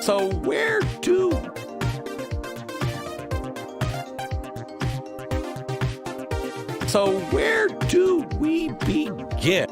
So where do we begin?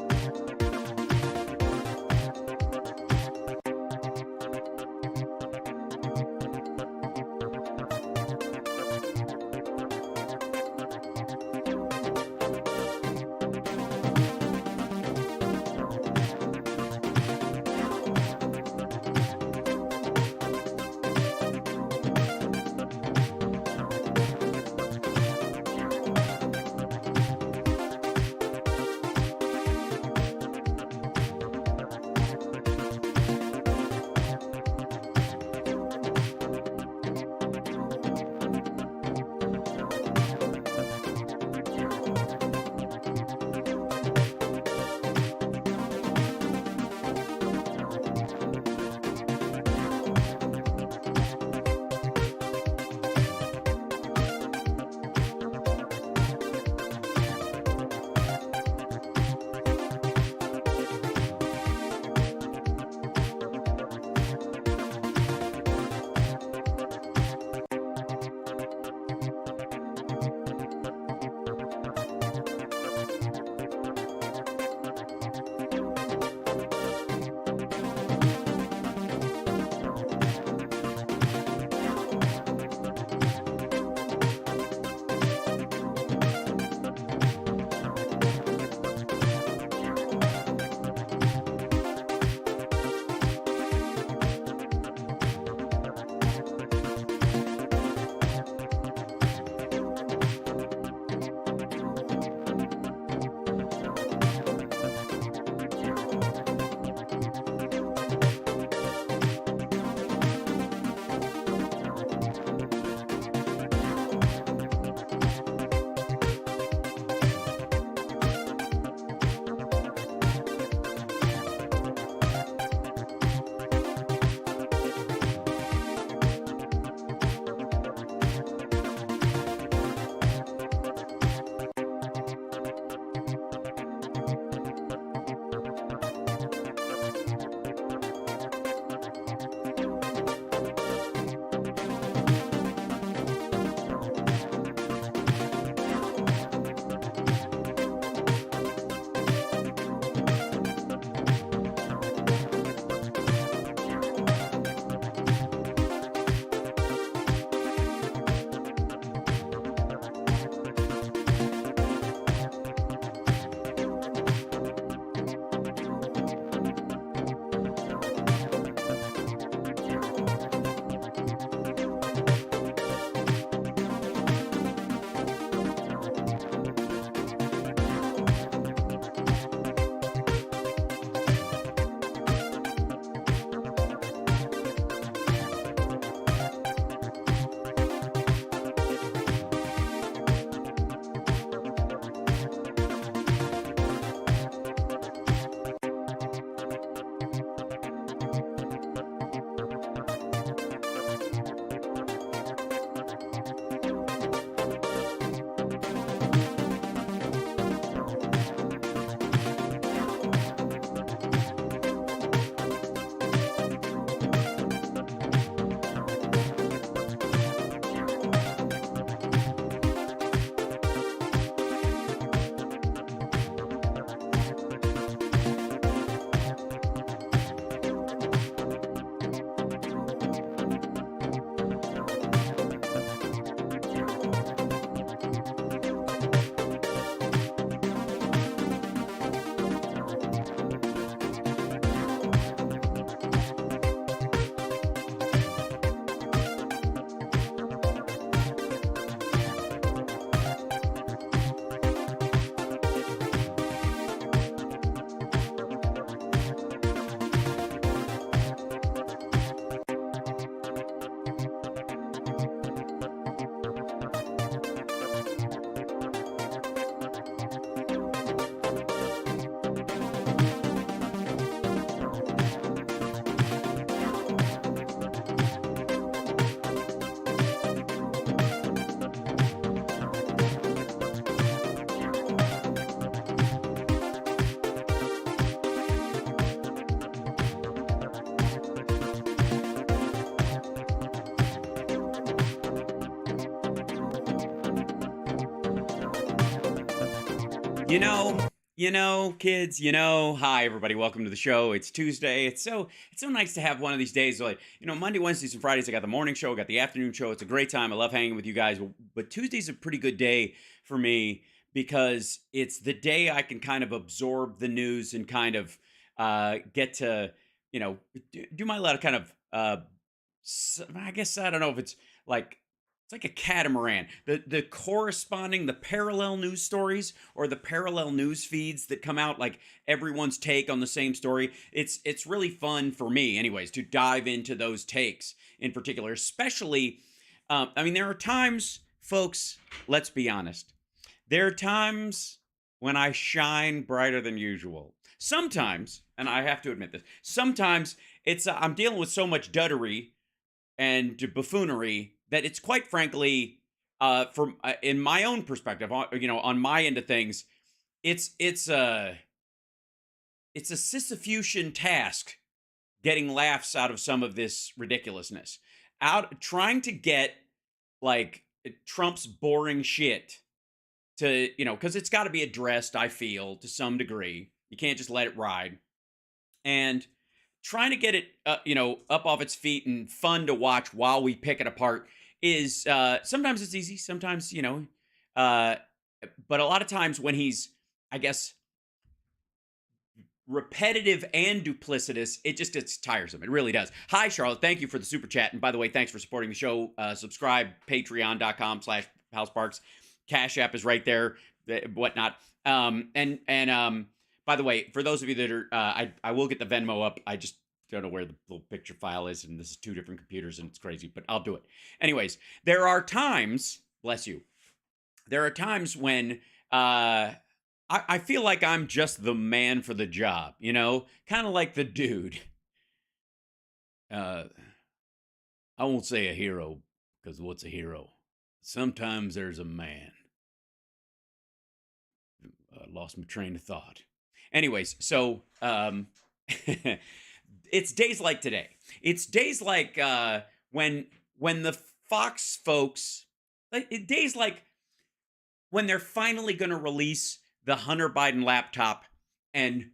Kids, hi everybody, welcome to the show. It's Tuesday. It's so nice to have one of these days. Like, Monday, Wednesdays, and Fridays, I got the morning show, I got the afternoon show. It's a great time. I love hanging with you guys. But Tuesday's a pretty good day for me because it's the day I can kind of absorb the news and kind of get to, do my lot of kind of I guess I don't know if it's like a catamaran. The corresponding, the parallel news stories or the parallel news feeds that come out, like everyone's take on the same story. It's really fun for me, anyways, to dive into those takes in particular. Especially, there are times, folks. Let's be honest. There are times when I shine brighter than usual. Sometimes, and I have to admit this, sometimes it's I'm dealing with so much duddery and buffoonery that it's quite frankly, from in my own perspective, on my end of things, it's a Sisyphusian task getting laughs out of some of this ridiculousness, out trying to get like Trump's boring shit to because it's got to be addressed. I feel to some degree, you can't just let it ride, and trying to get it, up off its feet and fun to watch while we pick it apart is sometimes it's easy, sometimes, but a lot of times when he's, I guess, repetitive and duplicitous, it just gets tiresome. It really does. Hi, Charlotte. Thank you for the super chat. And by the way, thanks for supporting the show. Subscribe, patreon.com/HalSparks. Cash App is right there, whatnot. By the way, for those of you that are, I will get the Venmo up. I just don't know where the little picture file is, and this is two different computers, and it's crazy, but I'll do it. Anyways, there are times, bless you, there are times when I feel like I'm just the man for the job, kind of like the dude. I won't say a hero, because what's a hero? Sometimes there's a man. I lost my train of thought. Anyways, so it's days like today. It's days like when the Fox folks, days like when they're finally going to release the Hunter Biden laptop, and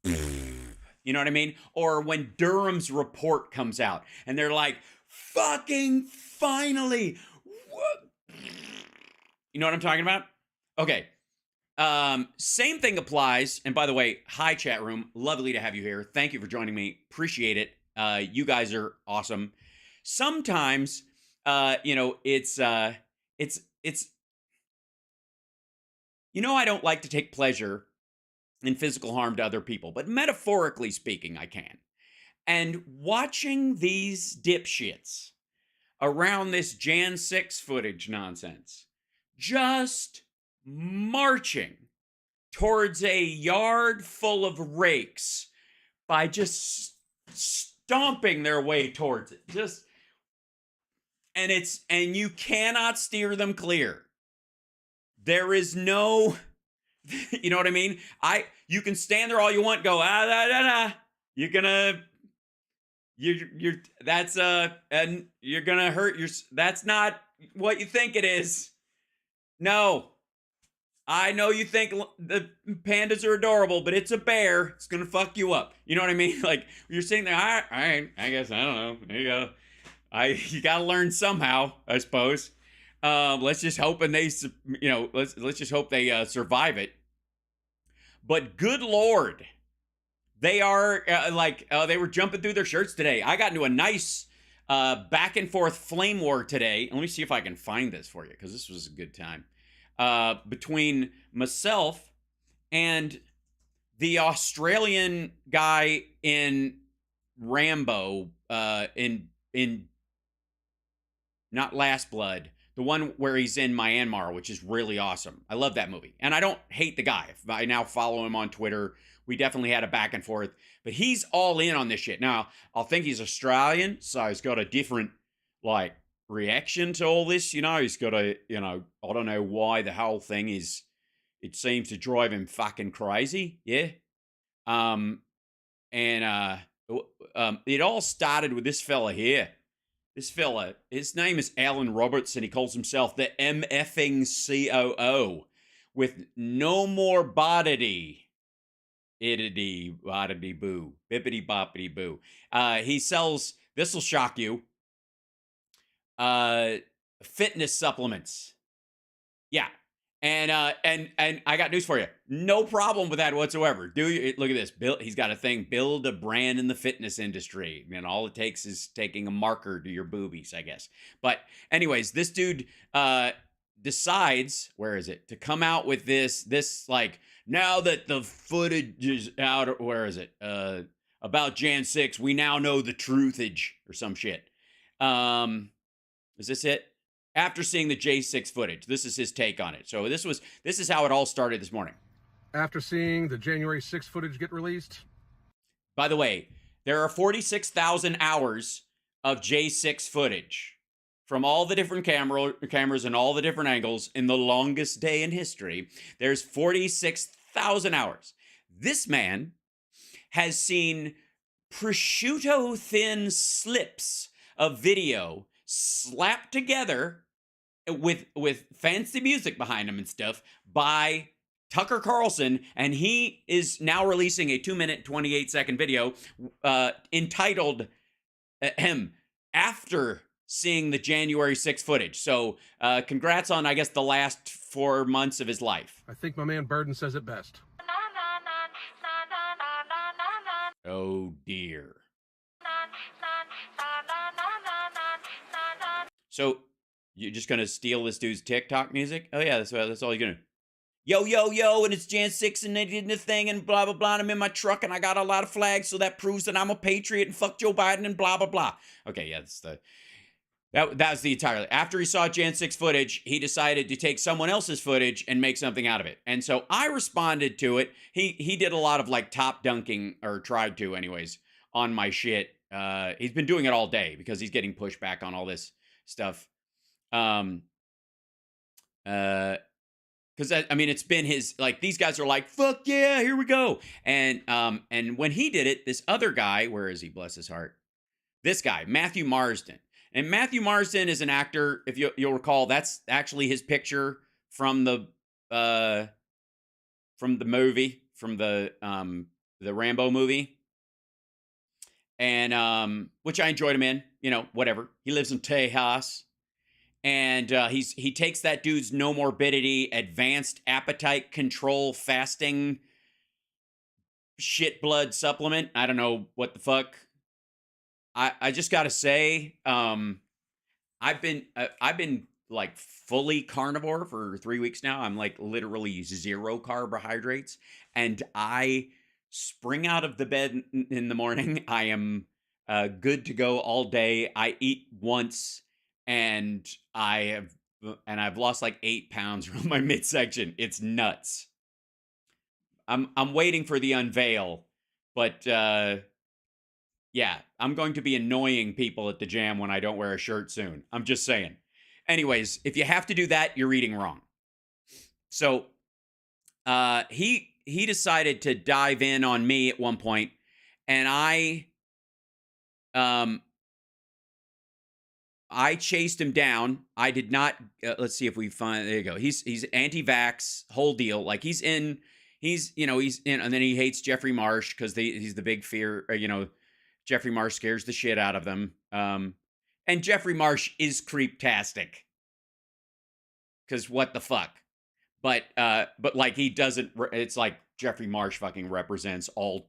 you know what I mean? Or when Durham's report comes out and they're like, fucking finally. What? You know what I'm talking about? Okay. Same thing applies. And by the way, hi chat room. Lovely to have you here. Thank you for joining me. Appreciate it. You guys are awesome. Sometimes, it's I don't like to take pleasure in physical harm to other people, but metaphorically speaking, I can. And watching these dipshits around this Jan 6 footage nonsense, just marching towards a yard full of rakes by just stomping their way towards it. And you cannot steer them clear. There is no, you know what I mean? You can stand there all you want, go, you're gonna hurt that's not what you think it is. No. I know you think the pandas are adorable, but it's a bear. It's going to fuck you up. You know what I mean? Like, you're sitting there, all right, I guess, I don't know. There you go. You got to learn somehow, I suppose. Let's just hope let's just hope they survive it. But good Lord, they are they were jumping through their shirts today. I got into a nice back and forth flame war today. Let me see if I can find this for you, because this was a good time. Between myself and the Australian guy in Rambo, in not Last Blood, the one where he's in Myanmar, which is really awesome. I love that movie. And I don't hate the guy. I now follow him on Twitter. We definitely had a back and forth, but he's all in on this shit. Now, I'll think he's Australian, so he's got a different, reaction to all this. He's got I don't know why the whole thing it seems to drive him fucking crazy. Yeah. It all started with this fella here. This fella, his name is Alan Roberts, and he calls himself the MFing COO, with no more bodity. Iddity, boddity, boo. Bippity, boppity, boo. He sells, this will shock you, fitness supplements. Yeah. And I got news for you. No problem with that whatsoever. Look at this. He's got a thing, build a brand in the fitness industry. And all it takes is taking a marker to your boobies, I guess. But anyways, this dude decides, where is it? To come out with this like, now that the footage is out, where is it? About Jan 6, we now know the truthage or some shit. Is this it? After seeing the J6 footage, this is his take on it. So this is how it all started this morning. After seeing the January 6th footage get released. By the way, there are 46,000 hours of J6 footage from all the different cameras and all the different angles in the longest day in history. There's 46,000 hours. This man has seen prosciutto thin slips of video slapped together with fancy music behind him and stuff by Tucker Carlson, and he is now releasing a 2-minute 28-second video entitled after seeing the January 6th footage. So congrats on, I guess, the last 4 months of his life. I think my man Burden says it best. Oh dear. So you're just gonna steal this dude's TikTok music? Oh yeah, that's all you're gonna. Yo, yo, yo, and it's Jan 6 and they did the thing and blah, blah, blah. And I'm in my truck and I got a lot of flags, so that proves that I'm a patriot and fuck Joe Biden and blah, blah, blah. Okay, yeah, that's the entire. After he saw Jan 6 footage, he decided to take someone else's footage and make something out of it. And so I responded to it. He did a lot of like top dunking, or tried to anyways, on my shit. He's been doing it all day because he's getting pushback on all this stuff. Because I mean, it's been his, like, these guys are like, fuck yeah, here we go. And when he did it, this other guy, where is he, bless his heart? This guy, Matthew Marsden. And Matthew Marsden is an actor, if you'll recall, that's actually his picture from the movie, from the Rambo movie. And which I enjoyed him in, whatever. He lives in Tejas. And he takes that dude's no morbidity, advanced appetite control, fasting shit blood supplement. I don't know what the fuck. I just gotta say, I've been like fully carnivore for 3 weeks now. I'm like literally 0 carbohydrates, and I spring out of the bed in the morning. I am good to go all day. I eat once. And I've lost like 8 pounds from my midsection. It's nuts. I'm waiting for the unveil, but yeah, I'm going to be annoying people at the jam when I don't wear a shirt soon. I'm just saying. Anyways, if you have to do that, you're eating wrong. So he decided to dive in on me at one point, and I chased him down. I did not. Let's see if we find. There you go. He's anti-vax, whole deal. Like he's in, and then he hates Jeffrey Marsh because he's the big fear. Jeffrey Marsh scares the shit out of them. And Jeffrey Marsh is creeptastic. Because what the fuck? But like he doesn't. It's like Jeffrey Marsh fucking represents all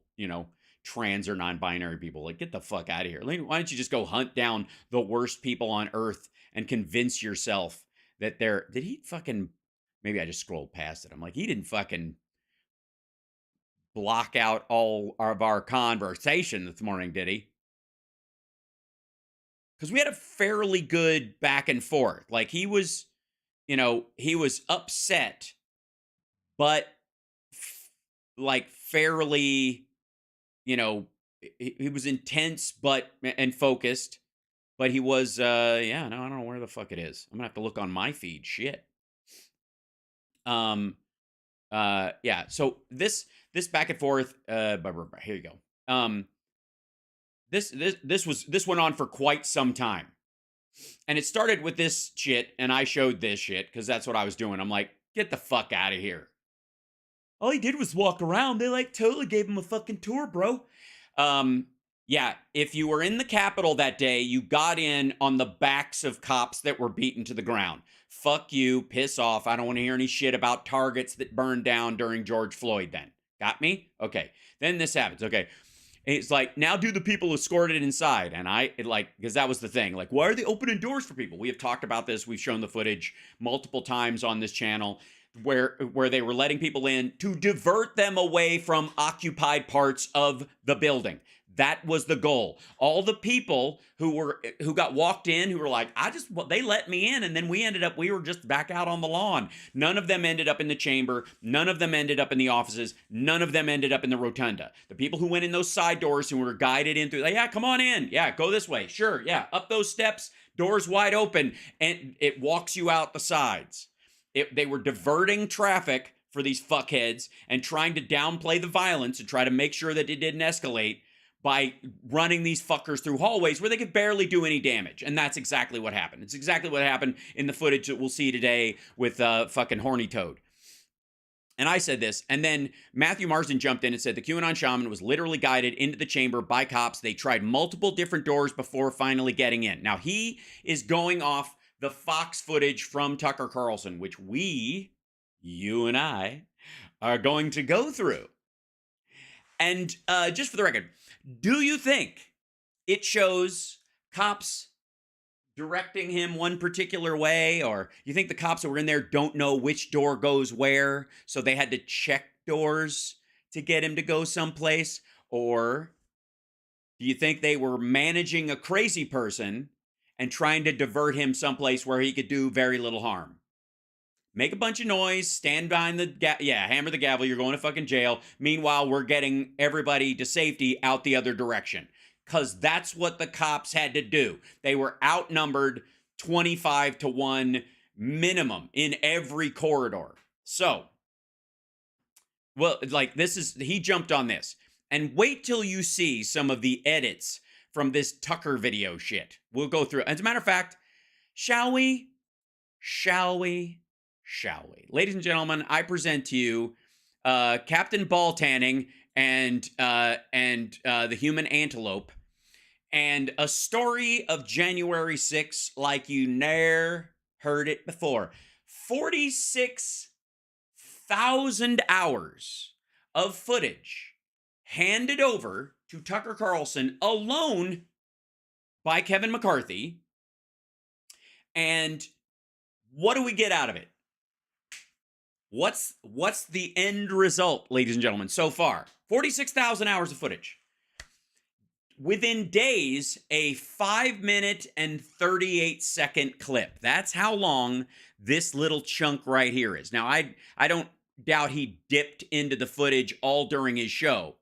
trans or non-binary people. Like, get the fuck out of here. Why don't you just go hunt down the worst people on earth and convince yourself that did he fucking, maybe I just scrolled past it. I'm like, he didn't fucking block out all of our conversation this morning, did he? Because we had a fairly good back and forth. Like he was upset, but like fairly, he was intense and focused, but he was no, I don't know where the fuck it is. I'm gonna have to look on my feed. Shit. Yeah. So this back and forth. Here you go. This went on for quite some time, and it started with this shit, and I showed this shit because that's what I was doing. I'm like, Get the fuck out of here. All he did was walk around. They like totally gave him a fucking tour, bro. Yeah, if you were in the Capitol that day, you got in on the backs of cops that were beaten to the ground. Fuck you, piss off. I don't want to hear any shit about targets that burned down during George Floyd then. Got me? Okay. Then this happens. Okay. It's like, now do the people escorted inside? And because that was the thing. Like, why are they opening doors for people? We have talked about this. We've shown the footage multiple times on this channel where they were letting people in to divert them away from occupied parts of the building. That was the goal. All the people who got walked in, who were like, they let me in, and then we were just back out on the lawn. None of them ended up in the chamber. None of them ended up in the offices. None of them ended up in the rotunda. The people who went in those side doors, who were guided in through, like, yeah, come on in. Yeah, go this way. Sure, yeah, up those steps, doors wide open, and it walks you out the sides. They were diverting traffic for these fuckheads and trying to downplay the violence and try to make sure that it didn't escalate by running these fuckers through hallways where they could barely do any damage. And that's exactly what happened. It's exactly what happened in the footage that we'll see today with fucking Horny Toad. And I said this, and then Matthew Marsden jumped in and said the QAnon Shaman was literally guided into the chamber by cops. They tried multiple different doors before finally getting in. Now, he is going off the Fox footage from Tucker Carlson, which you and I, are going to go through. And just for the record, do you think it shows cops directing him one particular way, or you think the cops that were in there don't know which door goes where, so they had to check doors to get him to go someplace? Or do you think they were managing a crazy person and trying to divert him someplace where he could do very little harm? Make a bunch of noise, stand behind hammer the gavel, you're going to fucking jail. Meanwhile, we're getting everybody to safety out the other direction. Because that's what the cops had to do. They were outnumbered 25-1 minimum in every corridor. So, well, like, he jumped on this. And wait till you see some of the edits from this Tucker video shit. We'll go through. As a matter of fact, shall we? Ladies and gentlemen, I present to you Captain Ball Tanning and the Human Antelope, and a story of January 6th like you ne'er heard it before. 46,000 hours of footage handed over to Tucker Carlson alone by Kevin McCarthy. And what do we get out of it? What's the end result, ladies and gentlemen, so far? 46,000 hours of footage. Within days, a 5-minute and 38-second clip. That's how long this little chunk right here is. Now, I don't doubt he dipped into the footage all during his show.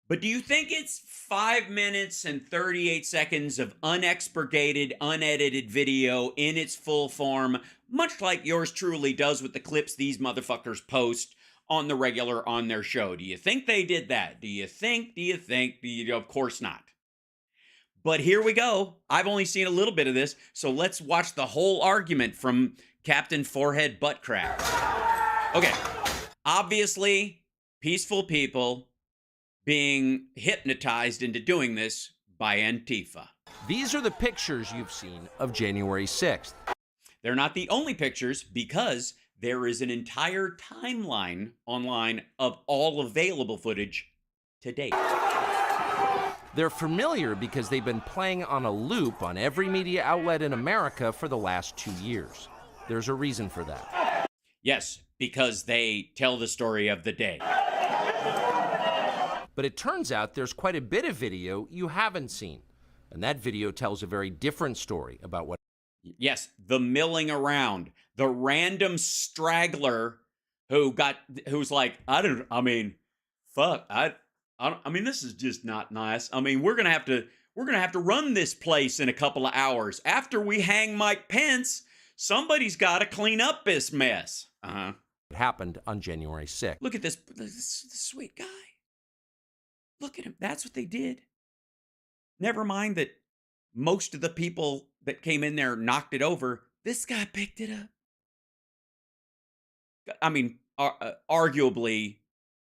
But do you think it's 5 minutes and 38 seconds of unexpurgated, unedited video in its full form, much like yours truly does with the clips these motherfuckers post on the regular on their show? Do you think they did that? Do you think? Of course not. But here we go. I've only seen a little bit of this, so let's watch the whole argument from Captain Forehead Buttcrack. Okay, obviously, peaceful people being hypnotized into doing this by Antifa. These are the pictures you've seen of January 6th. They're not the only pictures, because there is an entire timeline online of all available footage to date. They're familiar because they've been playing on a loop on every media outlet in America for the last 2 years. There's a reason for that. Yes, because they tell the story of the day. But it turns out there's quite a bit of video you haven't seen. And that video tells a very different story about what... Yes, the milling around. The random straggler who's like, this is just not nice. I mean, we're gonna have to run this place in a couple of hours. After we hang Mike Pence, somebody's got to clean up this mess. It happened on January 6th. Look at this sweet guy. Look at him. That's what they did. Never mind that most of the people that came in there knocked it over. This guy picked it up. I mean, arguably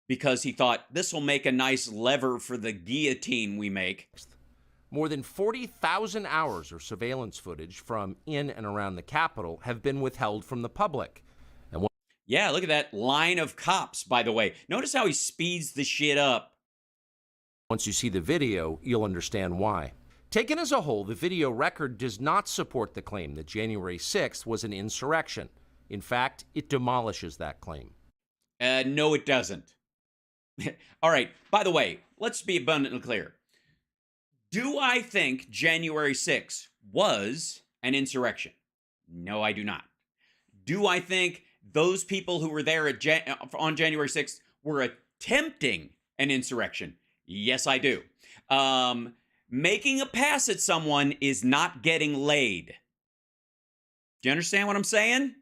because he thought this will make a nice lever for the guillotine we make. More than 40,000 hours of surveillance footage from in and around the Capitol have been withheld from the public. And yeah, look at that line of cops, by the way. Notice how he speeds the shit up. once you see the video, you'll understand why. Taken as a whole, the video record does not support the claim that January 6th was an insurrection. In fact, it demolishes that claim. No, it doesn't. All right, by the way, let's be abundantly clear. Do I think January 6th was an insurrection? No, I do not. Do I think those people who were there on January 6th were attempting an insurrection? Yes, I do. Making a pass at someone is not getting laid. Do you understand what I'm saying?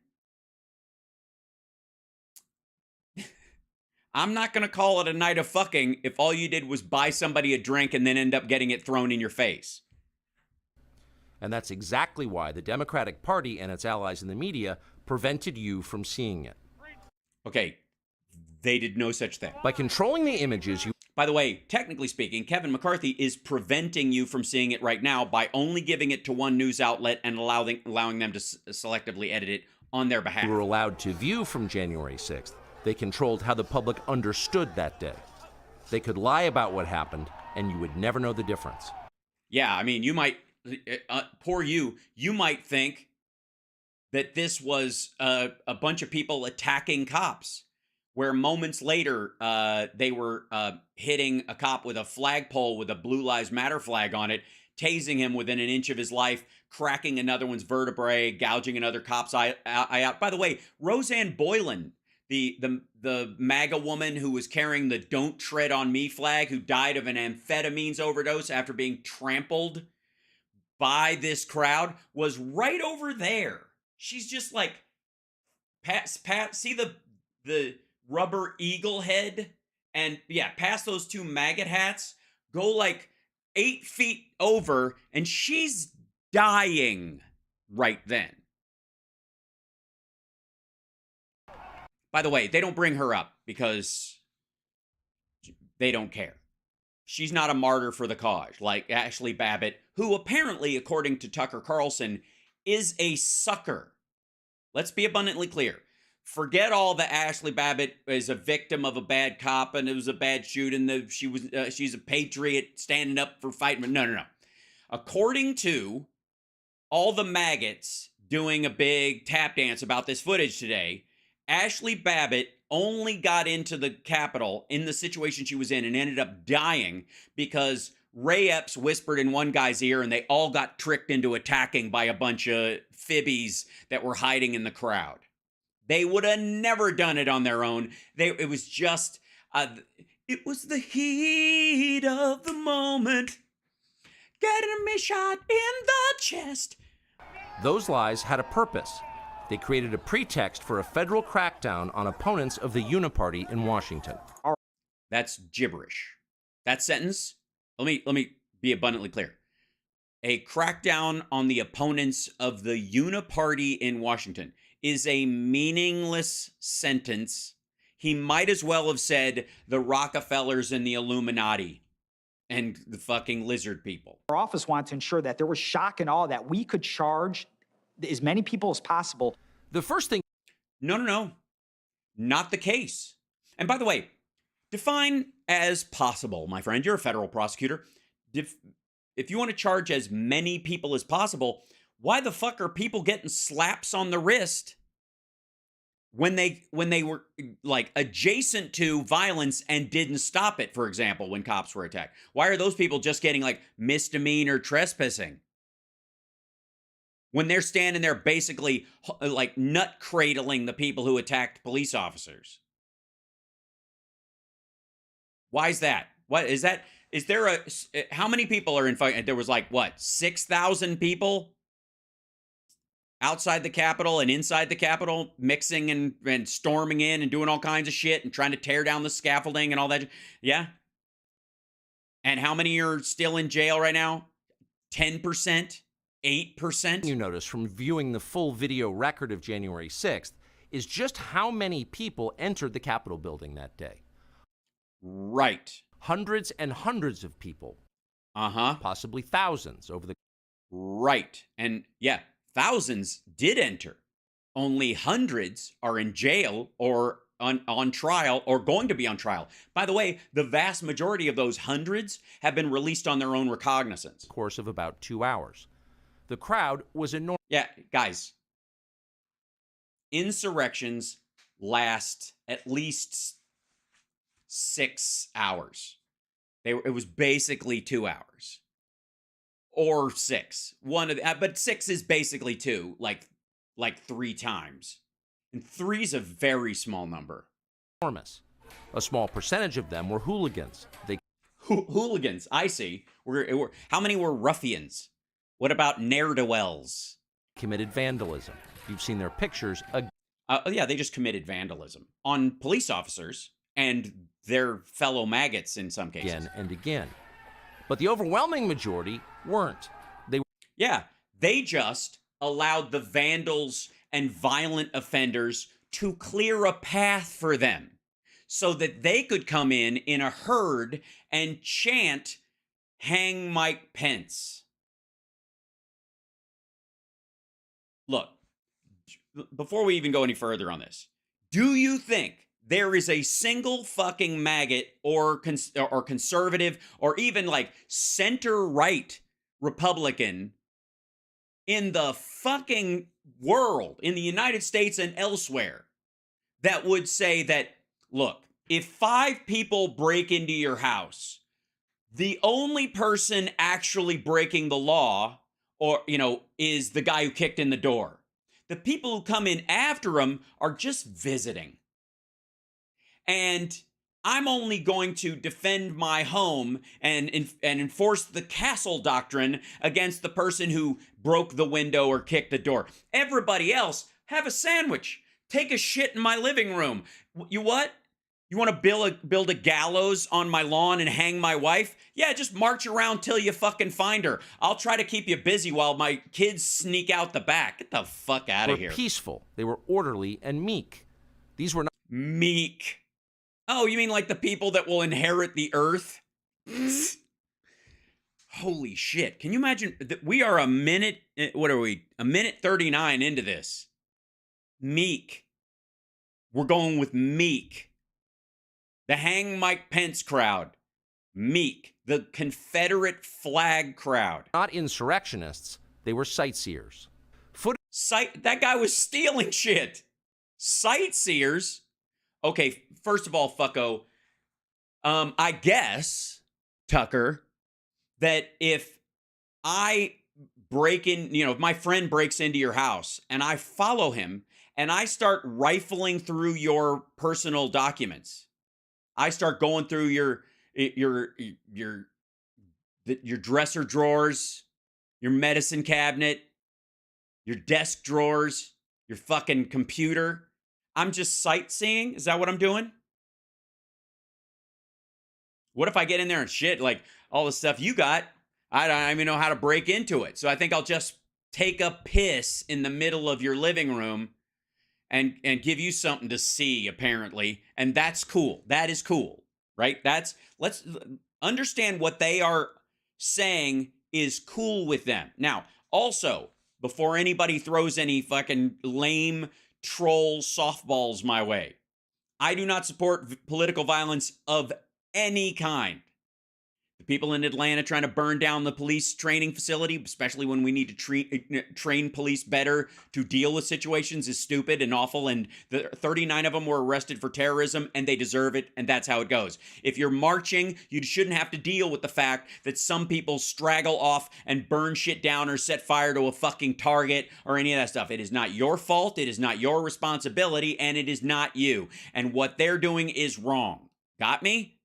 I'm not going to call it a night of fucking if all you did was buy somebody a drink and then end up getting it thrown in your face. And that's exactly why the Democratic Party and its allies in the media prevented you from seeing it. Okay, they did no such thing. By controlling the images, you... By the way, technically speaking, Kevin McCarthy is preventing you from seeing it right now by only giving it to one news outlet and allowing them to selectively edit it on their behalf. You were allowed to view from January 6th. They controlled how the public understood that day. They could lie about what happened, and you would never know the difference. Yeah, I mean, you might, poor you might think that this was a bunch of people attacking cops, where moments later they were hitting a cop with a flagpole with a Blue Lives Matter flag on it, tasing him within an inch of his life, cracking another one's vertebrae, gouging another cop's eye out. By the way, Roseanne Boylan, the MAGA woman who was carrying the "Don't Tread on Me" flag, who died of an amphetamines overdose after being trampled by this crowd, was right over there. She's just like, see the rubber eagle head? And yeah, past those two maggot hats, go like 8 feet over, and she's dying right then. By the way, they don't bring her up because they don't care. She's not a martyr for the cause, like Ashley Babbitt, who apparently, according to Tucker Carlson, is a sucker. Let's be abundantly clear. Forget all the Ashley Babbitt is a victim of a bad cop and it was a bad shoot and she's a patriot standing up for fighting. No. According to all the maggots doing a big tap dance about this footage today, Ashley Babbitt only got into the Capitol in the situation she was in and ended up dying because Ray Epps whispered in one guy's ear and they all got tricked into attacking by a bunch of fibbies that were hiding in the crowd. They would have never done it on their own. It was just, it was the heat of the moment. Getting me shot in the chest. Those lies had a purpose. They created a pretext for a federal crackdown on opponents of the Uniparty in Washington. That's gibberish. That sentence, let me be abundantly clear. A crackdown on the opponents of the Uniparty in Washington is a meaningless sentence. He might as well have said the Rockefellers and the Illuminati and the fucking lizard people. Our office wanted to ensure that there was shock and awe, that we could charge as many people as possible. The first thing... No. Not the case. And by the way, define as possible, my friend. You're a federal prosecutor. If you want to charge as many people as possible, why the fuck are people getting slaps on the wrist when they were like adjacent to violence and didn't stop it, for example, when cops were attacked? Why are those people just getting like misdemeanor trespassing when they're standing there basically like nut cradling the people who attacked police officers? Why is that? What is that? Is there how many people are in fight? There was like, what, 6,000 people outside the Capitol and inside the Capitol mixing and storming in and doing all kinds of shit and trying to tear down the scaffolding and all that. Yeah. And how many are still in jail right now? 10%? 8%? You notice from viewing the full video record of January 6th is just how many people entered the Capitol building that day. Right. Hundreds and hundreds of people. Possibly thousands over the... Right. And yeah, thousands did enter. Only hundreds are in jail or on trial or going to be on trial. By the way, the vast majority of those hundreds have been released on their own recognizance. Course of about 2 hours. The crowd was enormous. Yeah, guys. Insurrections last at least 6 hours. It was basically 2 hours. Or 6. But 6 is basically 2, like 3 times. And 3 is a very small number. Enormous. A small percentage of them were hooligans. Hooligans, I see. How many were ruffians? What about ne'er-do-wells? Committed vandalism. You've seen their pictures. Yeah, they just committed vandalism on police officers and their fellow maggots in some cases. Again and again. But the overwhelming majority weren't. They just allowed the vandals and violent offenders to clear a path for them so that they could come in a herd and chant, "Hang Mike Pence." Look, before we even go any further on this, do you think there is a single fucking maggot or conservative or even like center-right Republican in the fucking world, in the United States and elsewhere, that would say that, look, if 5 people break into your house, the only person actually breaking the law is the guy who kicked in the door. The people who come in after him are just visiting. And I'm only going to defend my home and enforce the castle doctrine against the person who broke the window or kicked the door. Everybody else, have a sandwich. Take a shit in my living room. You what? You want to build a gallows on my lawn and hang my wife? Yeah, just march around till you fucking find her. I'll try to keep you busy while my kids sneak out the back. Get the fuck out of here. They were peaceful. They were orderly and meek. These were not... Meek. Oh, you mean like the people that will inherit the earth? Holy shit. Can you imagine that we are a minute 39 into this. Meek. We're going with meek. The Hang Mike Pence crowd. Meek. The Confederate flag crowd. Not insurrectionists. They were sightseers. That guy was stealing shit. Sightseers? Okay, first of all, fucko, I guess, Tucker, that if I break in, if my friend breaks into your house and I follow him and I start rifling through your personal documents, I start going through your dresser drawers, your medicine cabinet, your desk drawers, your fucking computer. I'm just sightseeing? Is that what I'm doing? What if I get in there and shit, like all the stuff you got, I don't even know how to break into it. So I think I'll just take a piss in the middle of your living room and give you something to see, apparently. And that's cool. That is cool, right? Let's understand what they are saying is cool with them. Now, also, before anybody throws any fucking lame troll softballs my way, I do not support political violence of any kind. The people in Atlanta trying to burn down the police training facility, especially when we need to train police better to deal with situations, is stupid and awful. And the 39 of them were arrested for terrorism, and they deserve it. And that's how it goes. If you're marching, you shouldn't have to deal with the fact that some people straggle off and burn shit down or set fire to a fucking target or any of that stuff. It is not your fault. It is not your responsibility, and it is not you. And what they're doing is wrong. Got me?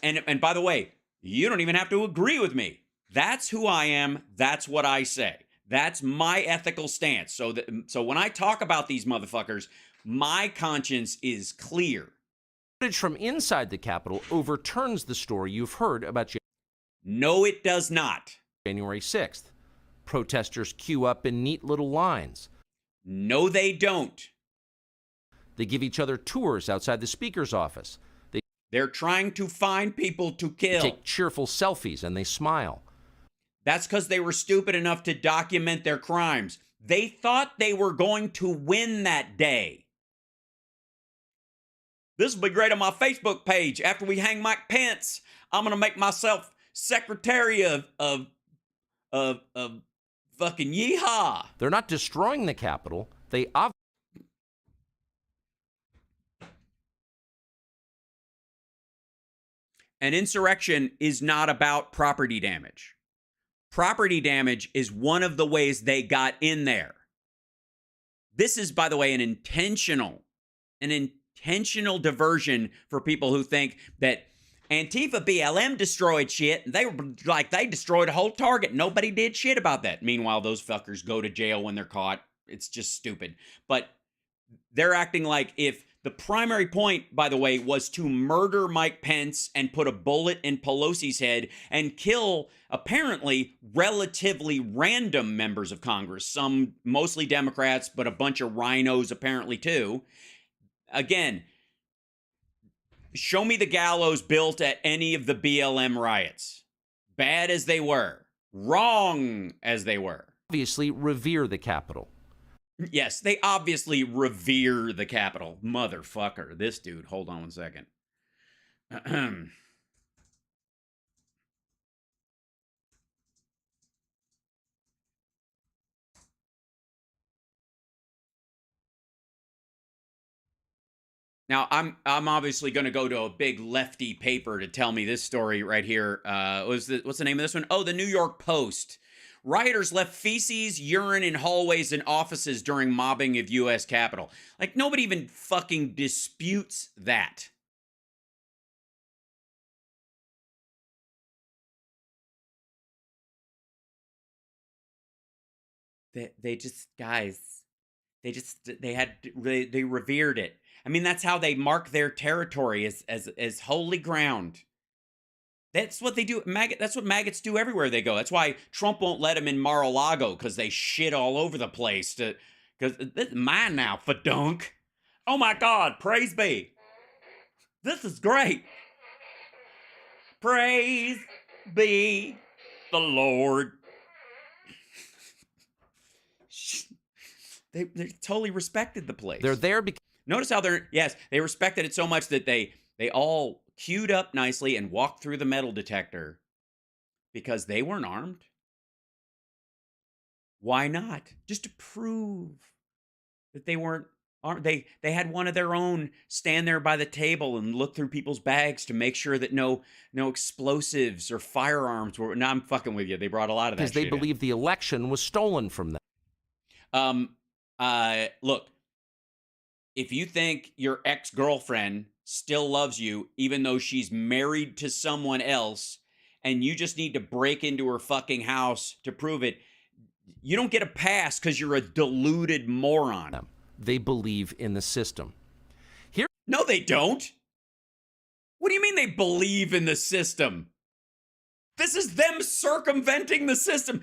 And by the way, you don't even have to agree with me. That's who I am. That's what I say. That's my ethical stance. So when I talk about these motherfuckers, my conscience is clear. Footage from inside the Capitol overturns the story you've heard about No, it does not. January 6th. Protesters queue up in neat little lines. No, they don't. They give each other tours outside the speaker's office. They're trying to find people to kill. Take cheerful selfies and they smile. That's because they were stupid enough to document their crimes. They thought they were going to win that day. This will be great on my Facebook page. After we hang Mike Pence, I'm going to make myself secretary of fucking yeehaw. They're not destroying the Capitol. They An insurrection is not about property damage. Property damage is one of the ways they got in there. This is, by the way, an intentional diversion for people who think that Antifa BLM destroyed shit. They were like, they destroyed a whole Target. Nobody did shit about that. Meanwhile, those fuckers go to jail when they're caught. It's just stupid. But they're acting like if the primary point, by the way, was to murder Mike Pence and put a bullet in Pelosi's head and kill, apparently, relatively random members of Congress. Some mostly Democrats, but a bunch of rhinos apparently too. Again, show me the gallows built at any of the BLM riots. Bad as they were. Wrong as they were. obviously revere the Capitol. Yes, they obviously revere the Capitol. Motherfucker. This dude. Hold on one second. Now, I'm obviously going to go to a big lefty paper to tell me this story right here. What's the name of this one? Oh, the New York Post. Rioters left feces, urine in hallways and offices during mobbing of U.S. Capitol. Like, nobody even fucking disputes that. They just, guys, they revered it. I mean, that's how they mark their territory as holy ground. That's what they do. That's what maggots do everywhere they go. That's why Trump won't let them in Mar-a-Lago, because they shit all over the place. Because this is mine now, fadunk. Oh my God, praise be. This is great. Praise be the Lord. They totally respected the place. They're there because... Notice how they respected it so much that they all queued up nicely and walked through the metal detector because they weren't armed. Why not? Just to prove that they weren't armed. They had one of their own stand there by the table and look through people's bags to make sure that no explosives or firearms were. No, I'm fucking with you. They brought a lot of that because they shit in. believe the election was stolen from them. Look, if you think your ex-girlfriend still loves you, even though she's married to someone else, and you just need to break into her fucking house to prove it, you don't get a pass because you're a deluded moron. They believe in the system. No, they don't. What do you mean they believe in the system? This is them circumventing the system.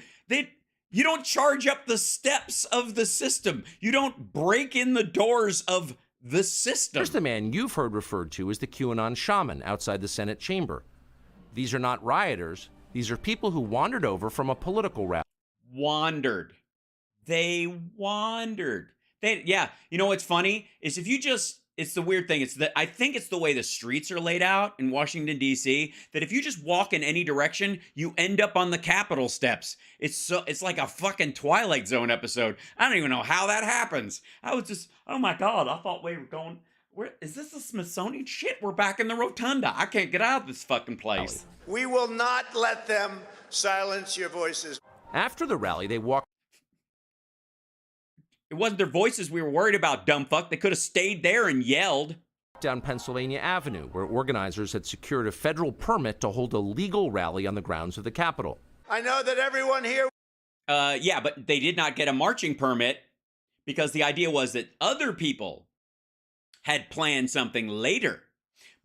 You don't charge up the steps of the system. You don't break in the doors of the system. Here's the man you've heard referred to as the QAnon Shaman outside the Senate chamber. These are not rioters. These are people who wandered over from a political rally. Wandered. They wandered. Yeah, you know what's funny? Is if you just... It's the weird thing. I think it's the way the streets are laid out in Washington, D.C., that if you just walk in any direction, you end up on the Capitol steps. It's like a fucking Twilight Zone episode. I don't even know how that happens. I was just, oh my God, I thought we were going, is this the Smithsonian? Shit, we're back in the Rotunda. I can't get out of this fucking place. We will not let them silence your voices. After the rally, they walked. It wasn't their voices we were worried about, dumb fuck. They could have stayed there and yelled. Down Pennsylvania Avenue, where organizers had secured a federal permit to hold a legal rally on the grounds of the Capitol. I know that everyone here... Yeah, but they did not get a marching permit because the idea was that other people had planned something later,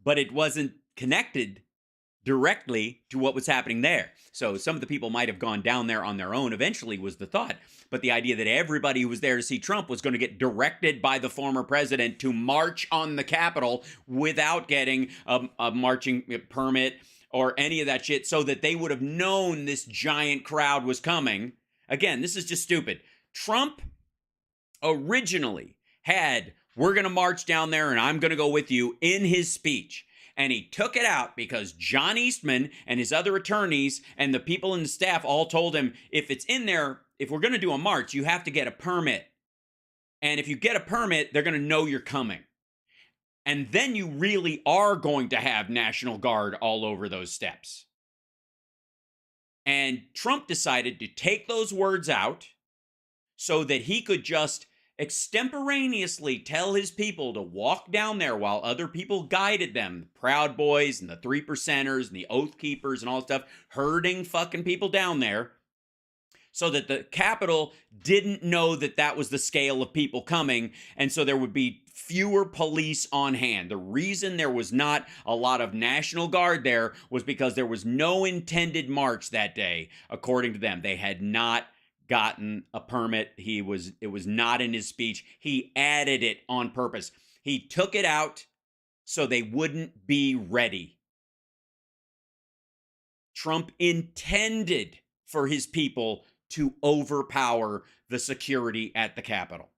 but it wasn't connected directly to what was happening there. So some of the people might have gone down there on their own eventually was the thought. But the idea that everybody who was there to see Trump was going to get directed by the former president to march on the Capitol without getting a marching permit or any of that shit, so that they would have known this giant crowd was coming. Again, this is just stupid. Trump originally had, "We're going to march down there and I'm going to go with you," in his speech. And he took it out because John Eastman and his other attorneys and the people in the staff all told him, if it's in there, if we're going to do a march, you have to get a permit. And if you get a permit, they're going to know you're coming. And then you really are going to have National Guard all over those steps. And Trump decided to take those words out so that he could just extemporaneously tell his people to walk down there while other people guided them. The Proud Boys and the 3%ers and the Oath Keepers and all that stuff, herding fucking people down there, so that the Capitol didn't know that that was the scale of people coming, and so there would be fewer police on hand. The reason there was not a lot of National Guard there was because there was no intended march that day, according to them. They had not gotten a permit. It was not in his speech. He added it on purpose. He took it out so they wouldn't be ready. Trump intended for his people to overpower the security at the Capitol.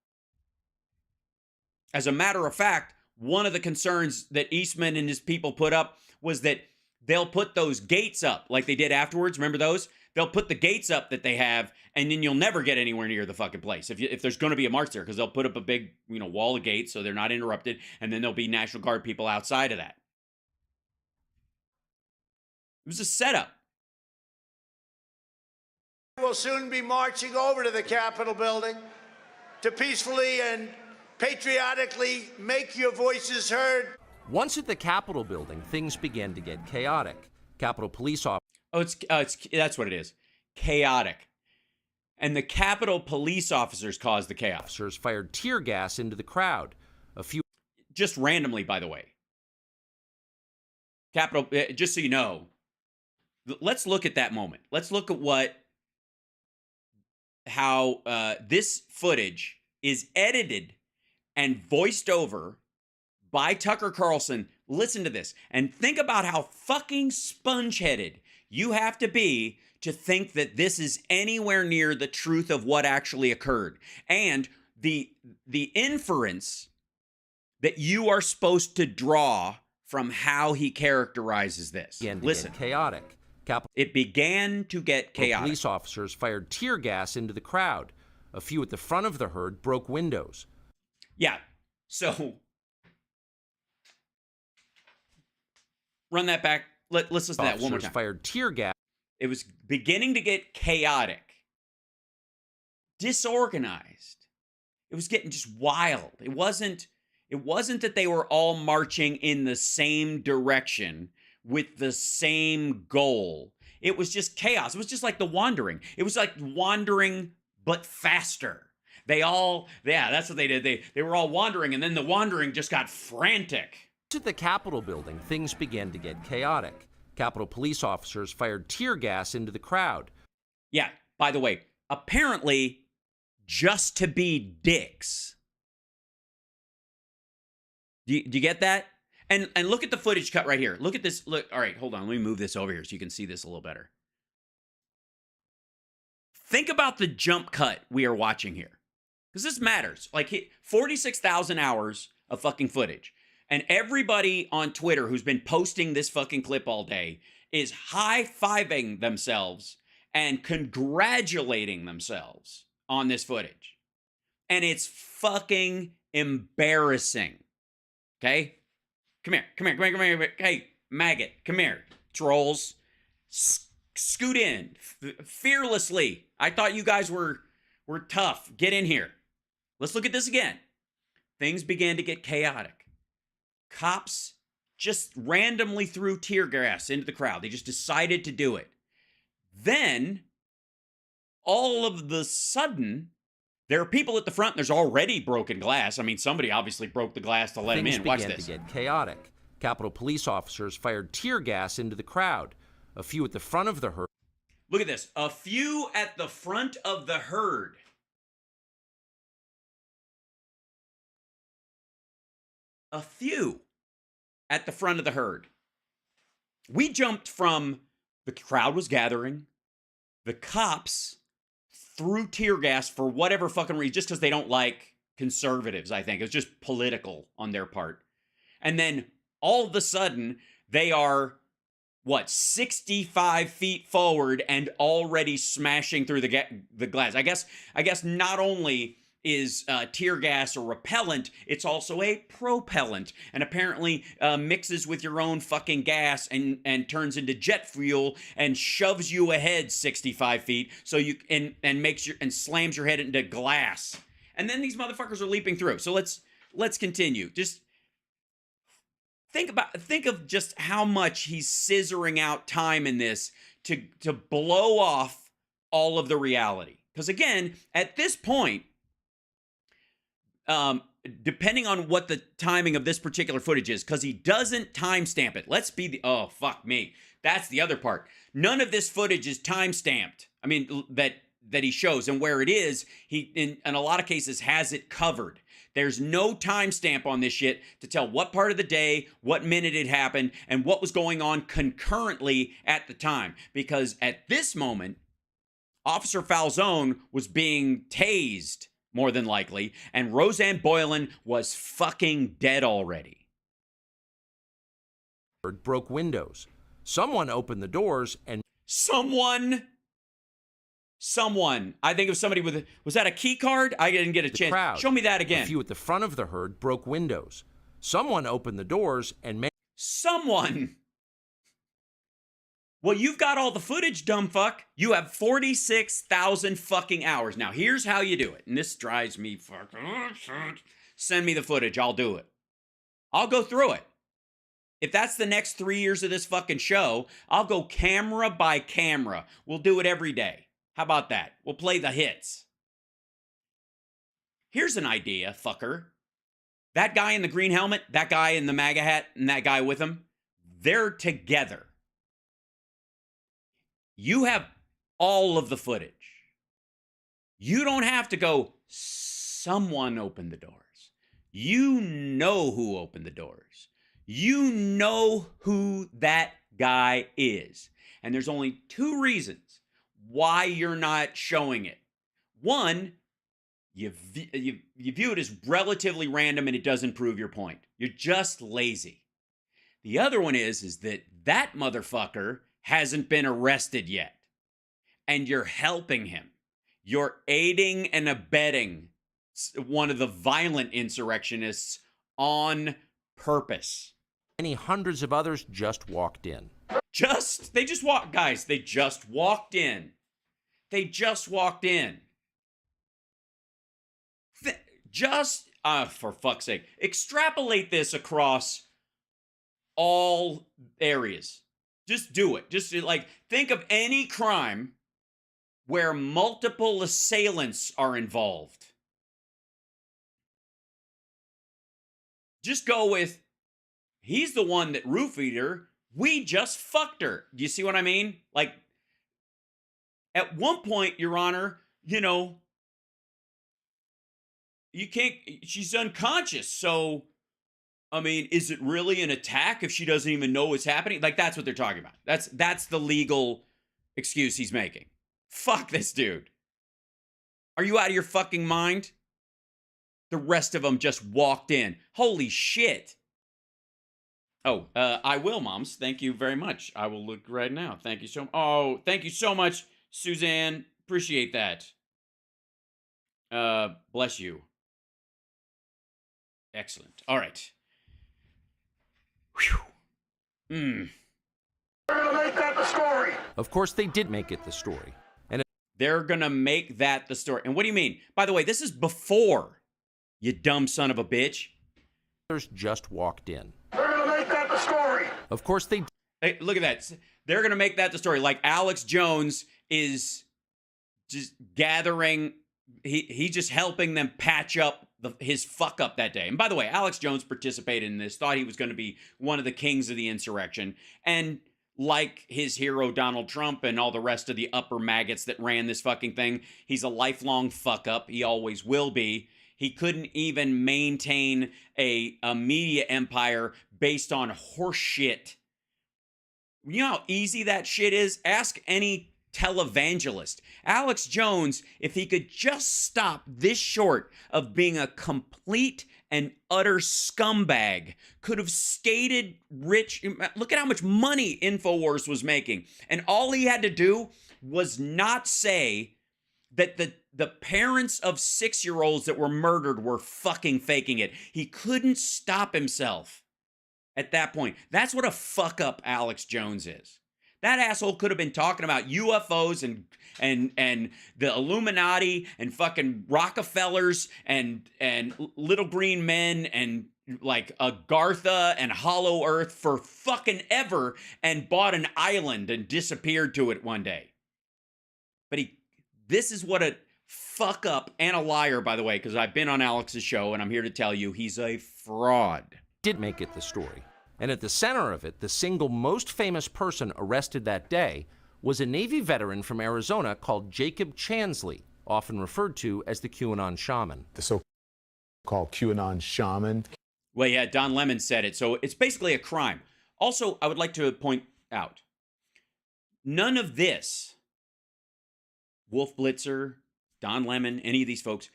As a matter of fact, one of the concerns that Eastman and his people put up was that they'll put those gates up like they did afterwards. Remember those? They'll put the gates up that they have, and then you'll never get anywhere near the fucking place if there's going to be a march there, because they'll put up a big, wall of gates so they're not interrupted, and then there'll be National Guard people outside of that. It was a setup. We'll soon be marching over to the Capitol building to peacefully and patriotically make your voices heard. Once at the Capitol building, things began to get chaotic. Capitol police officers. Oh, that's what it is. Chaotic. And the Capitol police officers caused the chaos. Officers fired tear gas into the crowd. Just randomly, by the way. Capitol, just so you know, let's look at that moment. Let's look at how this footage is edited and voiced over by Tucker Carlson. Listen to this and think about how fucking sponge-headed you have to be to think that this is anywhere near the truth of what actually occurred. And the inference that you are supposed to draw from how he characterizes this. Listen. Chaotic. It began to get chaotic. Police officers fired tear gas into the crowd. A few at the front of the herd broke windows. Yeah, so run that back. Let's listen to that one more time. Fired tear gas. It was beginning to get chaotic, disorganized. It was getting just wild. It wasn't that they were all marching in the same direction with the same goal. It was just chaos. It was just like the Wandering. It was like Wandering, but faster. That's what they did. They were all wandering, and then the Wandering just got frantic. At the Capitol building, things began to get chaotic. Capitol police officers fired tear gas into the crowd. Yeah, by the way, apparently just to be dicks. Do you get that? And look at the footage cut right here. Look at this. Look. All right, hold on. Let me move this over here so you can see this a little better. Think about the jump cut we are watching here. Because this matters. Like 46,000 hours of fucking footage. And everybody on Twitter who's been posting this fucking clip all day is high-fiving themselves and congratulating themselves on this footage. And it's fucking embarrassing. Okay? Come here. Hey, maggot, come here. Trolls, scoot in fearlessly. I thought you guys were tough. Get in here. Let's look at this again. Things began to get chaotic. Cops just randomly threw tear gas into the crowd. They just decided to do it. Then, all of the sudden, there are people at the front. There's already broken glass. I mean, somebody obviously broke the glass to let him in. Watch this. Things began to get chaotic. Capitol Police officers fired tear gas into the crowd. A few at the front of the herd. Look at this. A few at the front of the herd. A few at the front of the herd. We jumped from the crowd was gathering, the cops threw tear gas for whatever fucking reason, just because they don't like conservatives, I think. It was just political on their part. And then all of a sudden, they are, 65 feet forward and already smashing through the glass. I guess not only is tear gas a repellent, it's also a propellant, and apparently mixes with your own fucking gas and turns into jet fuel and shoves you ahead 65 feet so you and makes your and slams your head into glass. And then these motherfuckers are leaping through. So let's continue. Just think of just how much he's scissoring out time in this to blow off all of the reality. Because again, at this point, depending on what the timing of this particular footage is, because he doesn't timestamp it. Oh, fuck me. That's the other part. None of this footage is timestamped. I mean, that he shows, and where it is, he, in a lot of cases, has it covered. There's no timestamp on this shit to tell what part of the day, what minute it happened, and what was going on concurrently at the time. Because at this moment, Officer Falzone was being tased, more than likely, and Roseanne Boylan was fucking dead already. Broke windows. Someone opened the doors and... Someone. I think of somebody with was that a key card? I didn't get a chance. Crowd. Show me that again. A few at the front of the herd broke windows. Someone opened the doors and... Someone. Well, you've got all the footage, dumb fuck. You have 46,000 fucking hours. Now, here's how you do it. And this drives me fucking... Send me the footage. I'll do it. I'll go through it. If that's the next 3 years of this fucking show, I'll go camera by camera. We'll do it every day. How about that? We'll play the hits. Here's an idea, fucker. That guy in the green helmet, that guy in the MAGA hat, and that guy with him, they're together. You have all of the footage. You don't have to go, someone opened the doors. You know who opened the doors. You know who that guy is. And there's only two reasons why you're not showing it. One, you view it as relatively random and it doesn't prove your point. You're just lazy. The other one is that motherfucker hasn't been arrested yet. And you're helping him. You're aiding and abetting one of the violent insurrectionists on purpose. Many hundreds of others just walked in. They just walked in. They just walked in. For fuck's sake, extrapolate this across all areas. Just do it. Just think of any crime where multiple assailants are involved. Just go with, he's the one that roofied her. We just fucked her. Do you see what I mean? At one point, Your Honor, you can't, she's unconscious. So, I mean, is it really an attack if she doesn't even know what's happening? That's what they're talking about. That's the legal excuse he's making. Fuck this dude. Are you out of your fucking mind? The rest of them just walked in. Holy shit. Oh, I will, Moms. Thank you very much. I will look right now. Thank you so much. Oh, thank you so much, Suzanne. Appreciate that. Bless you. Excellent. All right. Whew. They're gonna make that the story. Of course, they did make it the story. And they're gonna make that the story. And what do you mean? By the way, this is before, you dumb son of a bitch. others just walked in. They're gonna make that the story. Of course, they... Hey, look at that. They're gonna make that the story. Like Alex Jones is just gathering... He's just helping them patch up his fuck up that day. And by the way, Alex Jones participated in this, thought he was going to be one of the kings of the insurrection. And like his hero Donald Trump and all the rest of the upper maggots that ran this fucking thing, he's a lifelong fuck up. He always will be. He couldn't even maintain a media empire based on horse shit. You know how easy that shit is? Ask any televangelist. Alex Jones, if he could just stop this short of being a complete and utter scumbag, could have stated rich. Look at how much money InfoWars was making. And all he had to do was not say that the parents of 6-year-olds that were murdered were fucking faking it. He couldn't stop himself at that point. That's what a fuck up Alex Jones is. That asshole could have been talking about UFOs and the Illuminati and fucking Rockefellers and little green men and like Agartha and Hollow Earth for fucking ever and bought an island and disappeared to it one day. But this is what a fuck up and a liar, by the way, because I've been on Alex's show and I'm here to tell you he's a fraud. Did make it the story. And at the center of it, the single most famous person arrested that day was a Navy veteran from Arizona called Jacob Chansley, often referred to as the QAnon Shaman. The so-called QAnon Shaman. Well, yeah, Don Lemon said it, so it's basically a crime. Also, I would like to point out, none of this, Wolf Blitzer, Don Lemon, any of these folks,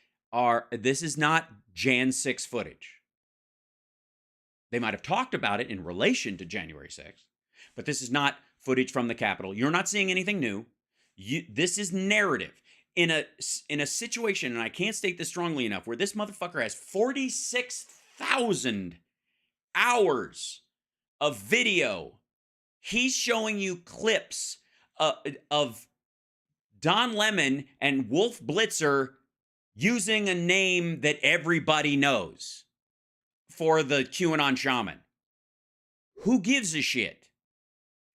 this is not Jan 6 footage. They might have talked about it in relation to January 6th, but this is not footage from the Capitol. You're not seeing anything new. This is narrative. In a situation, and I can't state this strongly enough, where this motherfucker has 46,000 hours of video. He's showing you clips of Don Lemon and Wolf Blitzer using a name that everybody knows for the QAnon Shaman. Who gives a shit?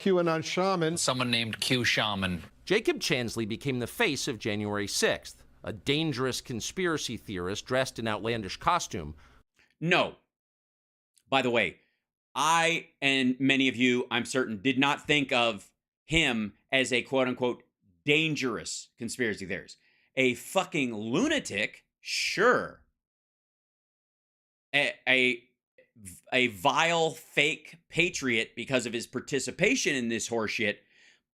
QAnon Shaman. Someone named Q Shaman. Jacob Chansley became the face of January 6th, a dangerous conspiracy theorist dressed in outlandish costume. No. By the way, I and many of you, I'm certain, did not think of him as a quote-unquote dangerous conspiracy theorist. A fucking lunatic, sure. A vile fake patriot because of his participation in this horseshit,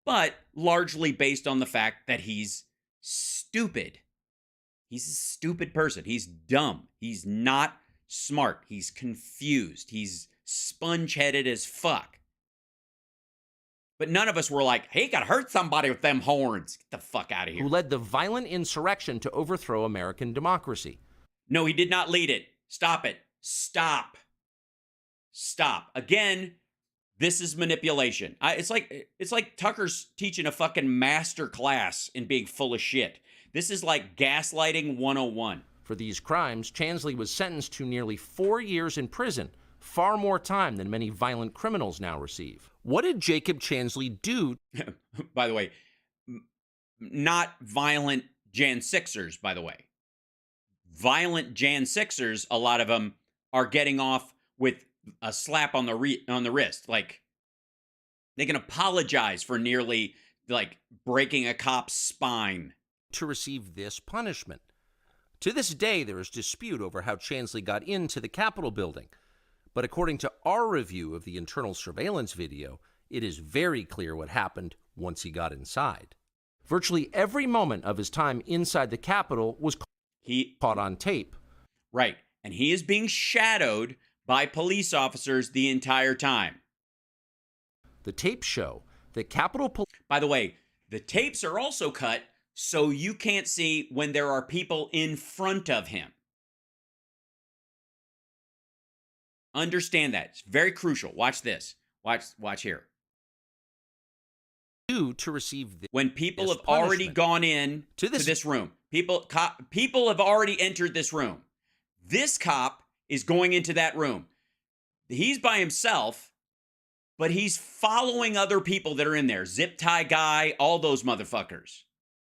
but largely based on the fact that he's stupid. He's a stupid person. He's dumb. He's not smart. He's confused. He's sponge-headed as fuck. But none of us were like, hey, gotta hurt somebody with them horns. Get the fuck out of here. Who led the violent insurrection to overthrow American democracy. No, he did not lead it. Stop it. Stop. Stop. Again, this is manipulation. It's like Tucker's teaching a fucking master class in being full of shit. This is like gaslighting 101. For these crimes, Chansley was sentenced to nearly 4 years in prison, far more time than many violent criminals now receive. What did Jacob Chansley do? By the way, not violent Jan 6ers, by the way. Violent Jan 6ers, a lot of them are getting off with a slap on the wrist. Like, they can apologize for nearly, like, breaking a cop's spine. To receive this punishment. To this day, there is dispute over how Chansley got into the Capitol building. But according to our review of the internal surveillance video, it is very clear what happened once he got inside. Virtually every moment of his time inside the Capitol was caught on tape. Right. And he is being shadowed by police officers the entire time. The tapes show that Capitol Police... By the way, the tapes are also cut so you can't see when there are people in front of him. Understand that. It's very crucial. Watch this. Watch here. To receive when people have already gone in to this room. People have already entered this room. This cop is going into that room. He's by himself, but he's following other people that are in there. Zip tie guy, all those motherfuckers.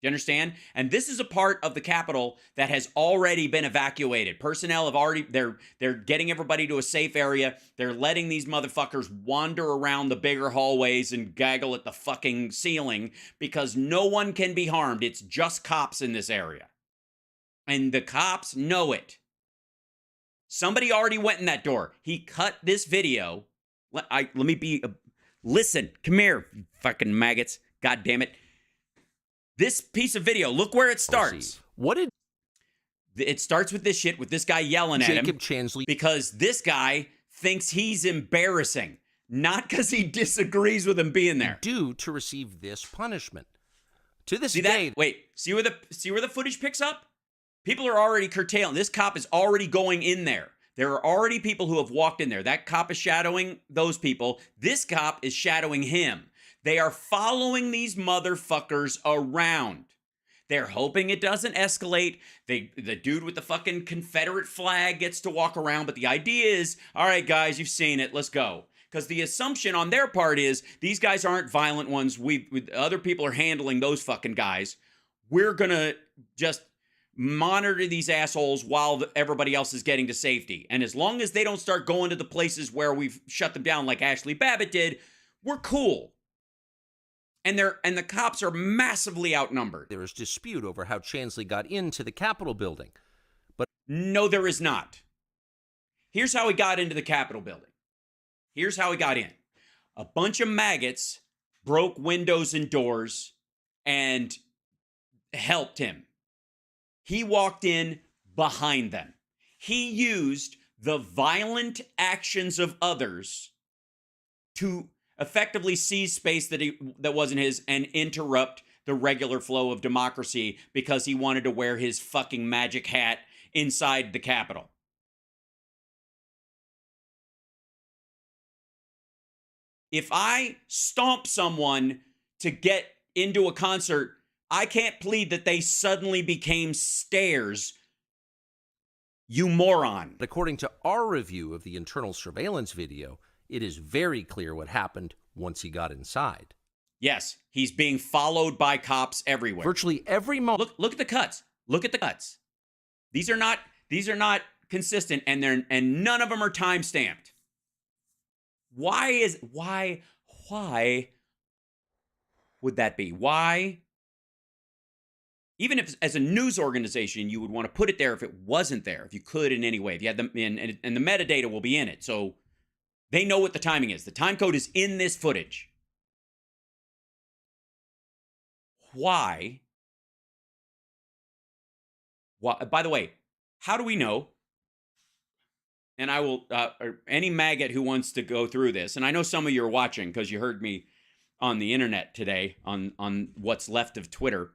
You understand? And this is a part of the Capitol that has already been evacuated. Personnel have already, they're getting everybody to a safe area. They're letting these motherfuckers wander around the bigger hallways and gaggle at the fucking ceiling because no one can be harmed. It's just cops in this area. And the cops know it. Somebody already went in that door. He cut this video. Listen, come here, you fucking maggots. God damn it. This piece of video, look where it starts. It starts with this shit, with this guy yelling at him. Jacob Chansley. Because this guy thinks he's embarrassing, not because he disagrees with him being there. Due to receive this punishment. To this See day. that? Wait, see where the footage picks up? People are already curtailing. This cop is already going in there. There are already people who have walked in there. That cop is shadowing those people. This cop is shadowing him. They are following these motherfuckers around. They're hoping it doesn't escalate. The dude with the fucking Confederate flag gets to walk around, but the idea is, all right, guys, you've seen it. Let's go. Because the assumption on their part is these guys aren't violent ones. Other people are handling those fucking guys. We're going to just monitor these assholes while everybody else is getting to safety. And as long as they don't start going to the places where we've shut them down like Ashley Babbitt did, we're cool. And the cops are massively outnumbered. There is dispute over how Chansley got into the Capitol building. But no, there is not. Here's how he got into the Capitol building. Here's how he got in. A bunch of maggots broke windows and doors and helped him. He walked in behind them. He used the violent actions of others to effectively seize space that wasn't his and interrupt the regular flow of democracy because he wanted to wear his fucking magic hat inside the Capitol. If I stomp someone to get into a concert, I can't plead that they suddenly became stairs. You moron. according to our review of the internal surveillance video, it is very clear what happened once he got inside. Yes, he's being followed by cops everywhere. Virtually every moment. Look at the cuts. Look at the cuts. These are not consistent, and none of them are time stamped. Why would that be? Why? Even if, as a news organization, you would want to put it there if it wasn't there, if you could in any way. If you had them in, and the metadata will be in it, so they know what the timing is. The time code is in this footage. Why? By the way, how do we know? And I will, any maggot who wants to go through this, and I know some of you are watching because you heard me on the internet today on what's left of Twitter.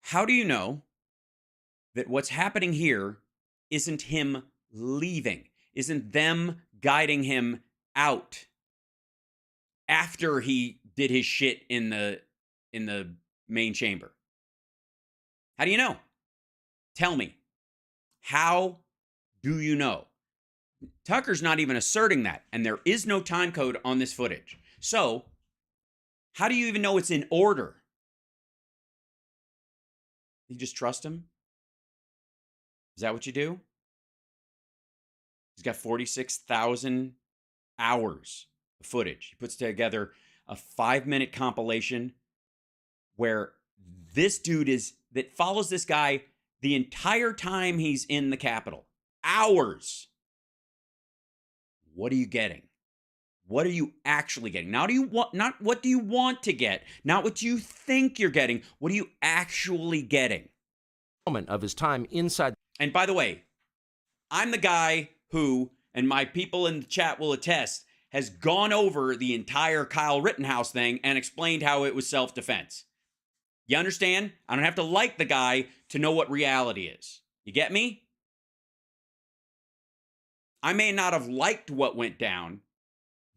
How do you know that what's happening here isn't him leaving, isn't them guiding him out after he did his shit in the main chamber? How do you know? Tell me. How do you know? Tucker's not even asserting that, and there is no time code on this footage. So, how do you even know it's in order? You just trust him? Is that what you do? He's got 46,000 hours of footage. He puts together a 5-minute compilation where this dude that follows this guy the entire time he's in the Capitol. Hours. What are you getting? What are you actually getting? Not what do you want to get? Not what you think you're getting. What are you actually getting? Moment of his time inside. And by the way, I'm the guy who, and my people in the chat will attest, has gone over the entire Kyle Rittenhouse thing and explained how it was self-defense. You understand? I don't have to like the guy to know what reality is. You get me? I may not have liked what went down,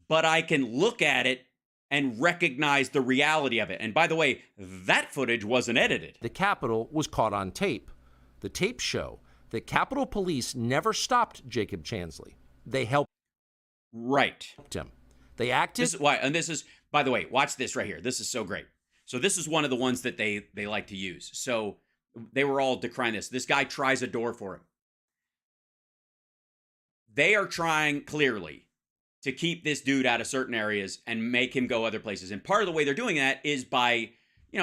but I can look at it and recognize the reality of it. And by the way, that footage wasn't edited. The Capitol was caught on tape. The tapes show that Capitol Police never stopped Jacob Chansley. They helped him. They acted. This is why, and this is, by the way, watch this right here. This is so great. So this is one of the ones that they like to use. So they were all decrying this. This guy tries a door for him. They are trying clearly to keep this dude out of certain areas and make him go other places. And part of the way they're doing that is by,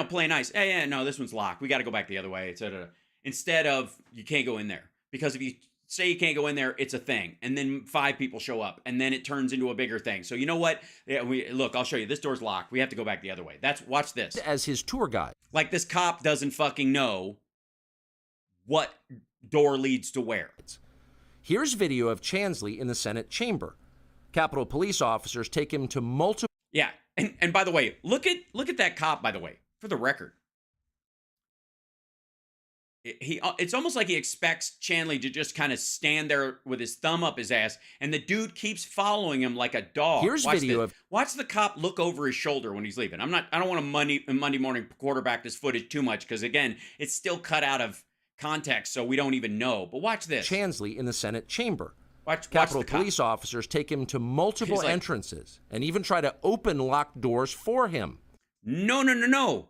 playing nice. Hey, yeah, no, this one's locked. We got to go back the other way, etc. Instead of, you can't go in there. Because if you say you can't go in there, it's a thing. And then 5 people show up. And then it turns into a bigger thing. So you know what? Yeah, look, I'll show you. This door's locked. We have to go back the other way. Watch this. As his tour guide. Like this cop doesn't fucking know what door leads to where. Here's video of Chansley in the Senate chamber. Capitol Police officers take him to multiple... Yeah, and by the way, look at that cop, by the way, for the record. It's almost like he expects Chansley to just kind of stand there with his thumb up his ass, and the dude keeps following him like a dog. Here's video of... Watch the cop look over his shoulder when he's leaving. I don't want to Monday morning quarterback this footage too much, because again, it's still cut out of context, so we don't even know. But watch this. Chansley in the Senate chamber. Watch Capitol Police officers take him to multiple entrances and even try to open locked doors for him. No.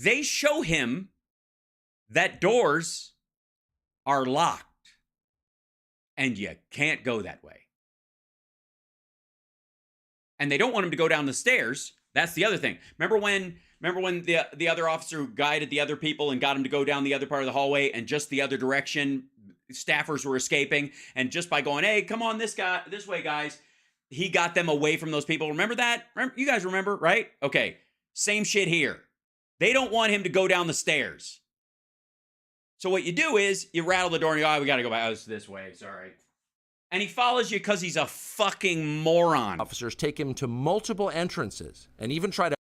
They show him that doors are locked and you can't go that way. And they don't want him to go down the stairs. That's the other thing. Remember when the other officer who guided the other people and got him to go down the other part of the hallway and just the other direction, staffers were escaping, and just by going, hey, come on this way, guys, he got them away from those people. Remember that? You guys remember, right? Okay, same shit here. They don't want him to go down the stairs. So what you do is you rattle the door and you go, we got to go back. Oh, it's this way, sorry. And he follows you because he's a fucking moron. Officers take him to multiple entrances and even try to...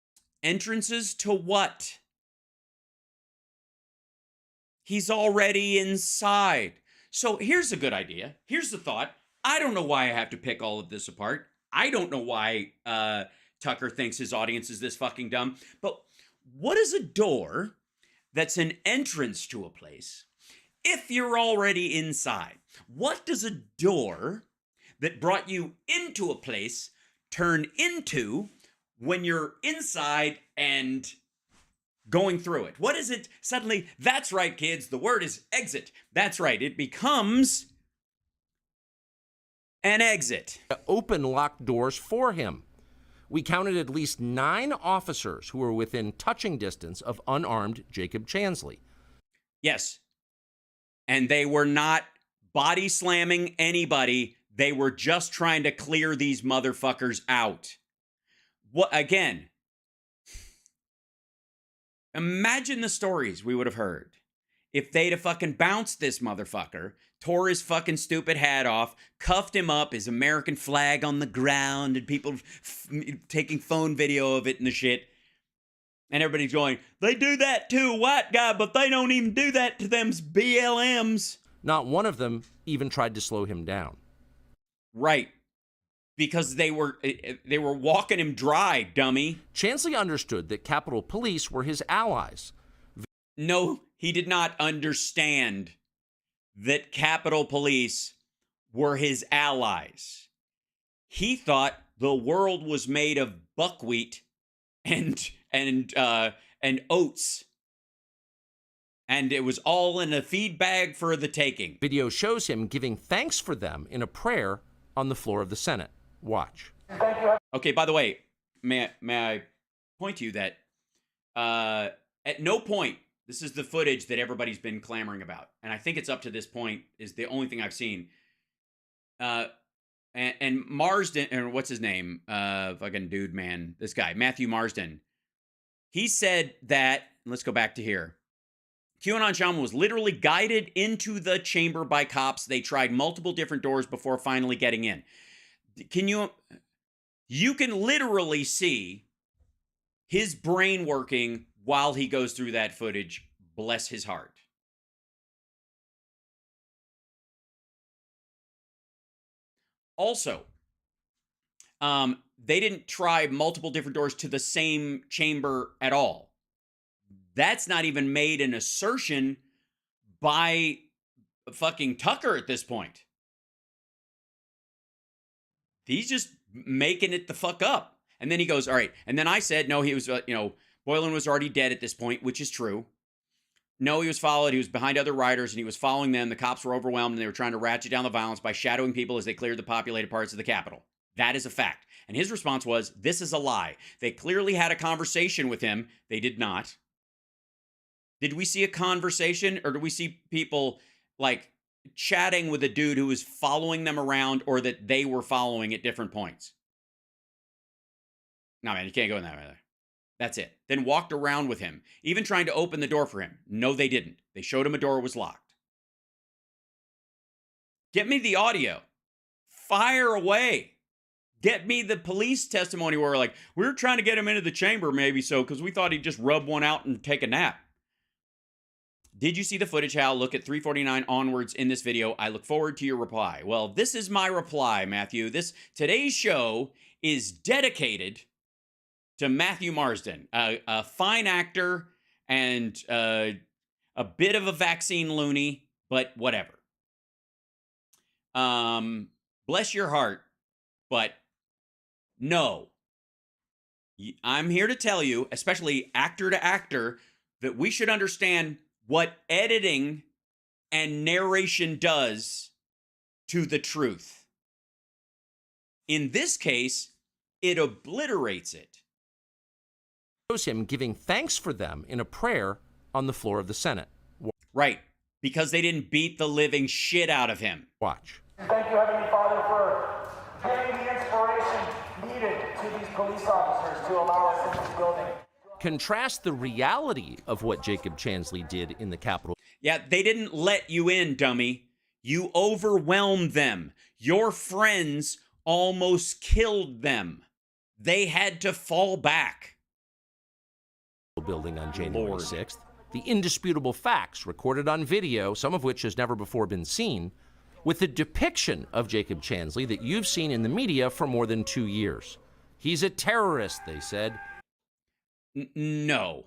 Entrances to what? He's already inside. So here's a good idea. Here's the thought. I don't know why I have to pick all of this apart. I don't know why Tucker thinks his audience is this fucking dumb. But what is a door that's an entrance to a place if you're already inside? What does a door that brought you into a place turn into when you're inside and going through it? What is it suddenly? That's right, kids. The word is exit. That's right. It becomes an exit. Open locked doors for him. We counted at least 9 officers who were within touching distance of unarmed Jacob Chansley. Yes. And they were not body slamming anybody. They were just trying to clear these motherfuckers out. What, again, imagine the stories we would have heard if they'd have fucking bounced this motherfucker, tore his fucking stupid hat off, cuffed him up, his American flag on the ground, and people taking phone video of it and the shit. And everybody's going, they do that to a white guy, but they don't even do that to them BLMs. Not one of them even tried to slow him down. Right. Because they were walking him dry, dummy. Chansley understood that Capitol Police were his allies. No, he did not understand that Capitol Police were his allies. He thought the world was made of buckwheat and oats. And it was all in a feed bag for the taking. Video shows him giving thanks for them in a prayer on the floor of the Senate. Watch. Okay, by the way, may I point to you that at no point, this is the footage that everybody's been clamoring about, and I think it's up to this point is the only thing I've seen. And Marsden, or what's his name? Fucking dude, man. This guy, Matthew Marsden. He said that, let's go back to here. QAnon Shaman was literally guided into the chamber by cops. They tried multiple different doors before finally getting in. You can literally see his brain working while he goes through that footage. Bless his heart. Also, they didn't try multiple different doors to the same chamber at all. That's not even made an assertion by fucking Tucker at this point. He's just making it the fuck up. And then he goes, all right. And then I said, no, he was, Boylan was already dead at this point, which is true. No, he was followed. He was behind other riders, and he was following them. The cops were overwhelmed, and they were trying to ratchet down the violence by shadowing people as they cleared the populated parts of the Capitol. That is a fact. And his response was, this is a lie. They clearly had a conversation with him. They did not. Did we see a conversation, or did we see people, like, chatting with a dude who was following them around, or that they were following at different points? No, man, you can't go in that way there. That's it. Then walked around with him, even trying to open the door for him. No, they didn't. They showed him a door was locked. Get me the audio. Fire away. Get me the police testimony where, like, we were trying to get him into the chamber maybe so because we thought he'd just rub one out and take a nap. Did you see the footage, Hal? Look at 349 onwards in this video. I look forward to your reply. Well, this is my reply, Matthew. Today's show is dedicated to Matthew Marsden, a fine actor and a bit of a vaccine loony, but whatever. Bless your heart, but no. I'm here to tell you, especially actor to actor, that we should understand what editing and narration does to the truth. In this case, it obliterates it. Shows him giving thanks for them in a prayer on the floor of the Senate. Right, because they didn't beat the living shit out of him. Watch. Thank you, Heavenly Father, for giving the inspiration needed to these police officers to allow us in this building. Contrast the reality of what Jacob Chansley did in the Capitol. Yeah, they didn't let you in, dummy. You overwhelmed them. Your friends almost killed them. They had to fall back. Building on January 6th. The indisputable facts recorded on video, some of which has never before been seen, with the depiction of Jacob Chansley that you've seen in the media for more than 2 years. He's a terrorist, they said. No.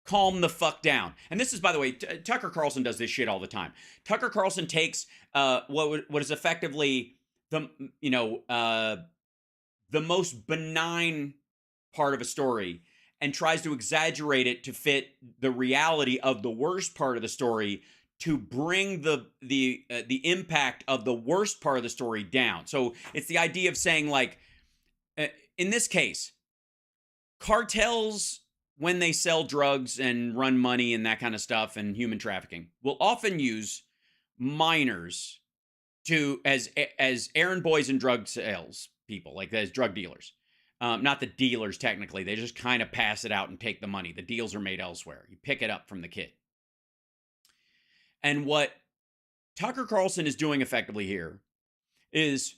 Calm the fuck down. And this is, by the way, Tucker Carlson does this shit all the time. Tucker Carlson takes what is effectively the most benign part of a story and tries to exaggerate it to fit the reality of the worst part of the story to bring the impact of the worst part of the story down. So it's the idea of saying, like, in this case, cartels, when they sell drugs and run money and that kind of stuff and human trafficking, will often use minors as errand boys and drug sales people, like as drug dealers. Not the dealers, technically. They just kind of pass it out and take the money. The deals are made elsewhere. You pick it up from the kid. And what Tucker Carlson is doing effectively here is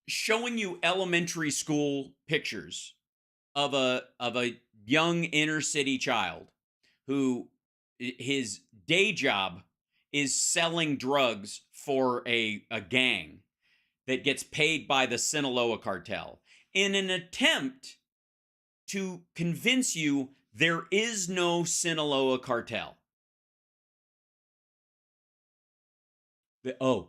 showing you elementary school pictures of a young inner city child who his day job is selling drugs for a gang that gets paid by the Sinaloa cartel, in an attempt to convince you there is no Sinaloa cartel.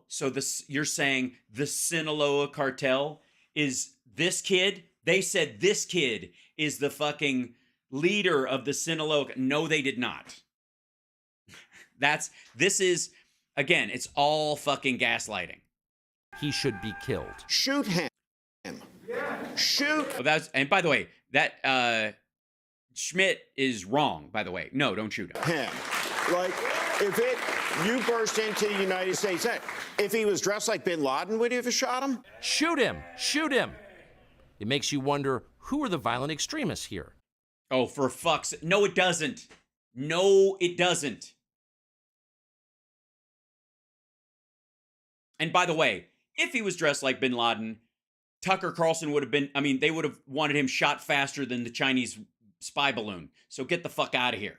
So you're saying the Sinaloa cartel is this kid? They said this kid is the fucking leader of the Sinaloa. No, they did not. This is, again, it's all fucking gaslighting. He should be killed. Shoot him. Shoot. And by the way, that Schmidt is wrong, by the way. No, don't shoot him. Like, you burst into the United States, if he was dressed like bin Laden, would you have shot him? Shoot him. Shoot him. It makes you wonder, who are the violent extremists here? Oh, for fuck's sake. No, it doesn't. No, it doesn't. And by the way, if he was dressed like bin Laden, Tucker Carlson would have been, they would have wanted him shot faster than the Chinese spy balloon. So get the fuck out of here.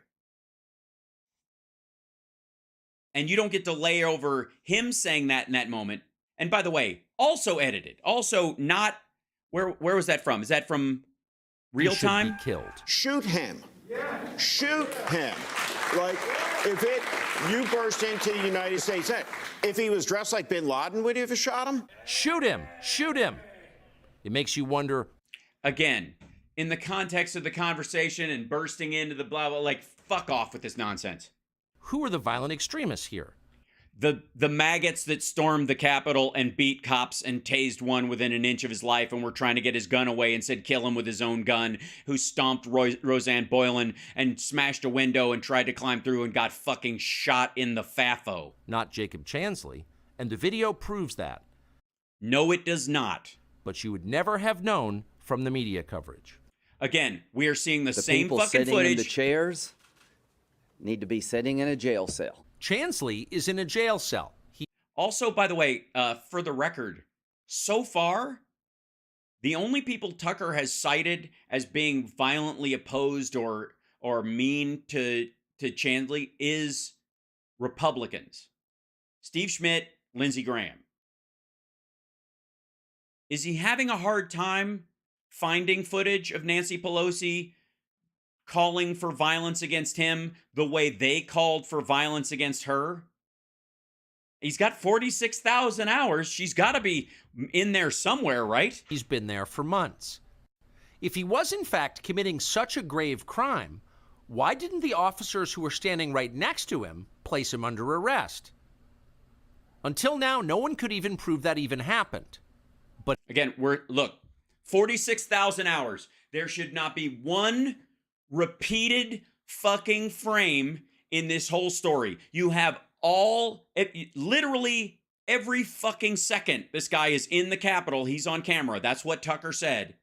And you don't get to lay over him saying that in that moment. And by the way, also edited. Also not, where was that from? Is that from real time? He should be killed. Shoot him. Shoot him. Like, you burst into the United States, if he was dressed like bin Laden, would you have shot him? Shoot him. Shoot him. It makes you wonder. Again, in the context of the conversation and bursting into the blah, blah, like, fuck off with this nonsense. Who are the violent extremists here? The maggots that stormed the Capitol and beat cops and tased one within an inch of his life and were trying to get his gun away and said kill him with his own gun, who stomped Roseanne Boylan and smashed a window and tried to climb through and got fucking shot in the FAFO. Not Jacob Chansley, and the video proves that. No, it does not. But you would never have known from the media coverage. Again, we are seeing the same people fucking sitting footage. in the chairs need to be sitting in a jail cell. Chansley is in a jail cell. Also, by the way, for the record, so far, the only people Tucker has cited as being violently opposed or mean to Chansley is Republicans. Steve Schmidt, Lindsey Graham. Is he having a hard time finding footage of Nancy Pelosi calling for violence against him the way they called for violence against her? He's got 46,000 hours. She's got to be in there somewhere, right? He's been there for months. If he was, in fact, committing such a grave crime, why didn't the officers who were standing right next to him place him under arrest? Until now, no one could even prove that even happened. But again, look, 46,000 hours. There should not be one repeated fucking frame in this whole story. You have literally every fucking second this guy is in the Capitol, he's on camera. That's what Tucker said.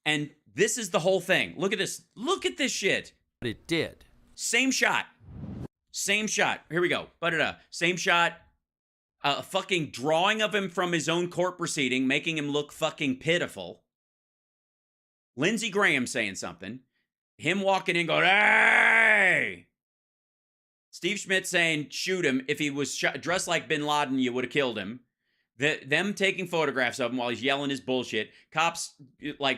And this is the whole thing. Look at this. Look at this shit. But it did. Same shot. Same shot. Here we go. Same shot. A fucking drawing of him from his own court proceeding, making him look fucking pitiful. Lindsey Graham saying something. Him walking in going, hey! Steve Schmidt saying, shoot him. If he was dressed like Bin Laden, you would have killed him. Them taking photographs of him while he's yelling his bullshit. Cops,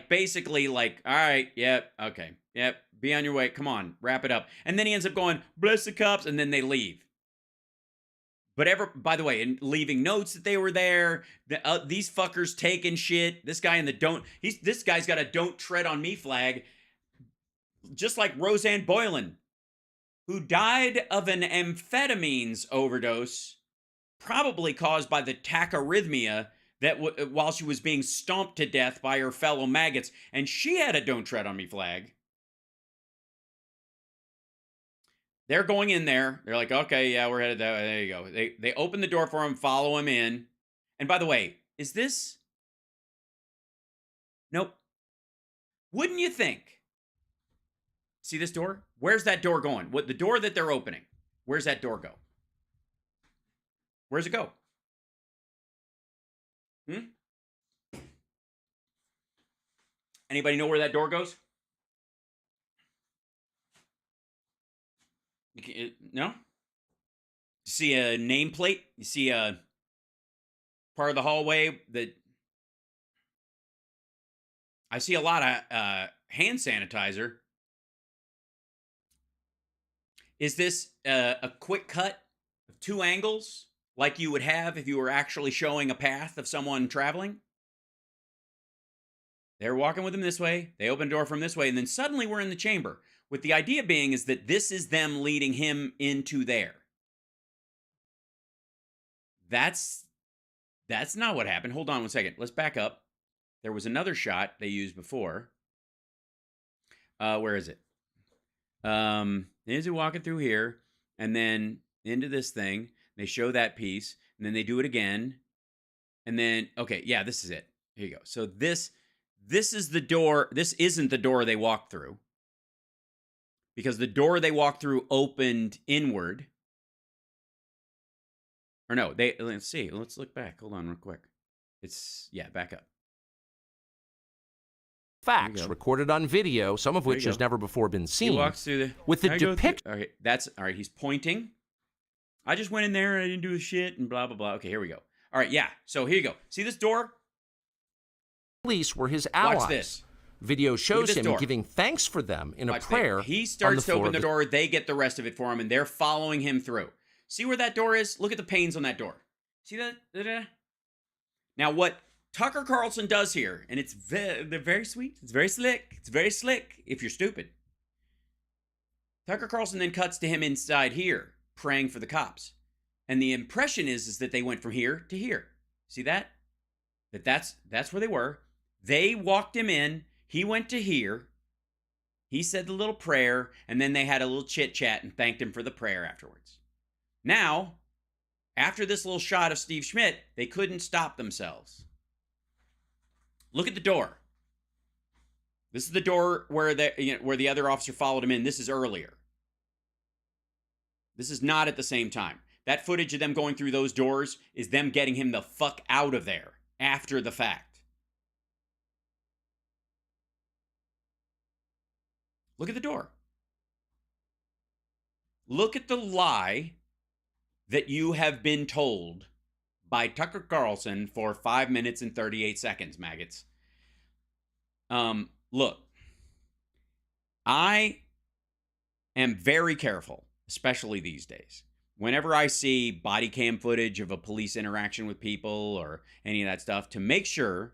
basically, all right, yep, okay, yep, be on your way. Come on, wrap it up. And then he ends up going, bless the cops, and then they leave. But by the way, and leaving notes that they were there. These fuckers taking shit. This guy in the this guy's got a don't tread on me flag. Just like Roseanne Boylan, who died of an amphetamines overdose, probably caused by the tachyarrhythmia that while she was being stomped to death by her fellow maggots, and she had a don't tread on me flag. They're going in there. They're like, okay, yeah, we're headed that way. There you go. They open the door for him, follow him in. And by the way, is this? Nope. Wouldn't you think? See this door? Where's that door going? The door that they're opening? Where's that door go? Where's it go? Anybody know where that door goes? No? You see a nameplate? You see a part of the hallway that... I see a lot of hand sanitizer. Is this a quick cut of 2 angles like you would have if you were actually showing a path of someone traveling? They're walking with him this way. They open the door from this way, and then suddenly we're in the chamber. With the idea being is that this is them leading him into there. That's not what happened. Hold on one second. Let's back up. There was another shot they used before. Where is it? Is he walking through here and then into this thing? They show that piece and then they do it again. And then, okay, yeah, this is it. Here you go. So this is the door. This isn't the door they walked through. Because the door they walked through opened inward. Or no, let's see. Let's look back. Hold on real quick. Back up. Facts recorded on video, some of which has never before been seen. He walks through with the depiction. All right, he's pointing. I just went in there and I didn't do the shit and blah, blah, blah. Okay, here we go. All right, yeah. So here you go. See this door? Police were his allies. Watch this. Video shows him door. giving thanks for them in a prayer. He starts to open the door. They get the rest of it for him, and they're following him through. See where that door is? Look at the panes on that door. See that? Now, what Tucker Carlson does here, and they're very sweet, it's very slick if you're stupid. Tucker Carlson then cuts to him inside here, praying for the cops. And the impression is that they went from here to here. See that? That's where they were. They walked him in, he went to here, he said the little prayer, and then they had a little chit-chat and thanked him for the prayer afterwards. Now, after this little shot of Steve Schmidt, they couldn't stop themselves. Look at the door. This is the door where the other officer followed him in. This is earlier. This is not at the same time. That footage of them going through those doors is them getting him the fuck out of there after the fact. Look at the door. Look at the lie that you have been told by Tucker Carlson for 5 minutes and 38 seconds, maggots. Look, I am very careful, especially these days. Whenever I see body cam footage of a police interaction with people or any of that stuff, to make sure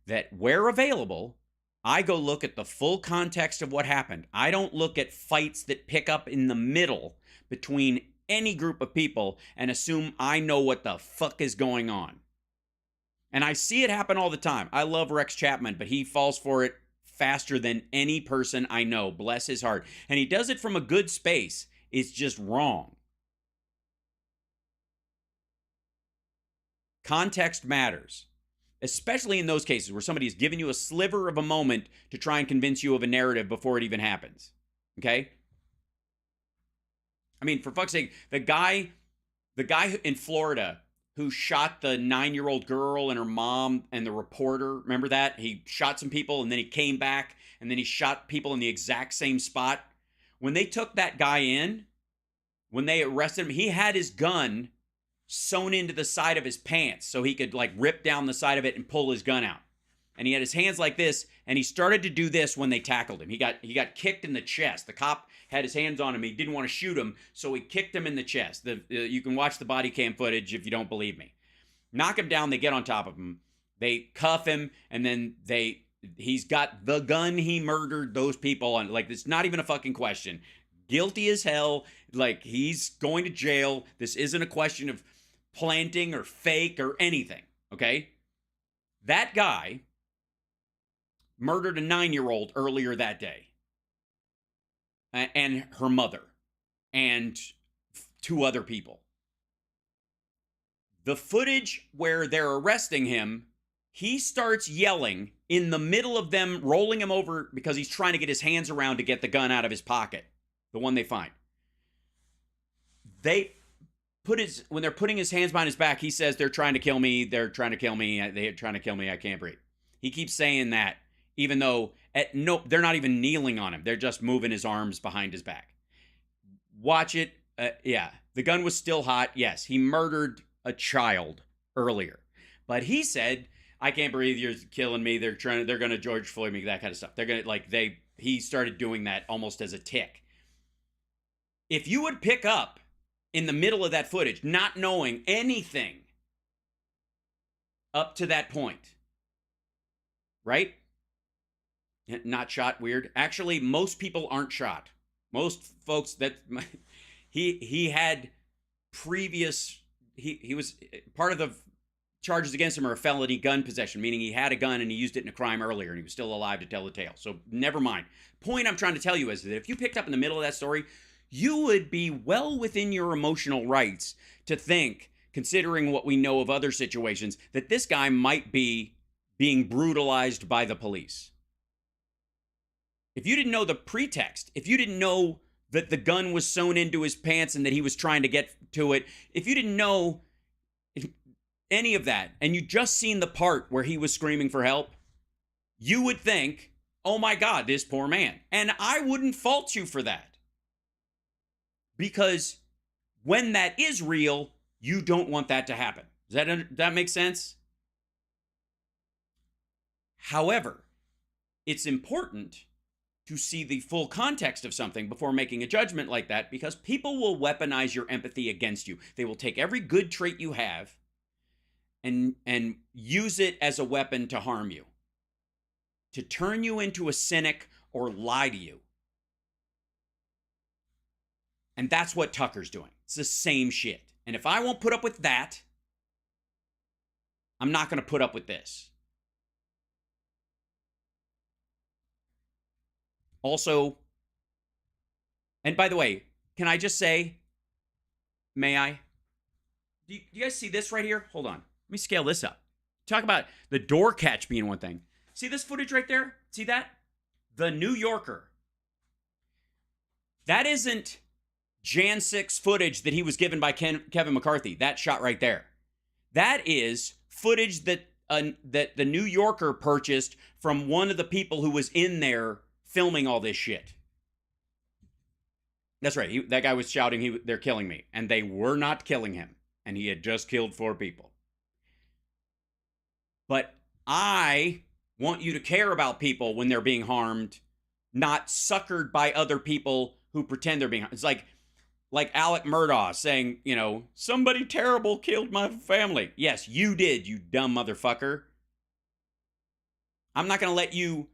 that where available, I go look at the full context of what happened. I don't look at fights that pick up in the middle between any group of people and assume I know what the fuck is going on. And I see it happen all the time. I love Rex Chapman, but he falls for it faster than any person I know. Bless his heart. And he does it from a good space. It's just wrong. Context matters, especially in those cases where somebody is giving you a sliver of a moment to try and convince you of a narrative before it even happens. Okay? I mean, for fuck's sake, the guy in Florida who shot the 9-year-old girl and her mom and the reporter, remember that? He shot some people and then he came back and then he shot people in the exact same spot. When they took that guy in, when they arrested him, he had his gun sewn into the side of his pants so he could like rip down the side of it and pull his gun out. And he had his hands like this, and he started to do this when they tackled him. He got kicked in the chest. The cop had his hands on him. He didn't want to shoot him, so he kicked him in the chest. You can watch the body cam footage if you don't believe me. Knock him down. They get on top of him. They cuff him, and then he's got the gun he murdered those people on. Like, it's not even a fucking question. Guilty as hell. Like, he's going to jail. This isn't a question of planting or fake or anything, okay? That guy murdered a 9-year-old earlier that day, and her mother, and 2 other people. The footage where they're arresting him, he starts yelling in the middle of them rolling him over because he's trying to get his hands around to get the gun out of his pocket, the one they find. When they're putting his hands behind his back, he says, they're trying to kill me, they're trying to kill me, they're trying to kill me, I can't breathe. He keeps saying that, even though, they're not even kneeling on him. They're just moving his arms behind his back. Watch it. Yeah, the gun was still hot. Yes, he murdered a child earlier. But he said, I can't breathe, you're killing me, they're going to George Floyd me, that kind of stuff. He started doing that almost as a tick. If you would pick up in the middle of that footage, not knowing anything up to that point, right? Not shot, weird. Actually, most people aren't shot. Most folks he had previous, he was, part of the charges against him are a felony gun possession, meaning he had a gun and he used it in a crime earlier and he was still alive to tell the tale. So never mind. Point I'm trying to tell you is that if you picked up in the middle of that story, you would be well within your emotional rights to think, considering what we know of other situations, that this guy might be being brutalized by the police. If you didn't know the pretext, if you didn't know that the gun was sewn into his pants and that he was trying to get to it, if you didn't know any of that, and you just seen the part where he was screaming for help, you would think, oh my God, this poor man. And I wouldn't fault you for that. Because when that is real, you don't want that to happen. Does that make sense? However, it's important to see the full context of something before making a judgment like that, because people will weaponize your empathy against you. They will take every good trait you have and use it as a weapon to harm you, to turn you into a cynic or lie to you. And that's what Tucker's doing. It's the same shit. And if I won't put up with that, I'm not going to put up with this. Also, and by the way, can I just say, may I? Do you guys see this right here? Hold on. Let me scale this up. Talk about the door catch being one thing. See this footage right there? See that? The New Yorker. That isn't Jan 6 footage that he was given by Kevin McCarthy. That shot right there. That is footage that that the New Yorker purchased from one of the people who was in there filming all this shit. That's right. That guy was shouting, they're killing me. And they were not killing him. And he had just killed 4 people. But I want you to care about people when they're being harmed, not suckered by other people who pretend they're being harmed. It's like Alec Murdaugh saying, you know, somebody terrible killed my family. Yes, you did, you dumb motherfucker. I'm not going to let you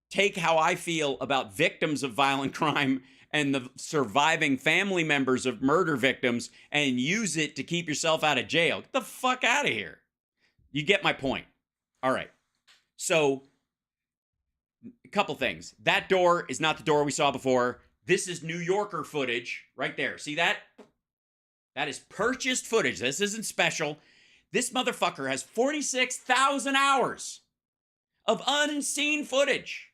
take how I feel about victims of violent crime and the surviving family members of murder victims and use it to keep yourself out of jail. Get the fuck out of here. You get my point. All right. So, a couple things. That door is not the door we saw before. This is New Yorker footage right there. See that? That is purchased footage. This isn't special. This motherfucker has 46,000 hours of unseen footage.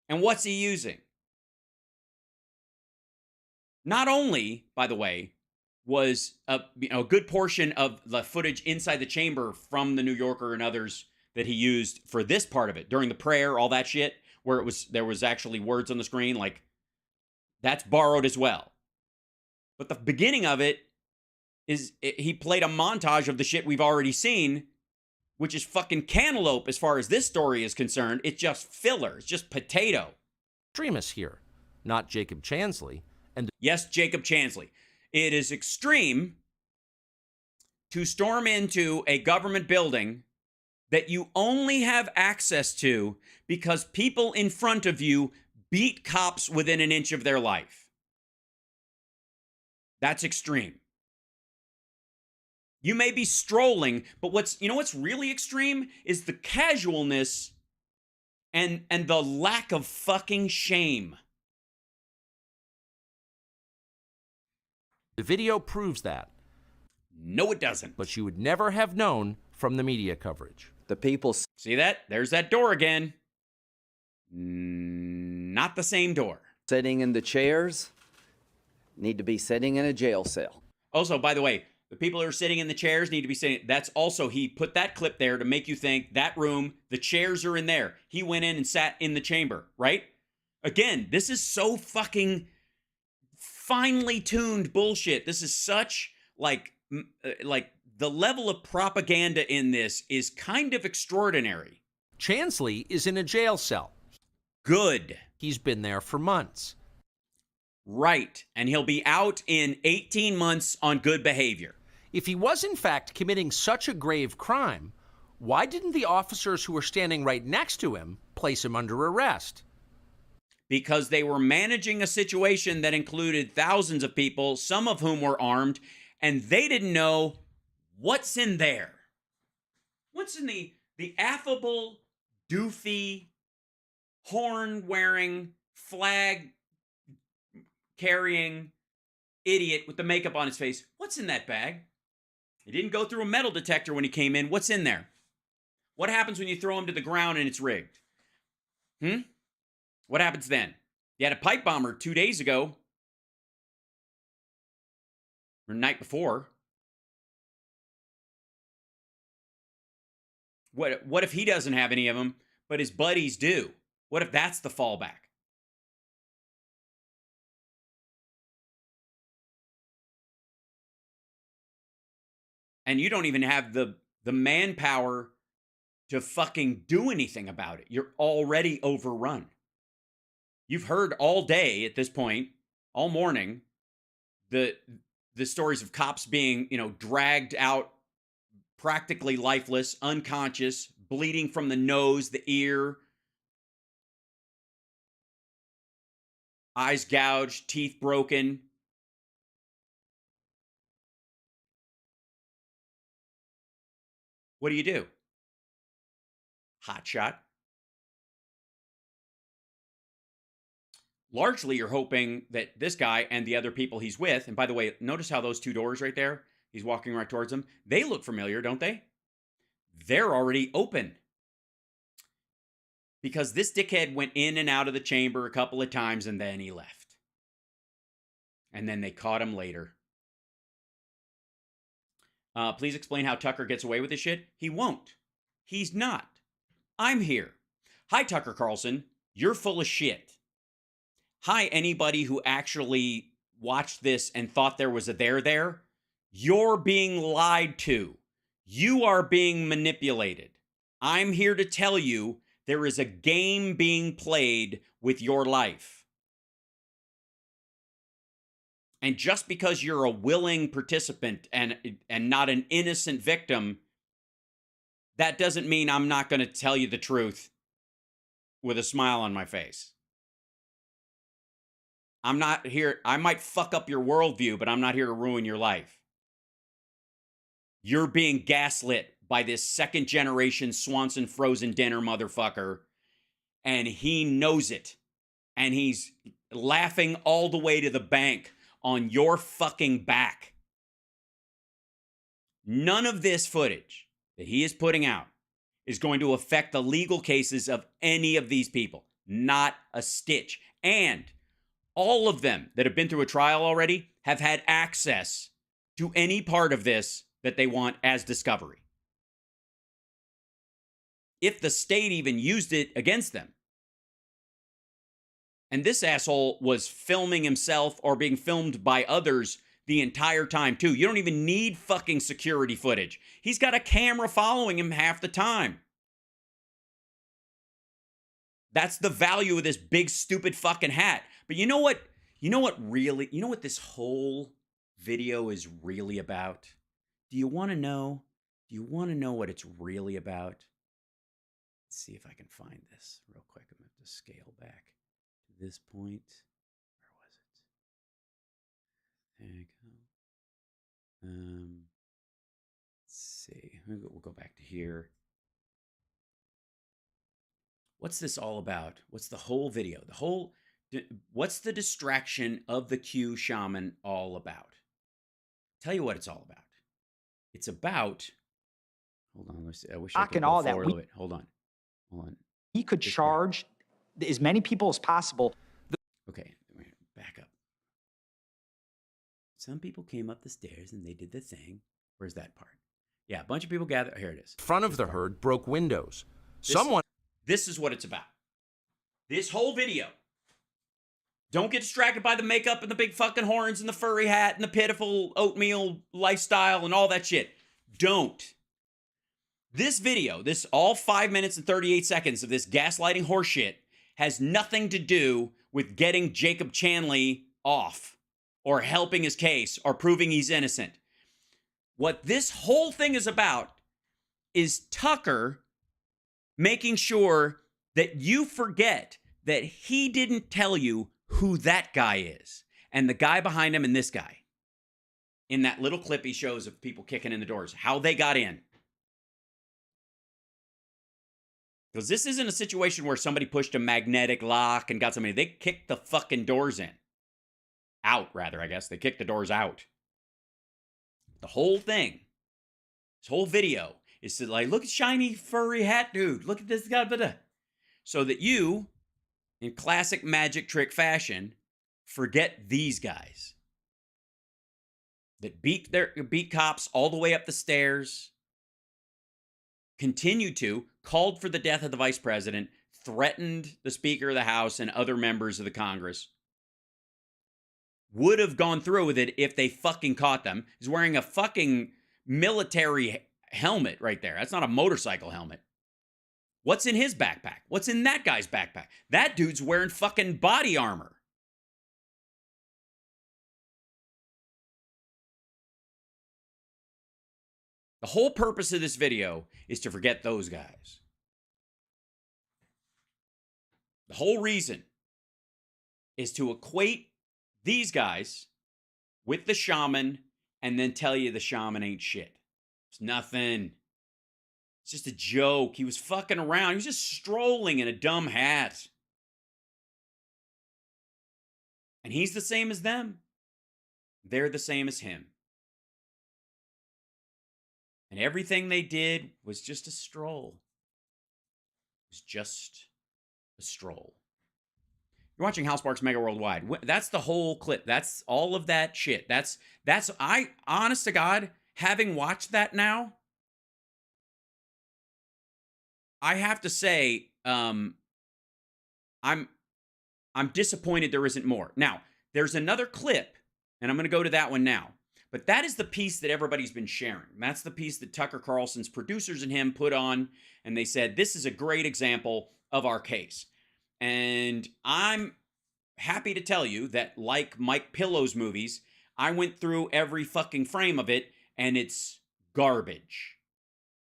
And what's he using? Not only, by the way, was a good portion of the footage inside the chamber from the New Yorker and others that he used for this part of it during the prayer, all that shit, where there was actually words on the screen, like that's borrowed as well. But the beginning of it is he played a montage of the shit we've already seen, which is fucking cantaloupe as far as this story is concerned. It's just filler. It's just potato. Extremists here, not Jacob Chansley. And yes, Jacob Chansley. It is extreme to storm into a government building that you only have access to because people in front of you beat cops within an inch of their life. That's extreme. You may be strolling, but what's really extreme is the casualness and the lack of fucking shame. the video proves that. No, it doesn't. But you would never have known from the media coverage. The people... See that? There's that door again. Not the same door. Sitting in the chairs need to be sitting in a jail cell. Also, by the way, the people who are sitting in the chairs need to be sitting... That's also, he put that clip there to make you think that room, the chairs are in there. He went in and sat in the chamber, right? Again, this is so fucking finely tuned bullshit. This is such, like the level of propaganda in this is kind of extraordinary. Chansley is in a jail cell. Good. He's been there for months. Right. And he'll be out in 18 months on good behavior. If he was in fact committing such a grave crime, why didn't the officers who were standing right next to him place him under arrest? Because they were managing a situation that included thousands of people, some of whom were armed, and they didn't know what's in there. What's in the affable, doofy, horn-wearing, flag-carrying idiot with the makeup on his face? What's in that bag? He didn't go through a metal detector when he came in. What's in there? What happens when you throw him to the ground and it's rigged? What happens then? You had a pipe bomber 2 days ago. Or the night before. What if he doesn't have any of them, but his buddies do? What if that's the fallback? And you don't even have the manpower to fucking do anything about it. You're already overrun. You've heard all day at this point, all morning, the stories of cops being, dragged out practically lifeless, unconscious, bleeding from the nose, the ear, eyes gouged, teeth broken. What do? Hot shot. Largely, you're hoping that this guy and the other people he's with, and by the way, notice how those two doors right there, he's walking right towards them, they look familiar, don't they? They're already open. Because this dickhead went in and out of the chamber a couple of times and then he left. And then they caught him later. Please explain how Tucker gets away with this shit. He won't. He's not. I'm here. Hi, Tucker Carlson. You're full of shit. Hi, anybody who actually watched this and thought there was a there. You're being lied to. You are being manipulated. I'm here to tell you there is a game being played with your life. And just because you're a willing participant and not an innocent victim, that doesn't mean I'm not going to tell you the truth with a smile on my face. I'm not here. I might fuck up your worldview, but I'm not here to ruin your life. You're being gaslit by this second generation Swanson frozen dinner motherfucker, and he knows it. And he's laughing all the way to the bank on your fucking back. None of this footage that he is putting out is going to affect the legal cases of any of these people. Not a stitch. And all of them that have been through a trial already have had access to any part of this that they want as discovery. If the state even used it against them. And this asshole was filming himself or being filmed by others the entire time, too. You don't even need fucking security footage. He's got a camera following him half the time. That's the value of this big, stupid fucking hat. But you know what? You know what this whole video is really about? Do you want to know? Do you want to know what it's really about? Let's see if I can find this real quick. I'm going to have to scale back to this point. Where was it? There you go. Let's see. We'll go back to here. What's this all about? What's the whole video? What's the distraction of the Q Shaman all about? Tell you what it's all about. It's about, hold on, let's see. I wish I could go forward a little bit. Hold on. He could charge as many people as possible. Okay, back up. Some people came up the stairs and they did the thing. Where's that part? Yeah, a bunch of people gathered. Here it is. Front of the herd broke windows. This is what it's about. This whole video. Don't get distracted by the makeup and the big fucking horns and the furry hat and the pitiful oatmeal lifestyle and all that shit. Don't. This video, this all 5 minutes and 38 seconds of this gaslighting horseshit has nothing to do with getting Jacob Chanley off or helping his case or proving he's innocent. What this whole thing is about is Tucker making sure that you forget that he didn't tell you who that guy is. And the guy behind him and this guy. In that little clip he shows of people kicking in the doors. How they got in. Because this isn't a situation where somebody pushed a magnetic lock and got somebody. They kicked the fucking doors in. Out, rather, I guess. They kicked the doors out. The whole thing, this whole video, is to like, look at shiny furry hat dude. Look at this guy. So that you, in classic magic trick fashion, forget these guys. That beat cops all the way up the stairs. Called for the death of the vice president, threatened the Speaker of the House and other members of the Congress. Would have gone through with it if they fucking caught them. He's wearing a fucking military helmet right there. That's not a motorcycle helmet. What's in his backpack? What's in that guy's backpack? That dude's wearing fucking body armor. The whole purpose of this video is to forget those guys. The whole reason is to equate these guys with the shaman and then tell you the shaman ain't shit. It's nothing. It's just a joke. He was fucking around. He was just strolling in a dumb hat. And he's the same as them. They're the same as him. And everything they did was just a stroll. It was just a stroll. You're watching Hal Sparks Megaworldwide. That's the whole clip. That's all of that shit. That's I honest to God, having watched that now, I have to say, I'm disappointed there isn't more. Now, there's another clip, and I'm going to go to that one now. But that is the piece that everybody's been sharing. That's the piece that Tucker Carlson's producers and him put on, and they said, this is a great example of our case. And I'm happy to tell you that, like Mike Pillow's movies, I went through every fucking frame of it, and it's garbage.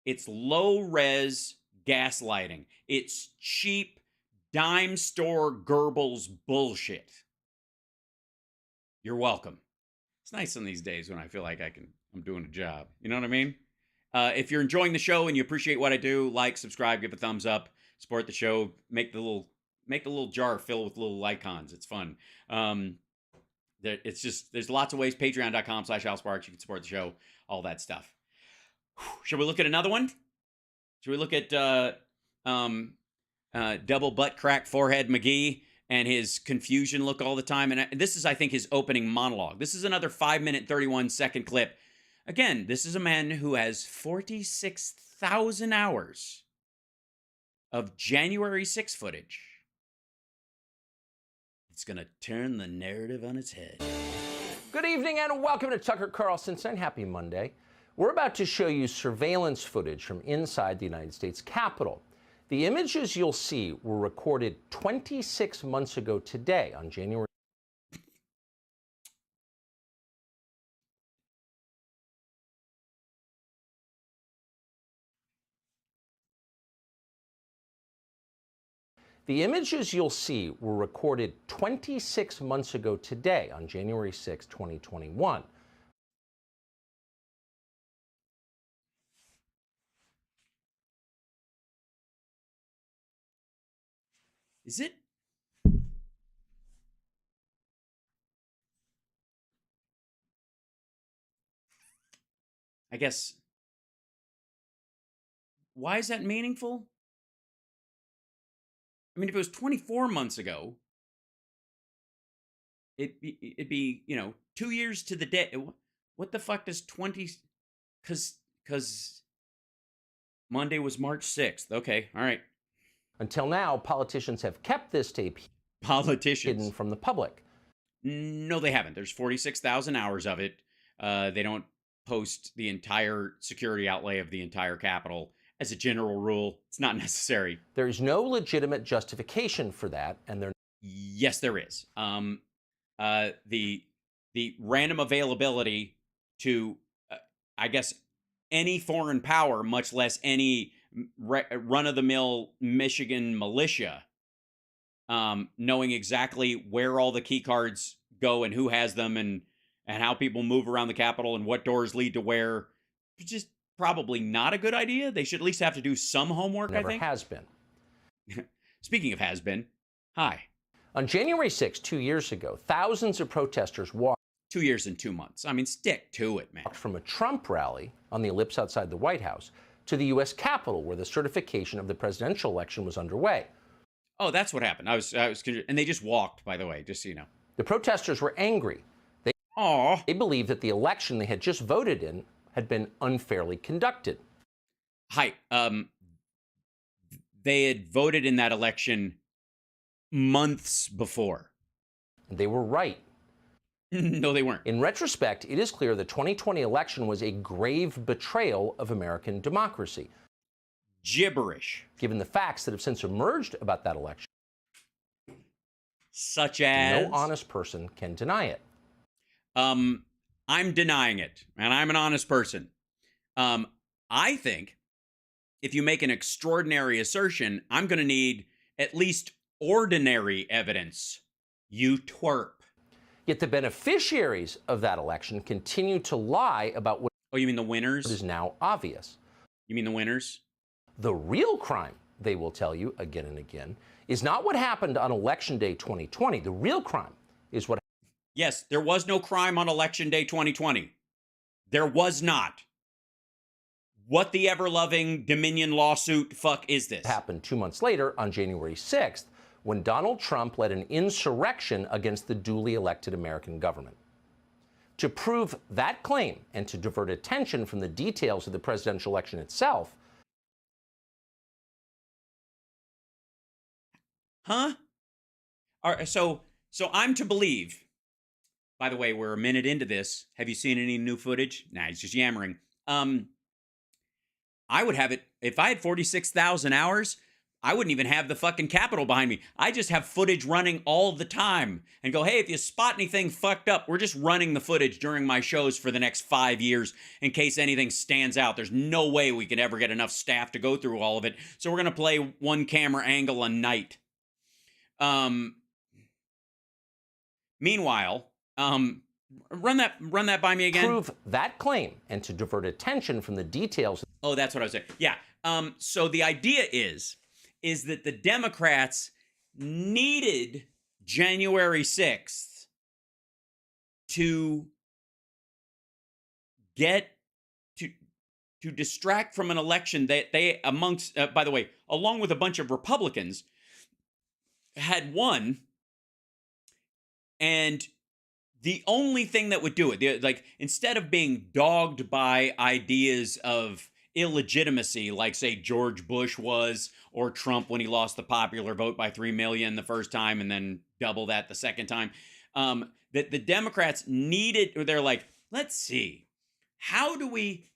It's low-res gaslighting. It's cheap, dime store Goebbels bullshit. You're welcome. It's nice on these days when I feel like I'm doing a job. You know what I mean? If you're enjoying the show and you appreciate what I do, like, subscribe, give a thumbs up, support the show, make the little jar fill with little icons. It's fun. It's just, there's lots of ways. Patreon.com/HalSparks. You can support the show, all that stuff. Should we look at another one? Should we look at double butt crack forehead McGee and his confusion look all the time? And this is, I think, his opening monologue. This is another 5-minute, 31-second clip. Again, this is a man who has 46,000 hours of January 6 footage. It's going to turn the narrative on its head. Good evening and welcome to Tucker Carlson's and happy Monday. We're about to show you surveillance footage from inside the United States Capitol. The images you'll see were recorded 26 months ago today on January. The images you'll see were recorded 26 months ago today on January 6, 2021. Is it? I guess. Why is that meaningful? I mean, if it was 24 months ago, it'd be, 2 years to the day. What the fuck does 20? Because Monday was March 6th. Okay, all right. Until now, politicians have kept this tape hidden from the public. No, they haven't. There's 46,000 hours of it. They don't post the entire security outlay of the entire Capitol. As a general rule, it's not necessary. There is no legitimate justification for that, and yes, there is. The random availability to, I guess, any foreign power, much less any run-of-the-mill Michigan militia, knowing exactly where all the key cards go and who has them and how people move around the Capitol and what doors lead to where. Just probably not a good idea. They should at least have to do some homework, I think. Never has been. Speaking of has been, hi. On January 6, 2 years ago, thousands of protesters walked 2 years and 2 months. I mean, stick to it, man. From a Trump rally on the ellipse outside the White House to the U.S. Capitol, where the certification of the presidential election was underway. Oh, that's what happened. I was, and they just walked, by the way, just so you know. The protesters were angry. They believed that the election they had just voted in had been unfairly conducted. Hi. They had voted in that election months before. And they were right. No, they weren't. In retrospect, it is clear the 2020 election was a grave betrayal of American democracy. Gibberish. Given the facts that have since emerged about that election. Such as? No honest person can deny it. I'm denying it, and I'm an honest person. I think if you make an extraordinary assertion, I'm going to need at least ordinary evidence. You twerp. Yet the beneficiaries of that election continue to lie about what Oh, you mean the winners? is now obvious. You mean the winners? The real crime, they will tell you again and again, is not what happened on Election Day 2020. The real crime is what Yes, there was no crime on Election Day 2020. There was not. What the ever-loving Dominion lawsuit fuck is this? happened 2 months later on January 6th, when Donald Trump led an insurrection against the duly elected American government. To prove that claim and to divert attention from the details of the presidential election itself, Huh? All right, so I'm to believe. By the way, we're a minute into this. Have you seen any new footage? Nah, he's just yammering. I would have it if I had 46,000 hours. I wouldn't even have the fucking Capitol behind me. I just have footage running all the time and go, hey, if you spot anything fucked up, we're just running the footage during my shows for the next 5 years in case anything stands out. There's no way we could ever get enough staff to go through all of it. So we're going to play one camera angle a night. Meanwhile, run that by me again. prove that claim and to divert attention from the details. Oh, that's what I was saying. Yeah. So the idea is that the Democrats needed January 6th to get to distract from an election that they amongst, by the way, along with a bunch of Republicans, had won. And the only thing that would do it, like, instead of being dogged by ideas of illegitimacy, like, say, George Bush was, or Trump when he lost the popular vote by 3 million the first time and then double that the second time, that the Democrats needed, or they're like, let's see, how do we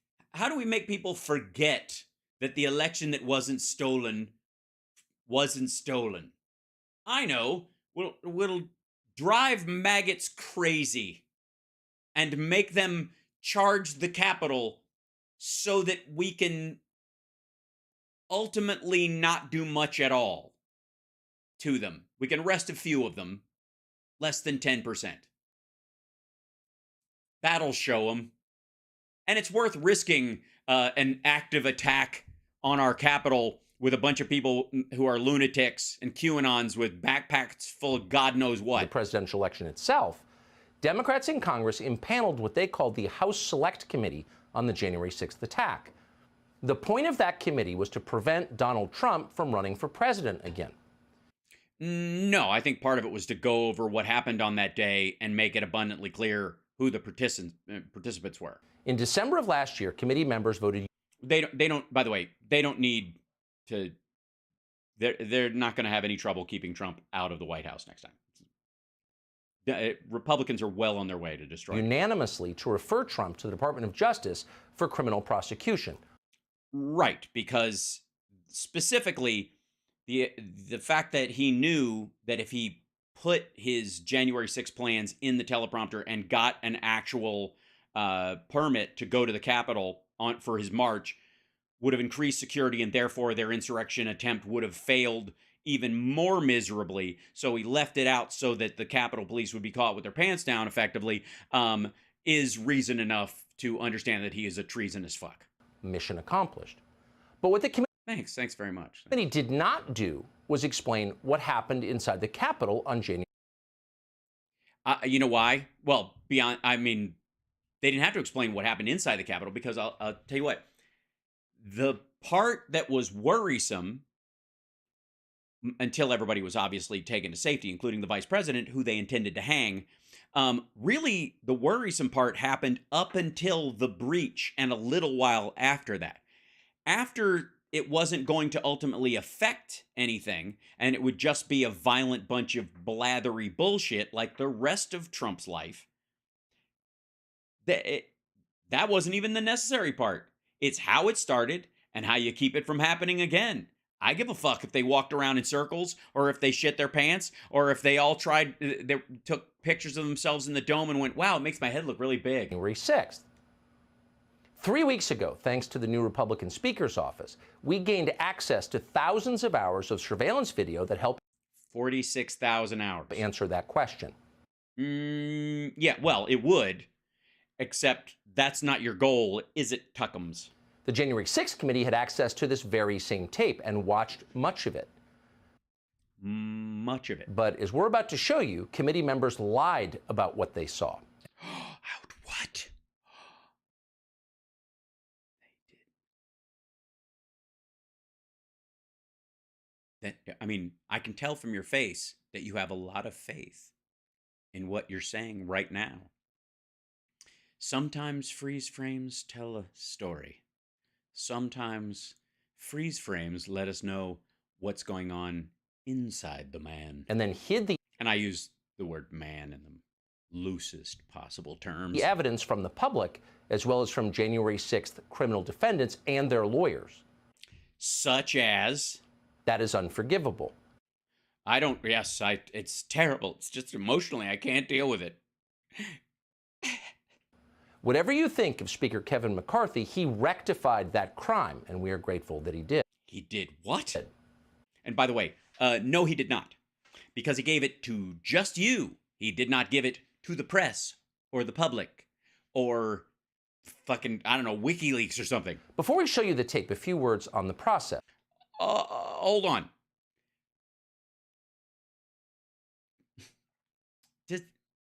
make people forget that the election that wasn't stolen? I know, we'll drive maggots crazy and make them charge the Capitol so that we can ultimately not do much at all to them. We can arrest a few of them, less than 10%. That'll show them. And it's worth risking an active attack on our Capitol with a bunch of people who are lunatics and QAnons with backpacks full of God knows what. The presidential election itself, Democrats in Congress impaneled what they called the House Select Committee on the January 6th attack. The point of that committee was to prevent Donald Trump from running for president again. No, I think part of it was to go over what happened on that day and make it abundantly clear who the participants were. In December of last year, committee members voted. They don't, by the way, they don't need to, they're not going to have any trouble keeping Trump out of the White House next time. Republicans are well on their way to destroy unanimously to refer Trump to the Department of Justice for criminal prosecution. Right, because specifically the fact that he knew that if he put his January 6th plans in the teleprompter and got an actual permit to go to the Capitol for his march, would have increased security, and therefore their insurrection attempt would have failed even more miserably. So he left it out so that the Capitol Police would be caught with their pants down effectively, is reason enough to understand that he is a treasonous fuck. Mission accomplished. But what the committee Thanks very much. did not do was explain what happened inside the Capitol on January. You know why? Well, they didn't have to explain what happened inside the Capitol, because I'll tell you what. The part that was worrisome, until everybody was obviously taken to safety, including the vice president, who they intended to hang, really the worrisome part happened up until the breach and a little while after that. After it wasn't going to ultimately affect anything, and it would just be a violent bunch of blathery bullshit like the rest of Trump's life, that wasn't even the necessary part. It's how it started and how you keep it from happening again. I give a fuck if they walked around in circles, or if they shit their pants, or if they all they took pictures of themselves in the dome and went, wow, it makes my head look really big. January 6th. 3 weeks ago, thanks to the new Republican Speaker's office, we gained access to thousands of hours of surveillance video that helped 46,000 hours. answer that question. Yeah, well, it would, except that's not your goal, is it, Tuckums? The January 6th committee had access to this very same tape and watched much of it. Much of it. But as we're about to show you, committee members lied about what they saw. What? They did. I mean, I can tell from your face that you have a lot of faith in what you're saying right now. Sometimes freeze frames tell a story. Sometimes freeze frames let us know what's going on inside the man. And then hid the... And I use the word man in the loosest possible terms. The evidence from the public, as well as from January 6th criminal defendants and their lawyers. Such as? That is unforgivable. It's terrible. It's just emotionally, I can't deal with it. Whatever you think of Speaker Kevin McCarthy, he rectified that crime, and we are grateful that he did. He did what? And by the way, no, he did not. Because he gave it to just you. He did not give it to the press or the public or fucking, I don't know, WikiLeaks or something. Before we show you the tape, a few words on the process. Hold on.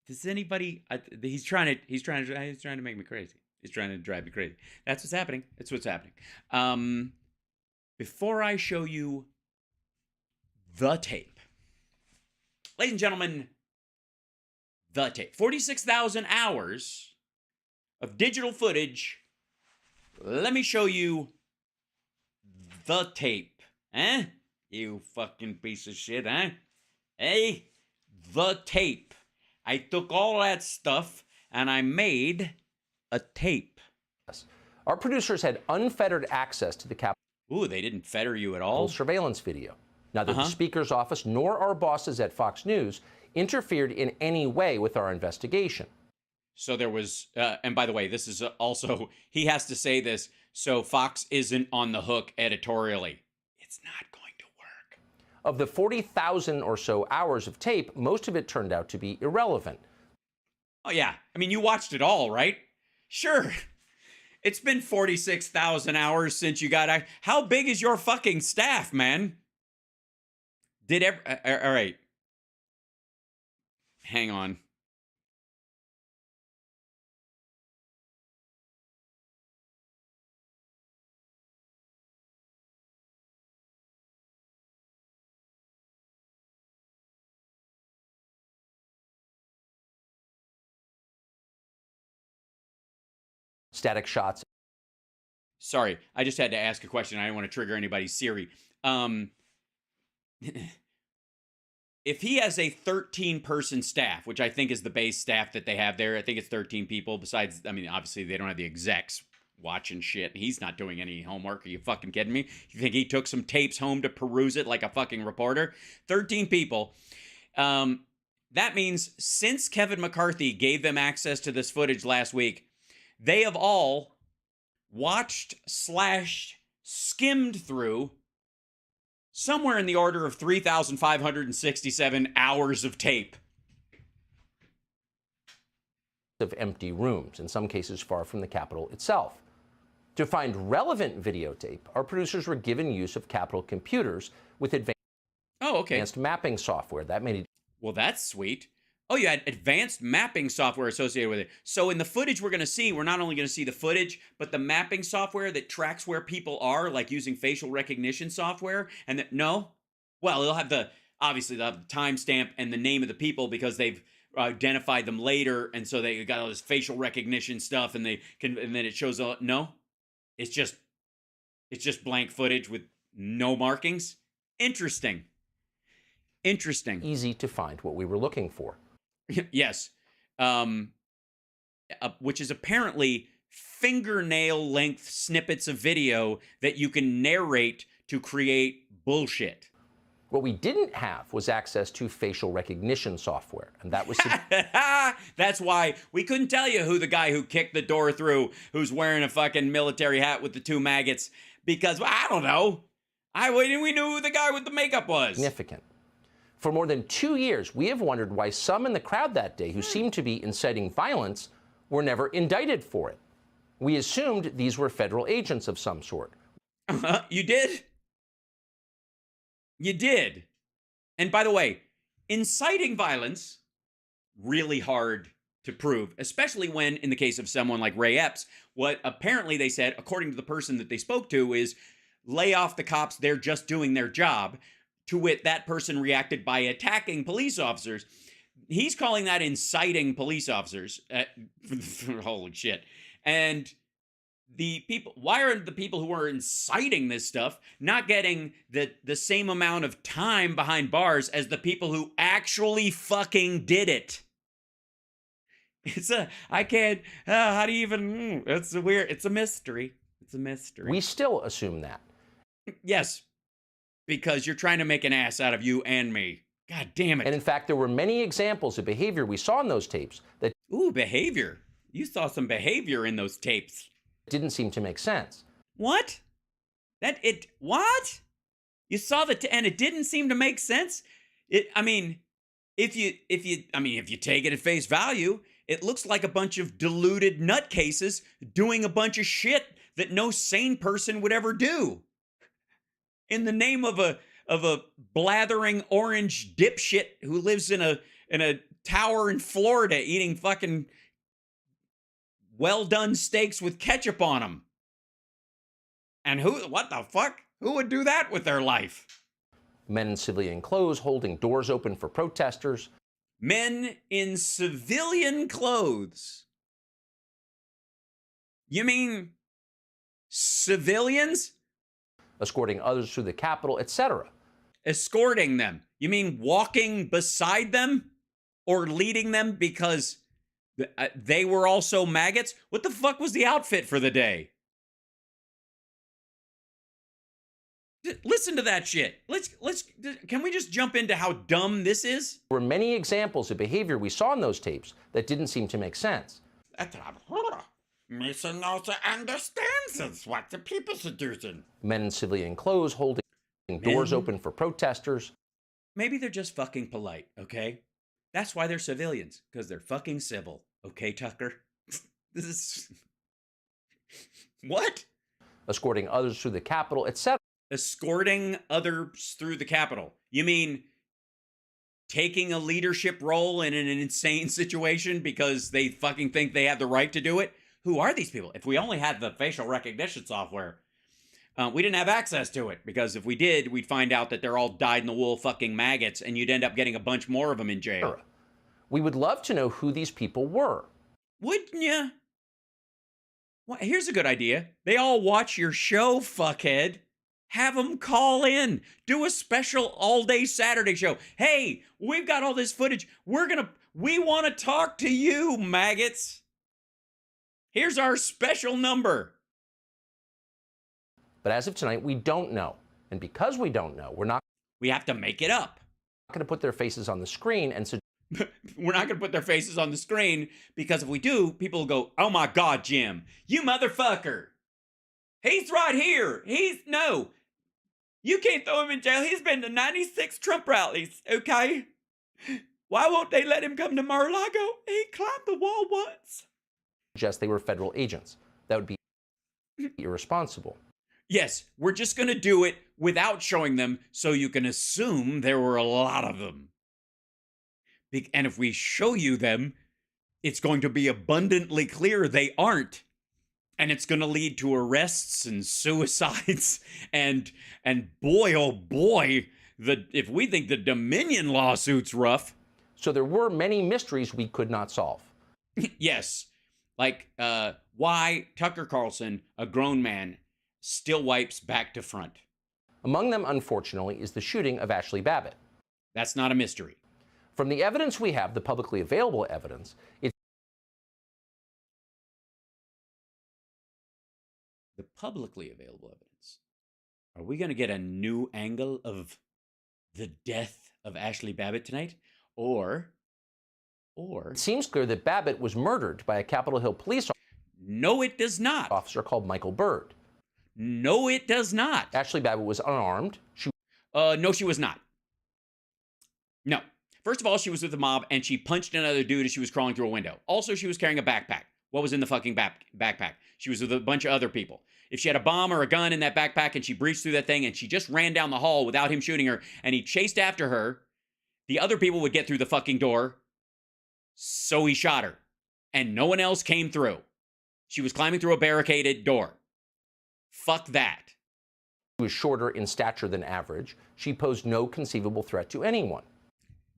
Does anybody? He's trying to make me crazy. He's trying to drive me crazy. That's what's happening. That's what's happening. Before I show you the tape, ladies and gentlemen, the tape. 46,000 hours of digital footage. Let me show you the tape. Eh? You fucking piece of shit, huh? Hey? The tape. I took all that stuff and I made a tape. Our producers had unfettered access to the Capitol. Ooh, they didn't fetter you at all? Surveillance video. Neither the Speaker's office nor our bosses at Fox News interfered in any way with our investigation. So there was, and by the way, this is also, he has to say this, so Fox isn't on the hook editorially. It's not going to work. Of the 40,000 or so hours of tape, most of it turned out to be irrelevant. Oh, yeah. I mean, you watched it all, right? Sure. It's been 46,000 hours since you got... How big is your fucking staff, man? All right. Hang on. Static shots. Sorry, I just had to ask a question. I didn't want to trigger anybody's Siri. If he has a 13-person staff, which I think is the base staff that they have there, I think it's 13 people. Besides, I mean, obviously they don't have the execs watching shit. He's not doing any homework. Are you fucking kidding me? You think he took some tapes home to peruse it like a fucking reporter? 13 people. That means since Kevin McCarthy gave them access to this footage last week, they have all watched / skimmed through somewhere in the order of 3,567 hours of tape. Of empty rooms, in some cases far from the Capitol itself. To find relevant videotape, our producers were given use of Capitol computers with advanced mapping software. That made it... Well, that's sweet. Oh, you had advanced mapping software associated with it. So in the footage we're going to see, we're not only going to see the footage, but the mapping software that tracks where people are, like using facial recognition software. And no? Well, they'll have obviously they'll have the timestamp and the name of the people because they've identified them later. And so they got all this facial recognition stuff and and then it shows, no, it's just blank footage with no markings. Interesting. Easy to find what we were looking for. Yes. Which is apparently fingernail length snippets of video that you can narrate to create bullshit. What we didn't have was access to facial recognition software, and that was That's why we couldn't tell you who the guy who kicked the door through, who's wearing a fucking military hat with the 2 maggots, because well, I don't know. We knew who the guy with the makeup was. significant. For more than 2 years, we have wondered why some in the crowd that day who seemed to be inciting violence were never indicted for it. We assumed these were federal agents of some sort. You did? You did. And by the way, inciting violence, really hard to prove, especially when, in the case of someone like Ray Epps, what apparently they said, according to the person that they spoke to, is lay off the cops, they're just doing their job. To wit, that person reacted by attacking police officers. He's calling that inciting police officers. Holy shit. And the people, why are the people who are inciting this stuff not getting the same amount of time behind bars as the people who actually fucking did it? How do you even, it's a mystery. It's a mystery. We still assume that. Yes, because you're trying to make an ass out of you and me. God damn it. And in fact, there were many examples of behavior we saw in those tapes that behavior. You saw some behavior in those tapes. Didn't seem to make sense. What? What? You saw and it didn't seem to make sense? If you take it at face value, it looks like a bunch of deluded nutcases doing a bunch of shit that no sane person would ever do. In the name of a blathering orange dipshit who lives in a tower in Florida eating fucking well-done steaks with ketchup on them. And what the fuck? Who would do that with their life? Men in civilian clothes holding doors open for protesters. Men in civilian clothes? You mean civilians? Escorting others through the Capitol, etc. Escorting them? You mean walking beside them? Or leading them because they were also maggots? What the fuck was the outfit for the day? Listen to that shit. Can we just jump into how dumb this is? There were many examples of behavior we saw in those tapes that didn't seem to make sense. Mason also understands what the people are doing. Men in civilian clothes holding doors open for protesters. Maybe they're just fucking polite, okay? That's why they're civilians, because they're fucking civil. Okay, Tucker? This is... What? Escorting others through the Capitol, etc. Escorting others through the Capitol. You mean taking a leadership role in an insane situation because they fucking think they have the right to do it? Who are these people? If we only had the facial recognition software, we didn't have access to it, because if we did, we'd find out that they're all dyed-in-the-wool fucking maggots, and you'd end up getting a bunch more of them in jail. We would love to know who these people were. Wouldn't you? Well, here's a good idea. They all watch your show, fuckhead. Have them call in. Do a special all-day Saturday show. Hey, we've got all this footage. We want to talk to you, maggots. Here's our special number. But as of tonight, we don't know. And because we don't know, we have to make it up. We're not going to put their faces on the screen and we're not going to put their faces on the screen, because if we do, people will go, oh my God, Jim, you motherfucker. He's right here. No, you can't throw him in jail. He's been to 96 Trump rallies, okay? Why won't they let him come to Mar-a-Lago? He climbed the wall once. Suggest they were federal agents. That would be irresponsible. Yes, we're just going to do it without showing them, so you can assume there were a lot of them. And if we show you them, it's going to be abundantly clear they aren't. And it's going to lead to arrests and suicides. And boy, oh boy, if we think the Dominion lawsuit's rough. So there were many mysteries we could not solve. Yes. Like why Tucker Carlson, a grown man, still wipes back to front. Among them, unfortunately, is the shooting of Ashley Babbitt. That's not a mystery. From the evidence we have, the publicly available evidence, the publicly available evidence. Are we going to get a new angle of the death of Ashley Babbitt tonight, or It seems clear that Babbitt was murdered by a Capitol Hill police no, it does not. officer called Michael Byrd. No, it does not. Ashley Babbitt was unarmed. No, she was not. No. First of all, she was with the mob and she punched another dude as she was crawling through a window. Also, she was carrying a backpack. What was in the fucking backpack? She was with a bunch of other people. If she had a bomb or a gun in that backpack and she breached through that thing and she just ran down the hall without him shooting her and he chased after her, the other people would get through the fucking door. So he shot her. And no one else came through. She was climbing through a barricaded door. Fuck that. She was shorter in stature than average. She posed no conceivable threat to anyone.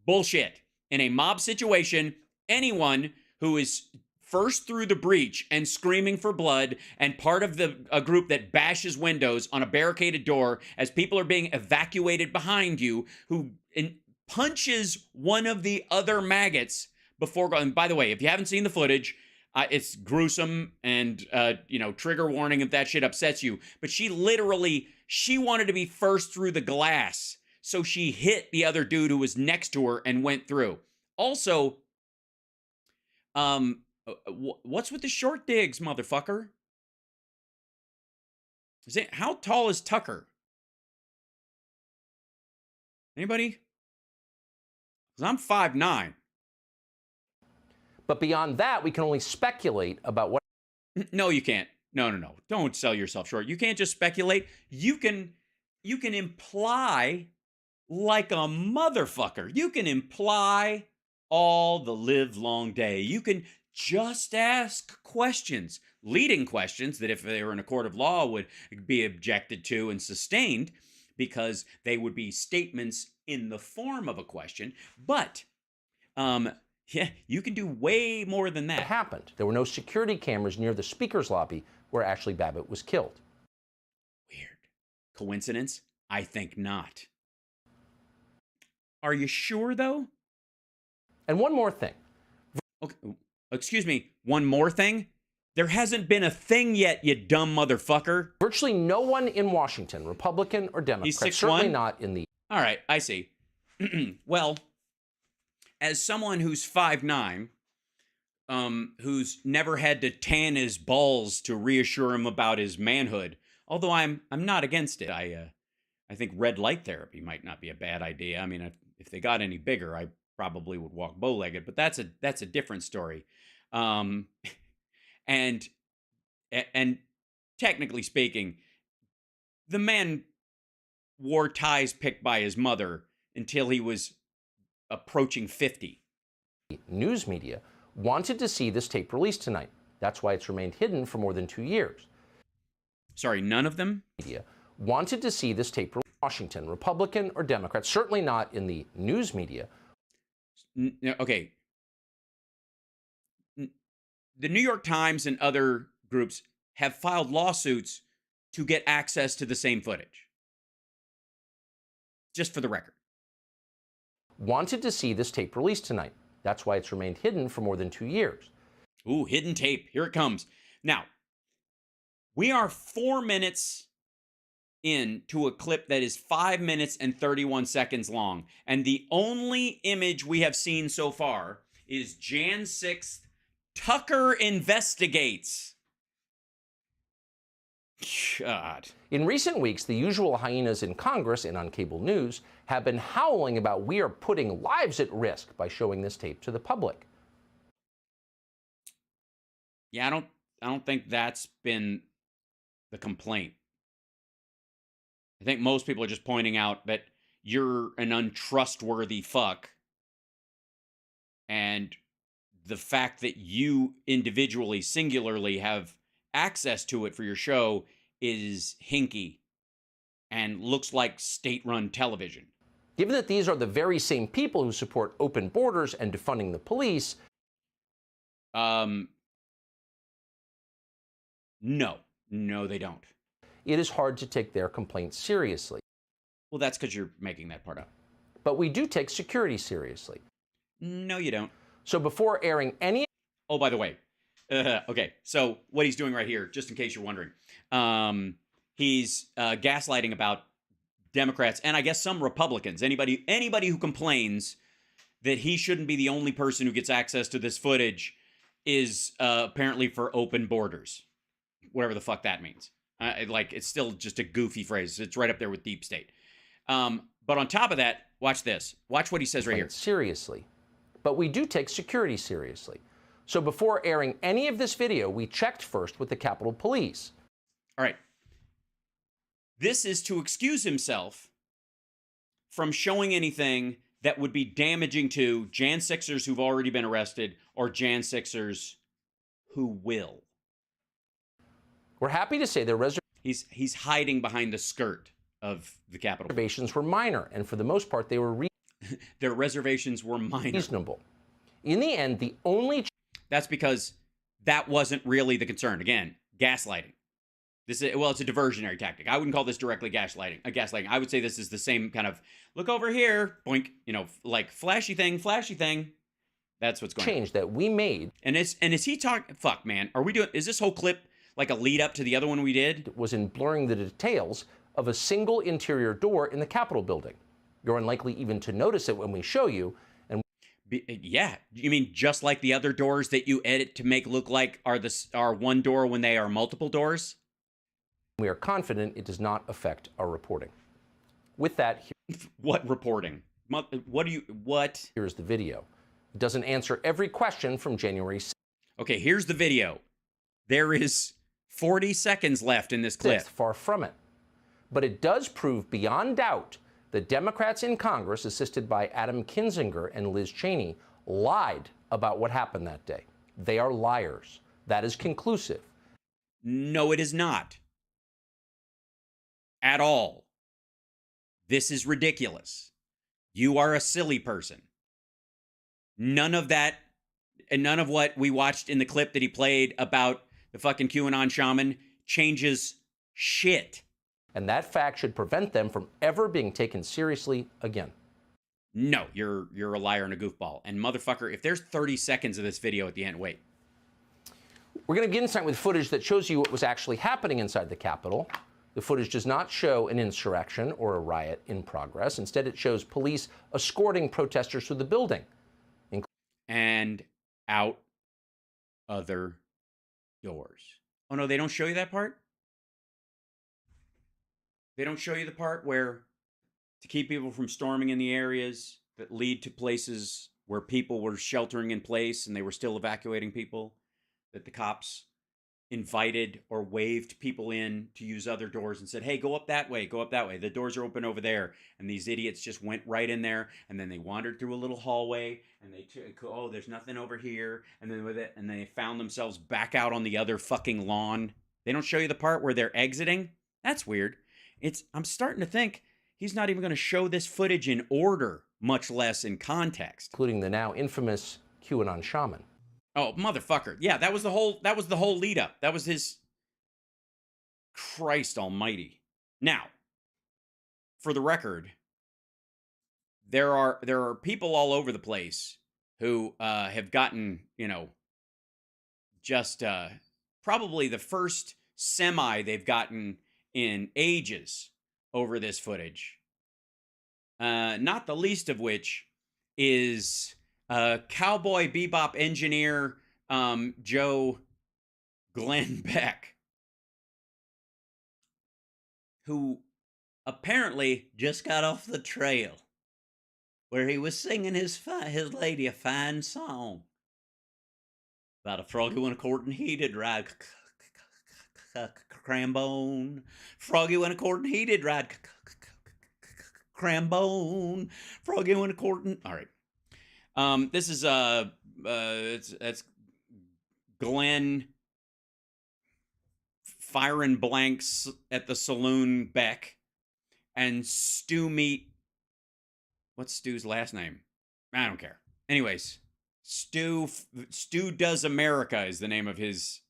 Bullshit. In a mob situation, anyone who is first through the breach and screaming for blood and part of a group that bashes windows on a barricaded door as people are being evacuated behind you, who punches one of the other maggots before going. By the way, if you haven't seen the footage, it's gruesome and, trigger warning if that shit upsets you. But she wanted to be first through the glass. So she hit the other dude who was next to her and went through. Also, what's with the short digs, motherfucker? How tall is Tucker? Anybody? Because I'm 5'9". But beyond that, we can only speculate about what... No, you can't. No. Don't sell yourself short. You can't just speculate. You can imply like a motherfucker. You can imply all the live long day. You can just ask questions, leading questions that if they were in a court of law would be objected to and sustained because they would be statements in the form of a question. But, yeah, you can do way more than that. What happened? There were no security cameras near the speaker's lobby where Ashley Babbitt was killed. Weird. Coincidence? I think not. Are you sure, though? And one more thing. Okay, excuse me, one more thing? There hasn't been a thing yet, you dumb motherfucker. Virtually no one in Washington, Republican or Democrat, He's 6'1"? certainly not in the... All right, I see. Well, as someone who's 5'9", who's never had to tan his balls to reassure him about his manhood, although I'm not against it. I think red light therapy might not be a bad idea. I mean, if they got any bigger, I probably would walk bow-legged, but that's a different story. And technically speaking, the man wore ties picked by his mother until he was approaching 50. News media wanted to see this tape released tonight. That's why it's remained hidden for more than 2 years. Sorry, none of them? Media wanted to see this tape released. Washington, Republican or Democrat, certainly not in the news media. Okay. The New York Times and other groups have filed lawsuits to get access to the same footage. Just for the record. Wanted to see this tape released tonight. That's why it's remained hidden for more than 2 years. Ooh, hidden tape. Here it comes. Now, we are 4 minutes into a clip that is 5 minutes and 31 seconds long. And the only image we have seen so far is Jan 6th, Tucker investigates. God. In recent weeks, the usual hyenas in Congress and on cable news have been howling about we are putting lives at risk by showing this tape to the public. Yeah, I don't think that's been the complaint. I think most people are just pointing out that you're an untrustworthy fuck. And the fact that you individually, singularly have access to it for your show is hinky and looks like state-run television. Given that these are the very same people who support open borders and defunding the police. No, they don't. It is hard to take their complaints seriously. Well, that's because you're making that part up. But we do take security seriously. No, you don't. So before airing any... Oh, by the way, okay, so what he's doing right here, just in case you're wondering, he's gaslighting about Democrats and I guess some Republicans, anybody who complains that he shouldn't be the only person who gets access to this footage is apparently for open borders, whatever the fuck that means. Like, it's still just a goofy phrase. It's right up there with deep state. But on top of that, watch this. Watch what he says right here. Seriously. But we do take security seriously. So before airing any of this video, we checked first with the Capitol Police. All right. This is to excuse himself from showing anything that would be damaging to Jan 6ers who've already been arrested or Jan 6ers who will. We're happy to say their he's hiding behind the skirt of the Capitol. Reservations were minor, and for the most part, they were their reservations were minor. Reasonable. In the end, the only that's because that wasn't really the concern. Again, gaslighting. This is, well, it's a diversionary tactic. I wouldn't call this directly gaslighting. I would say this is the same kind of look over here, boink, you know, like flashy thing. That's what's going on. Change that we made. And is he talking? Fuck, man. Are we doing? Is this whole clip like a lead up to the other one we did? Was in blurring the details of a single interior door in the Capitol building. You're unlikely even to notice it when we show you. And yeah, you mean just like the other doors that you edit to make look like are one door when they are multiple doors? We are confident it does not affect our reporting. With that, what reporting? What? Here's the video. It doesn't answer every question from January 6th. Okay, here's the video. There is 40 seconds left in this clip. Far from it. But it does prove beyond doubt that Democrats in Congress, assisted by Adam Kinzinger and Liz Cheney, lied about what happened that day. They are liars. That is conclusive. No, it is not. At all. This is ridiculous. You are a silly person. None of that, and none of what we watched in the clip that he played about the fucking QAnon shaman changes shit. And that fact should prevent them from ever being taken seriously again. No, you're a liar and a goofball. And motherfucker, if there's 30 seconds of this video at the end, wait. We're going to begin tonight with footage that shows you what was actually happening inside the Capitol. The footage does not show an insurrection or a riot in progress. Instead, it shows police escorting protesters through the building. And out other doors. Oh, no, they don't show you that part? They don't show you the part where to keep people from storming in the areas that lead to places where people were sheltering in place and they were still evacuating people, that the cops invited or waved people in to use other doors and said, hey, go up that way, go up that way. The doors are open over there. And these idiots just went right in there, and then they wandered through a little hallway, and they oh, there's nothing over here. And then with it, and they found themselves back out on the other fucking lawn. They don't show you the part where they're exiting. That's weird. I'm starting to think he's not even going to show this footage in order, much less in context. Including the now infamous QAnon Shaman. Oh, motherfucker. Yeah, that was the whole lead up. That was his Christ almighty. Now, for the record, there are people all over the place who have gotten, just probably the first semi they've gotten in ages over this footage. Not the least of which is Cowboy Bebop engineer Joe Glenn Beck, who apparently just got off the trail where he was singing his lady a fine song about a froggy when a courting heated ride crambone. Froggy when a courting heated ride crambone. Froggy when a courting. All right. This is it's Glenn firing blanks at the saloon Beck and Stu Meat. What's Stu's last name? I don't care. Anyways, Stu Does America is the name of his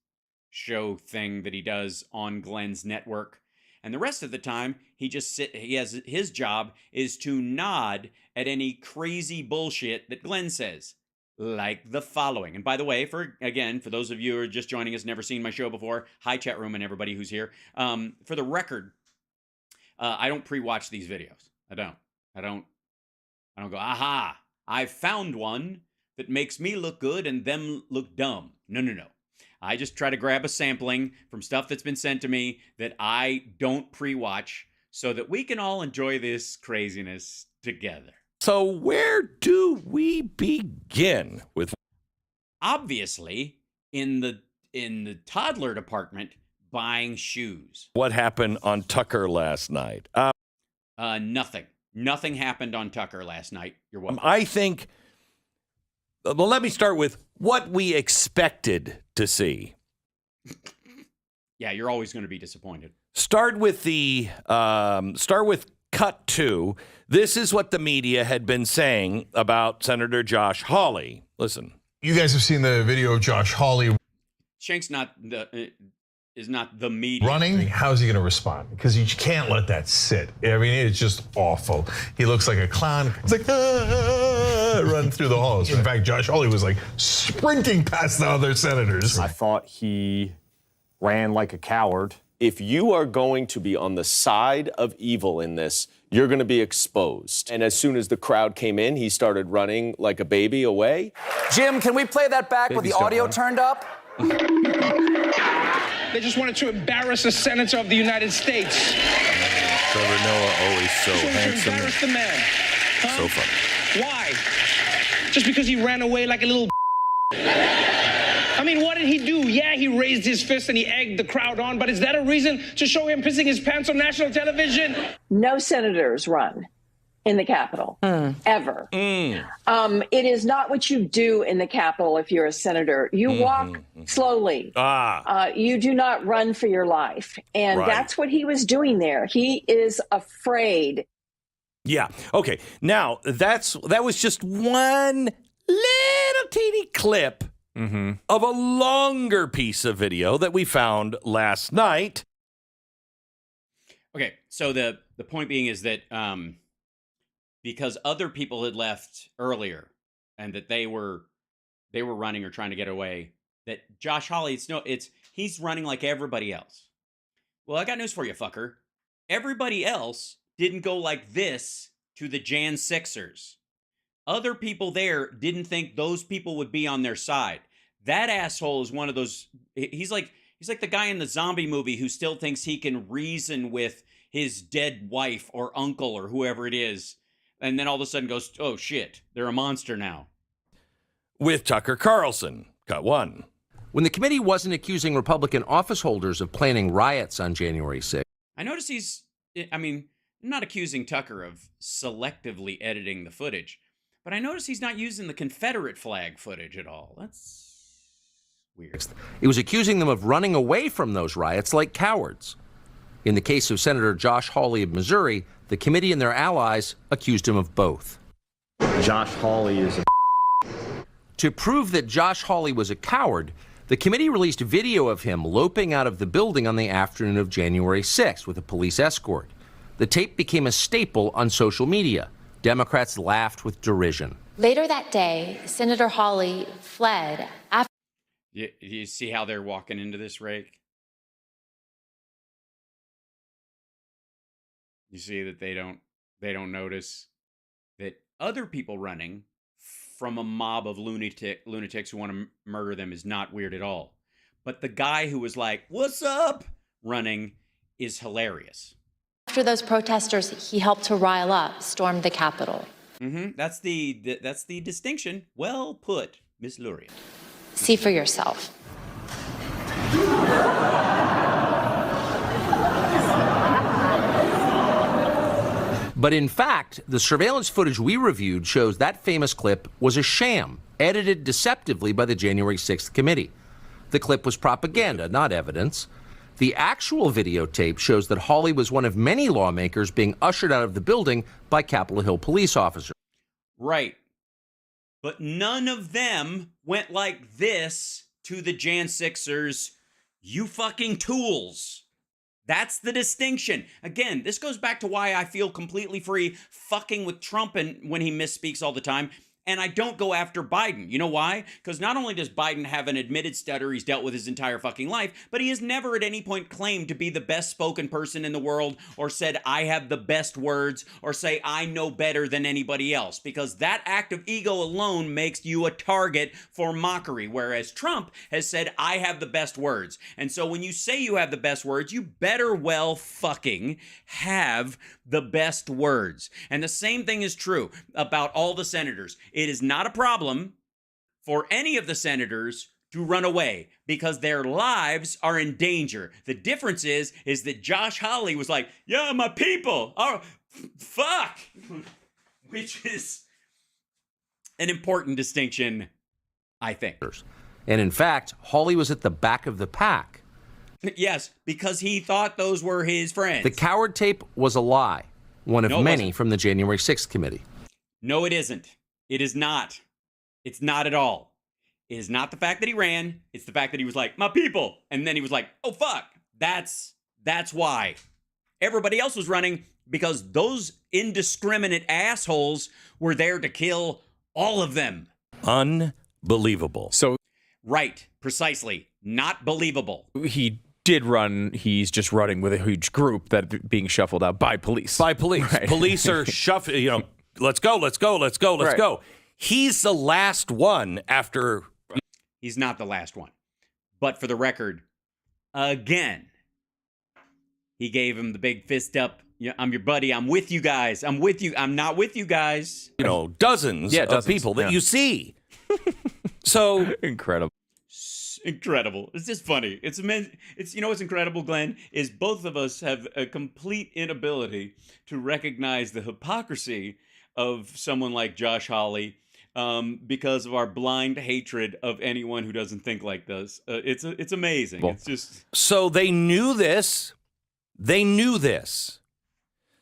show thing that he does on Glenn's network. And the rest of the time, his job is to nod at any crazy bullshit that Glenn says, like the following. And by the way, for those of you who are just joining us, never seen my show before, hi chat room and everybody who's here. For the record, I don't pre-watch these videos. I don't go, aha, I found one that makes me look good and them look dumb. No. I just try to grab a sampling from stuff that's been sent to me that I don't pre-watch so that we can all enjoy this craziness together. So where do we begin with? Obviously, in the toddler department, buying shoes. What happened on Tucker last night? Nothing happened on Tucker last night. You're welcome. I think, well, let me start with what we expected to see. Yeah, you're always going to be disappointed. Start with cut 2. This is what the media had been saying about Senator Josh Hawley. Listen. You guys have seen the video of Josh Hawley. Shank's is not the media. Running? How's he going to respond? Because you can't let that sit. I mean, it's just awful. He looks like a clown. It's like, run through the halls. In fact, Josh Hawley was like sprinting past the other senators. I thought he ran like a coward. If you are going to be on the side of evil in this, you're going to be exposed. And as soon as the crowd came in, he started running like a baby away. Jim, can we play that back with the audio turned up? They just wanted to embarrass a senator of the United States. Trevor Noah, always so handsome. Embarrass the man. Huh? So funny. Why? Just because he ran away like a little I mean, what did he do? Yeah, he raised his fist and he egged the crowd on, but is that a reason to show him pissing his pants on national television? No senators run in the Capitol, ever. It is not what you do in the Capitol if you're a senator. You walk slowly. You do not run for your life. And that's what he was doing there. He is afraid. Yeah. Okay. Now, that was just one little teeny clip of a longer piece of video that we found last night. Okay, so the point being is that because other people had left earlier and that they were running or trying to get away, that Josh Hawley, he's running like everybody else. Well, I got news for you, fucker. Everybody else didn't go like this to the Jan 6ers. Other people there didn't think those people would be on their side. That asshole is one of those. He's like the guy in the zombie movie who still thinks he can reason with his dead wife or uncle or whoever it is, and then all of a sudden goes, "Oh shit, they're a monster now." With Tucker Carlson, cut 1. When the committee wasn't accusing Republican office holders of planning riots on January 6th. I notice I'm not accusing Tucker of selectively editing the footage, but I notice he's not using the Confederate flag footage at all. That's weird. It was accusing them of running away from those riots like cowards. In the case of Senator Josh Hawley of Missouri, the committee and their allies accused him of both. Josh Hawley is a To prove that Josh Hawley was a coward, the committee released video of him loping out of the building on the afternoon of January 6th with a police escort. The tape became a staple on social media. Democrats laughed with derision. Later that day, Senator Hawley fled after. You see how they're walking into this, Rake? You see that they don't notice that other people running from a mob of lunatics who want to murder them is not weird at all. But the guy who was like, "What's up?" running is hilarious. After those protesters he helped to rile up stormed the Capitol. That's the distinction. Well put, Miss Luria. See for yourself. But in fact, the surveillance footage we reviewed shows that famous clip was a sham, edited deceptively by the January 6th committee. The clip was propaganda, not evidence. The actual videotape shows that Hawley was one of many lawmakers being ushered out of the building by Capitol Hill police officers. Right. But none of them went like this to the Jan 6ers, "You fucking tools." That's the distinction. Again, this goes back to why I feel completely free fucking with Trump and when he misspeaks all the time And I don't go after Biden. You know why? Because not only does Biden have an admitted stutter he's dealt with his entire fucking life, but he has never at any point claimed to be the best spoken person in the world, or said, I have the best words, or say, I know better than anybody else. Because that act of ego alone makes you a target for mockery. Whereas Trump has said, I have the best words. And so when you say you have the best words, you better well fucking have the best words. And the same thing is true about all the senators. It is not a problem for any of the senators to run away because their lives are in danger. The difference is that Josh Hawley was like, yeah, my people, oh, fuck, which is an important distinction, I think. And in fact, Hawley was at the back of the pack. Yes, because he thought those were his friends. The coward tape was a lie, one of many from the January 6th committee. No, it isn't. It is not. It's not at all. It is not the fact that he ran. It's the fact that he was like, my people. And then he was like, oh, fuck. That's why. Everybody else was running because those indiscriminate assholes were there to kill all of them. Unbelievable. So, right, precisely. Not believable. He did run. He's just running with a huge group that being shuffled out by police. By police. Right. Police are shuffling, you know, let's go. Right. He's the last one after. He's not the last one. But for the record, again, he gave him the big fist up. Yeah, I'm your buddy. I'm with you guys. I'm with you. I'm not with you guys. You know, dozens of people that you see. So incredible. Incredible. It's just funny. It's you know what's incredible, Glenn, is both of us have a complete inability to recognize the hypocrisy of someone like Josh Hawley because of our blind hatred of anyone who doesn't think like this. It's amazing. It's just so they knew this. They knew this.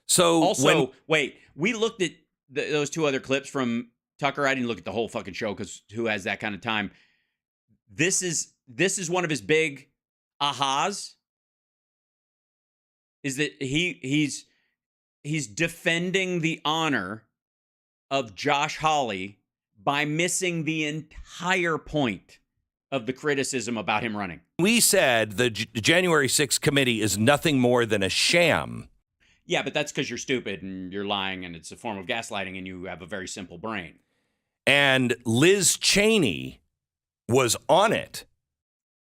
So also, wait, we looked at those two other clips from Tucker. I didn't look at the whole fucking show because who has that kind of time? This is one of his big ahas. Is that he's defending the honor of Josh Hawley by missing the entire point of the criticism about him running. We said the January 6th committee is nothing more than a sham. Yeah, but that's because you're stupid and you're lying and it's a form of gaslighting and you have a very simple brain. And Liz Cheney was on it.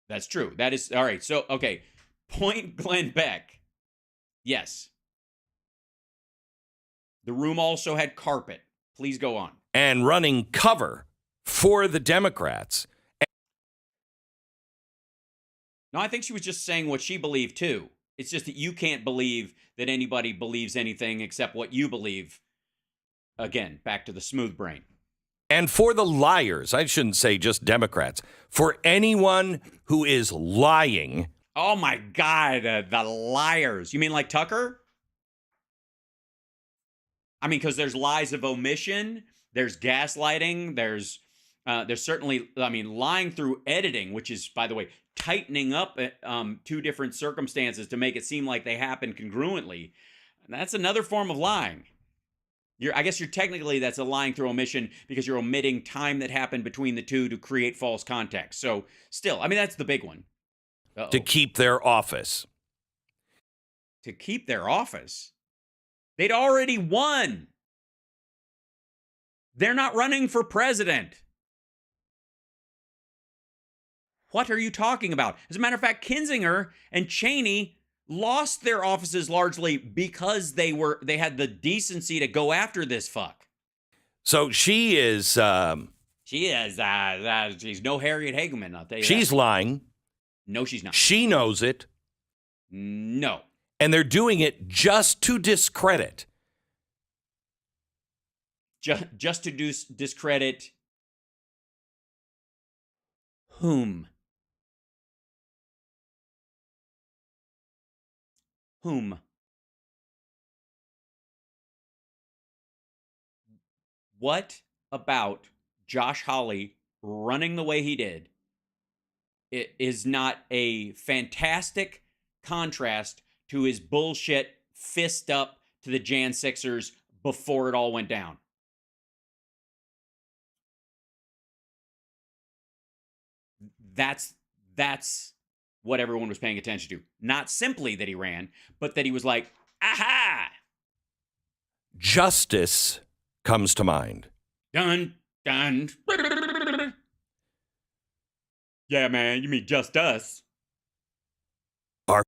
That's true. That is, all right. So, okay. Point Glenn Beck. Yes. The room also had carpet. Please go on. And running cover for the Democrats. No, I think she was just saying what she believed too. It's just that you can't believe that anybody believes anything except what you believe. Again, back to the smooth brain. And for the liars, I shouldn't say just Democrats, for anyone who is lying. Oh my God, the liars. You mean like Tucker? I mean, because there's lies of omission, there's gaslighting, there's certainly, I mean, lying through editing, which is, by the way, tightening up two different circumstances to make it seem like they happen congruently. That's another form of lying. I guess you're technically, that's a lying through omission because you're omitting time that happened between the two to create false context. So still, I mean, that's the big one. To keep their office. To keep their office? They'd already won. They're not running for president. What are you talking about? As a matter of fact, Kinzinger and Cheney lost their offices largely because they had the decency to go after this fuck. So she is... she's no Harriet Hageman, I'll tell you She's that. lying. No, she's not. She knows it. No. And they're doing it just to discredit. Just to discredit whom? Whom? What about Josh Hawley running the way he did? It is not a fantastic contrast to his bullshit fist up to the Jan 6ers before it all went down. that's what everyone was paying attention to. Not simply that he ran, but that he was like, aha! Justice comes to mind. Dun, dun. Yeah, man, you mean just us. Our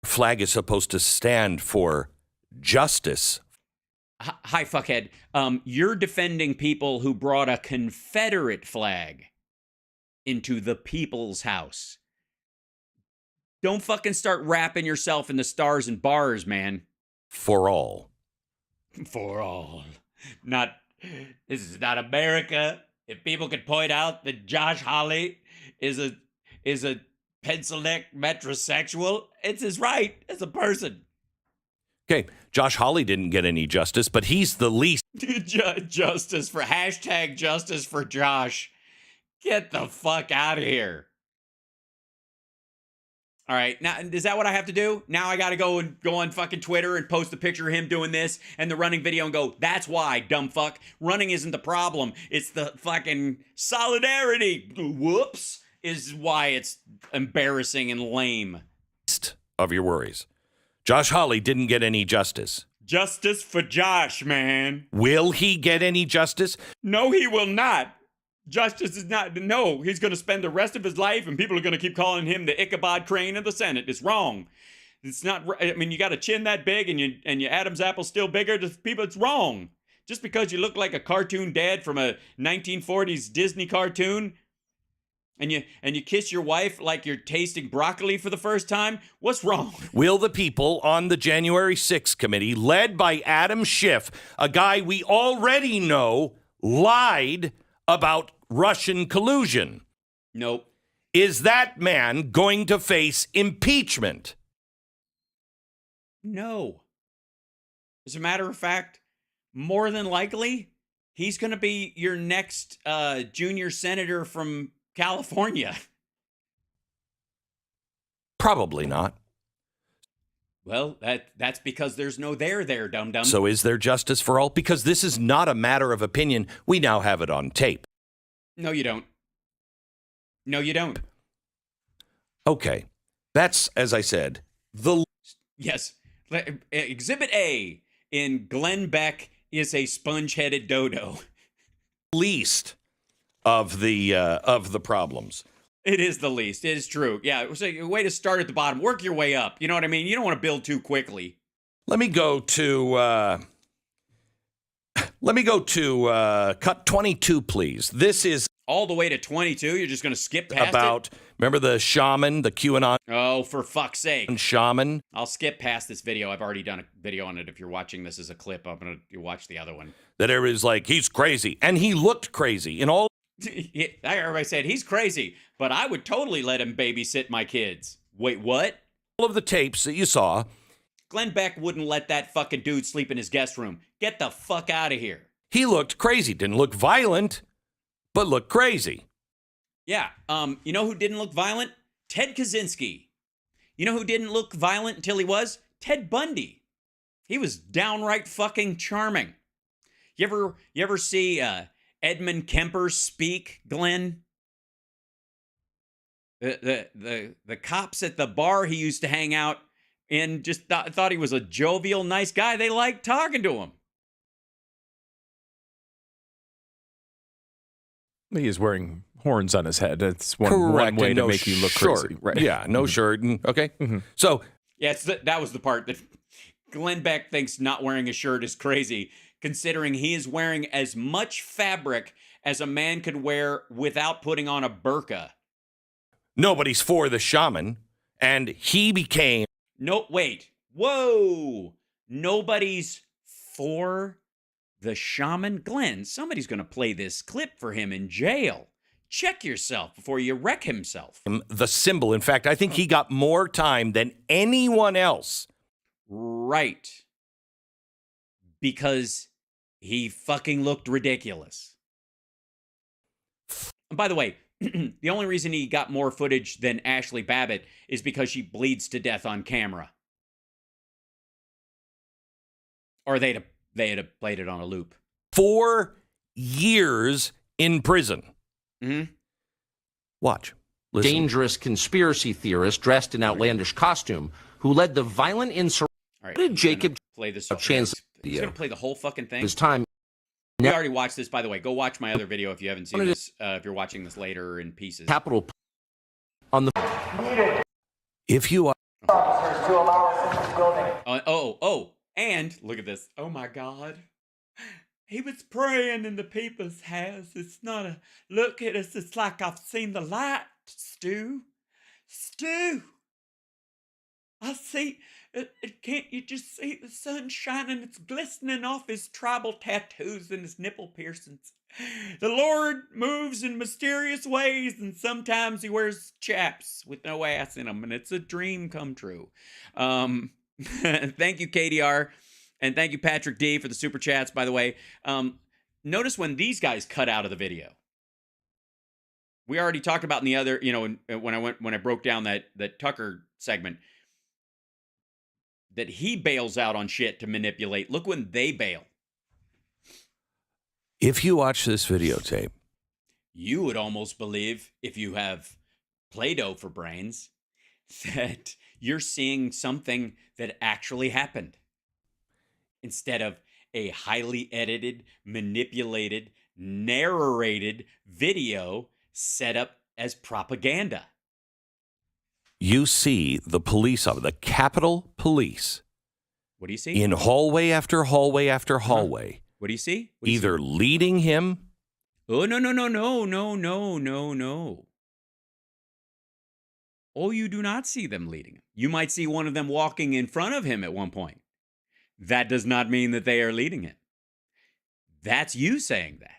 flag is supposed to stand for justice. Hi, fuckhead. You're defending people who brought a Confederate flag into the people's house. Don't fucking start wrapping yourself in the stars and bars, man. For all. For all. This is not America. If people could point out that Josh Hawley is a pencil neck metrosexual, it's his right as a person. Okay, Josh Hawley didn't get any justice, but he's the least. Justice for hashtag justice for Josh. Get the fuck out of here. All right, now is that what I have to do? Now I got to go on fucking Twitter and post a picture of him doing this and the running video and go, that's why, dumb fuck. Running isn't the problem. It's the fucking solidarity. Whoops. Is why it's embarrassing and lame. Of your worries. Josh Hawley didn't get any justice. Justice for Josh, man. Will he get any justice? No, he will not. Justice is not. No, he's going to spend the rest of his life and people are going to keep calling him the Ichabod Crane of the Senate. It's wrong. It's not. I mean, you got a chin that big and your Adam's apple still bigger. To people, it's wrong. Just because you look like a cartoon dad from a 1940s Disney cartoon and you kiss your wife like you're tasting broccoli for the first time, what's wrong? Will the people on the January 6th committee, led by Adam Schiff, a guy we already know lied about Russian collusion? Nope. Is that man going to face impeachment? No. As a matter of fact, more than likely, he's going to be your next junior senator from California. Probably not. Well, that's because there's no there, dum-dum. So is there justice for all? Because this is not a matter of opinion. We now have it on tape. No, you don't. No, you don't. Okay. That's, as I said, the... Yes. Exhibit A in Glenn Beck is a sponge-headed dodo. Least of the problems. It is the least. It is true. Yeah, it was a way to start at the bottom. Work your way up. You know what I mean? You don't want to build too quickly. Let me go to cut 22, please. This is all the way to 22. You're just going to skip past about. Remember the shaman, the QAnon? Oh, for fuck's sake! Shaman. I'll skip past this video. I've already done a video on it. If you're watching this as a clip, I'm gonna watch the other one. That everybody's like, he's crazy, and he looked crazy in all. Everybody said he's crazy, but I would totally let him babysit my kids. Wait, what? All of the tapes that you saw. Glenn Beck wouldn't let that fucking dude sleep in his guest room. Get the fuck out of here. He looked crazy. Didn't look violent, but looked crazy. Yeah. You know who didn't look violent? Ted Kaczynski. You know who didn't look violent until he was? Ted Bundy. He was downright fucking charming. You ever see Edmund Kemper speak, Glenn? The cops at the bar he used to hang out in just thought he was a jovial, nice guy. They liked talking to him. He is wearing horns on his head. That's one way to make you look crazy. Right. Yeah, no shirt. Okay. Mm-hmm. So. Yeah, that was the part that Glenn Beck thinks not wearing a shirt is crazy, considering he is wearing as much fabric as a man could wear without putting on a burqa. Nobody's for the shaman, and he became... No, wait. Whoa. Nobody's for the shaman? Glenn, somebody's going to play this clip for him in jail. Check yourself before you wreck himself. The symbol. In fact, I think he got more time than anyone else. Right. Because he fucking looked ridiculous. And by the way, the only reason he got more footage than Ashley Babbitt is because she bleeds to death on camera. Or they'd have played it on a loop. 4 years in prison. Mm-hmm. Watch. dangerous conspiracy theorist dressed in outlandish costume who led the violent insurrection. All right, Did Jacob play this? Chance? He's gonna play the whole fucking thing. His time. We already watched this, by the way. Go watch my other video if you haven't seen this. If you're watching this later in pieces. Capital on the. If you are officers to allow us into the building. And look at this. Oh my God. He was praying in the people's house. It's not a look at us. It's like I've seen the light, Stu. Stu. I see. Can't you just see the sun shining? It's glistening off his tribal tattoos and his nipple piercings. The Lord moves in mysterious ways, and sometimes he wears chaps with no ass in them, and it's a dream come true. Thank you, KDR, and thank you, Patrick D, for the super chats, by the way. Notice when these guys cut out of the video. We already talked about in the other, when I broke down that Tucker segment, that he bails out on shit to manipulate. Look when they bail. If you watch this videotape, you would almost believe, if you have Play-Doh for brains, that you're seeing something that actually happened instead of a highly edited, manipulated, narrated video set up as propaganda. You see the police of the Capitol Police. What do you see? In hallway after hallway after hallway. What do you see? Either leading him. Oh, no. Oh, you do not see them leading him. You might see one of them walking in front of him at one point. That does not mean that they are leading him. That's you saying that.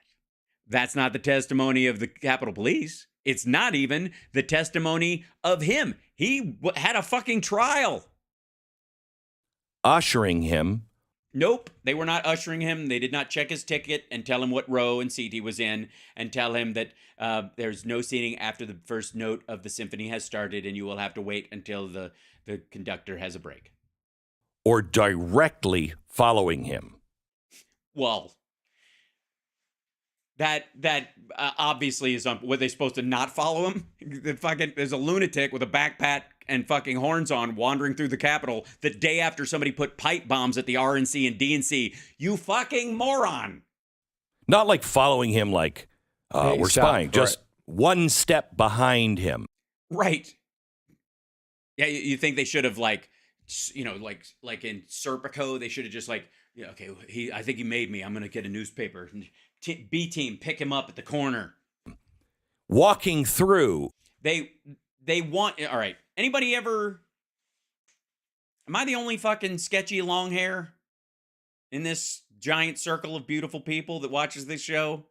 That's not the testimony of the Capitol Police. It's not even the testimony of him. He had a fucking trial. Ushering him. Nope, they were not ushering him. They did not check his ticket and tell him what row and seat he was in and tell him that there's no seating after the first note of the symphony has started and you will have to wait until the conductor has a break. Or directly following him. Well, that obviously is were they supposed to not follow him? There's a lunatic with a backpack and fucking horns on wandering through the Capitol the day after somebody put pipe bombs at the RNC and DNC. You fucking moron. Not like following him like we're spying. Just one step behind him. Right. Yeah, you think they should have like in Serpico, they should have just like, yeah, okay, I think he made me. I'm going to get a newspaper. B team, pick him up at the corner. Walking through. They want, all right. Anybody ever, am I the only fucking sketchy long hair in this giant circle of beautiful people that watches this show?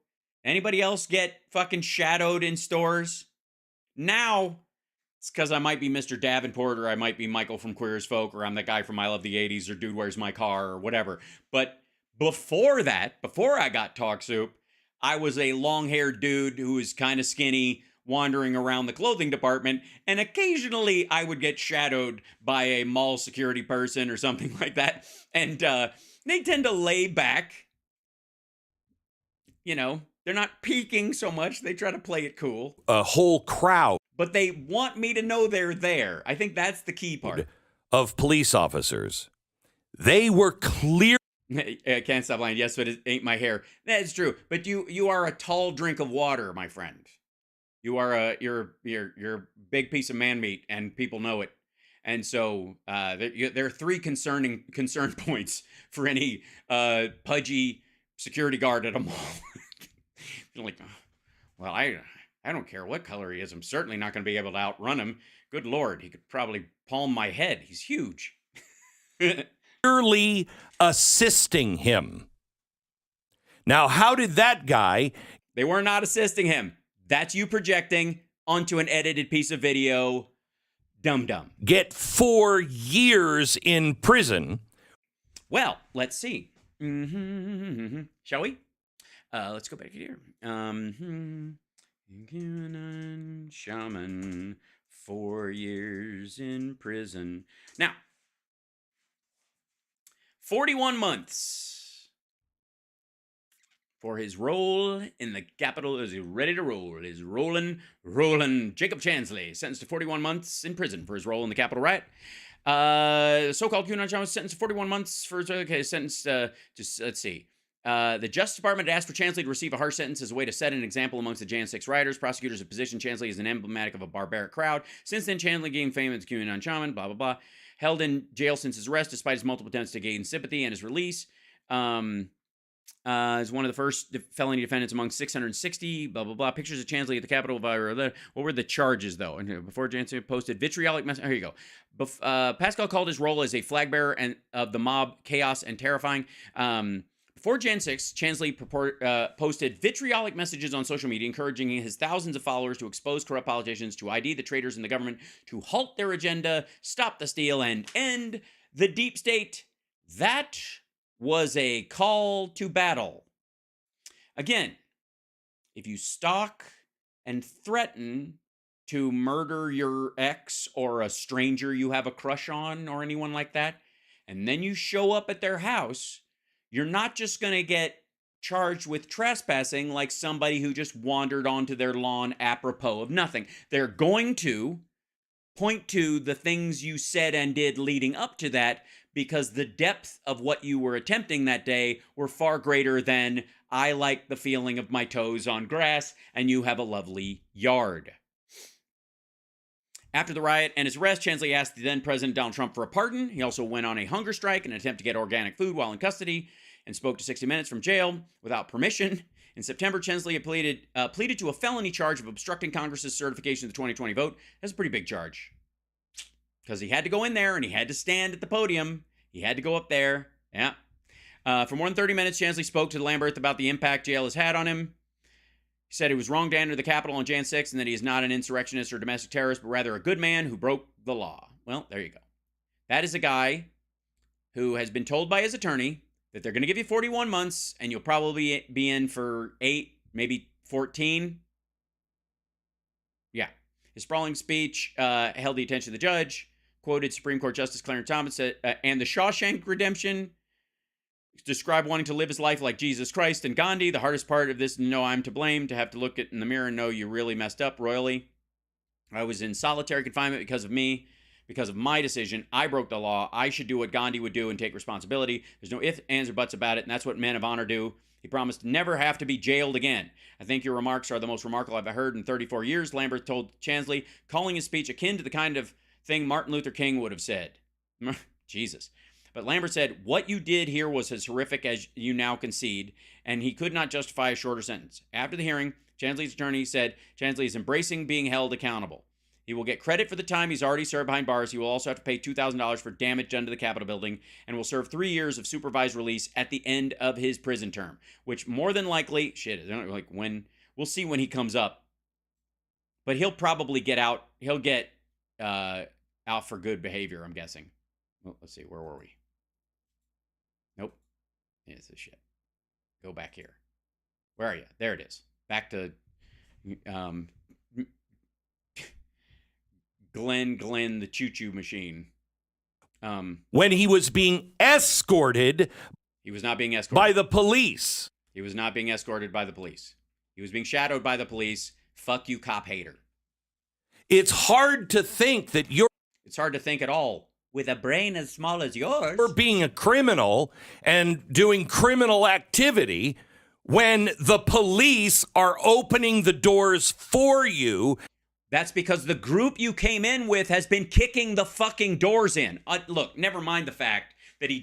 Anybody else get fucking shadowed in stores? Now, it's because I might be Mr. Davenport or I might be Michael from Queer as Folk or I'm that guy from I Love the 80s or Dude Where's My Car or whatever. But before that, before I got Talk Soup, I was a long-haired dude who was kind of skinny, wandering around the clothing department, and occasionally I would get shadowed by a mall security person or something like that. And they tend to lay back. You know, they're not peeking so much. They try to play it cool. A whole crowd. But they want me to know they're there. I think that's the key part. Of police officers. They were clear. I can't stop lying. Yes, but it ain't my hair. That's true. But you are a tall drink of water, my friend. You're a big piece of man meat, and people know it. And so there are three concern points for any pudgy security guard at a mall. You're like, well, I don't care what color he is. I'm certainly not going to be able to outrun him. Good Lord, he could probably palm my head. He's huge. Clearly assisting him. Now, how did that guy? They were not assisting him. That's you projecting onto an edited piece of video. Dum-dum. Get 4 years in prison. Well, let's see. Shall we? Let's go back here. QAnon Shaman, 4 years in prison. Now, 41 months. for his role in the Capitol. Is he ready to roll? Is rolling. Jacob Chansley, sentenced to 41 months in prison for his role in the Capitol riot. So-called QAnon Shaman was sentenced to 41 months for, sentenced, let's see. The Justice Department had asked for Chansley to receive a harsh sentence as a way to set an example amongst the Jan 6 rioters. Prosecutors have positioned Chansley as an emblematic of a barbaric crowd. Since then, Chansley gained fame as QAnon Shaman, blah, blah, blah. Held in jail since his arrest, despite his multiple attempts to gain sympathy and his release. Is one of the first felony defendants among 660, blah, blah, blah. Pictures of Chansley at the Capitol. What were the charges, though? And before Chansley posted vitriolic message. Here you go. Pascal called his role as a flag bearer and of the mob chaos and terrifying. Before Jan 6, Chansley posted vitriolic messages on social media, encouraging his thousands of followers to expose corrupt politicians, to ID the traitors in the government, to halt their agenda, stop the steal, and end the deep state. That was a call to battle. Again, if you stalk and threaten to murder your ex or a stranger you have a crush on or anyone like that, and then you show up at their house, you're not just going to get charged with trespassing like somebody who just wandered onto their lawn apropos of nothing. They're going to point to the things you said and did leading up to that, because the depth of what you were attempting that day were far greater than, I like the feeling of my toes on grass and you have a lovely yard. After the riot and his arrest, Chansley asked then President Donald Trump for a pardon. He also went on a hunger strike in an attempt to get organic food while in custody, and spoke to 60 Minutes from jail without permission. In September, Chansley had pleaded to a felony charge of obstructing Congress's certification of the 2020 vote. That's a pretty big charge, because he had to go in there and he had to stand at the podium. He had to go up there. Yeah. For more than 30 minutes, Chansley spoke to Lambert about the impact jail has had on him. He said he was wrong to enter the Capitol on Jan 6 and that he is not an insurrectionist or domestic terrorist, but rather a good man who broke the law. Well, there you go. That is a guy who has been told by his attorney that they're going to give you 41 months and you'll probably be in for 8, maybe 14. Yeah. His sprawling speech held the attention of the judge, quoted Supreme Court Justice Clarence Thomas, and the Shawshank Redemption, described wanting to live his life like Jesus Christ and Gandhi. The hardest part of this, no, I'm to blame, to have to look in the mirror and know you really messed up royally. I was in solitary confinement because of me. Because of my decision, I broke the law. I should do what Gandhi would do and take responsibility. There's no ifs, ands, or buts about it, and that's what men of honor do. He promised to never have to be jailed again. I think your remarks are the most remarkable I've heard in 34 years, Lambert told Chansley, calling his speech akin to the kind of thing Martin Luther King would have said. Jesus. But Lambert said, what you did here was as horrific as you now concede, and he could not justify a shorter sentence. After the hearing, Chansley's attorney said Chansley is embracing being held accountable. He will get credit for the time he's already served behind bars. He will also have to pay $2,000 for damage done to the Capitol building and will serve 3 years of supervised release at the end of his prison term, which more than likely, we'll see when he comes up. But he'll probably get out. He'll get out for good behavior, I'm guessing. Well, let's see. Where were we? Nope. It's this shit. Go back here. Where are you? There it is. Back to Glenn, the choo-choo machine. When he was being escorted. He was not being escorted. By the police. He was not being escorted by the police. He was being shadowed by the police. Fuck you, cop hater. It's hard to think that you're... It's hard to think at all. With a brain as small as yours. You're being a criminal and doing criminal activity when the police are opening the doors for you. That's because the group you came in with has been kicking the fucking doors in. Look, never mind the fact that they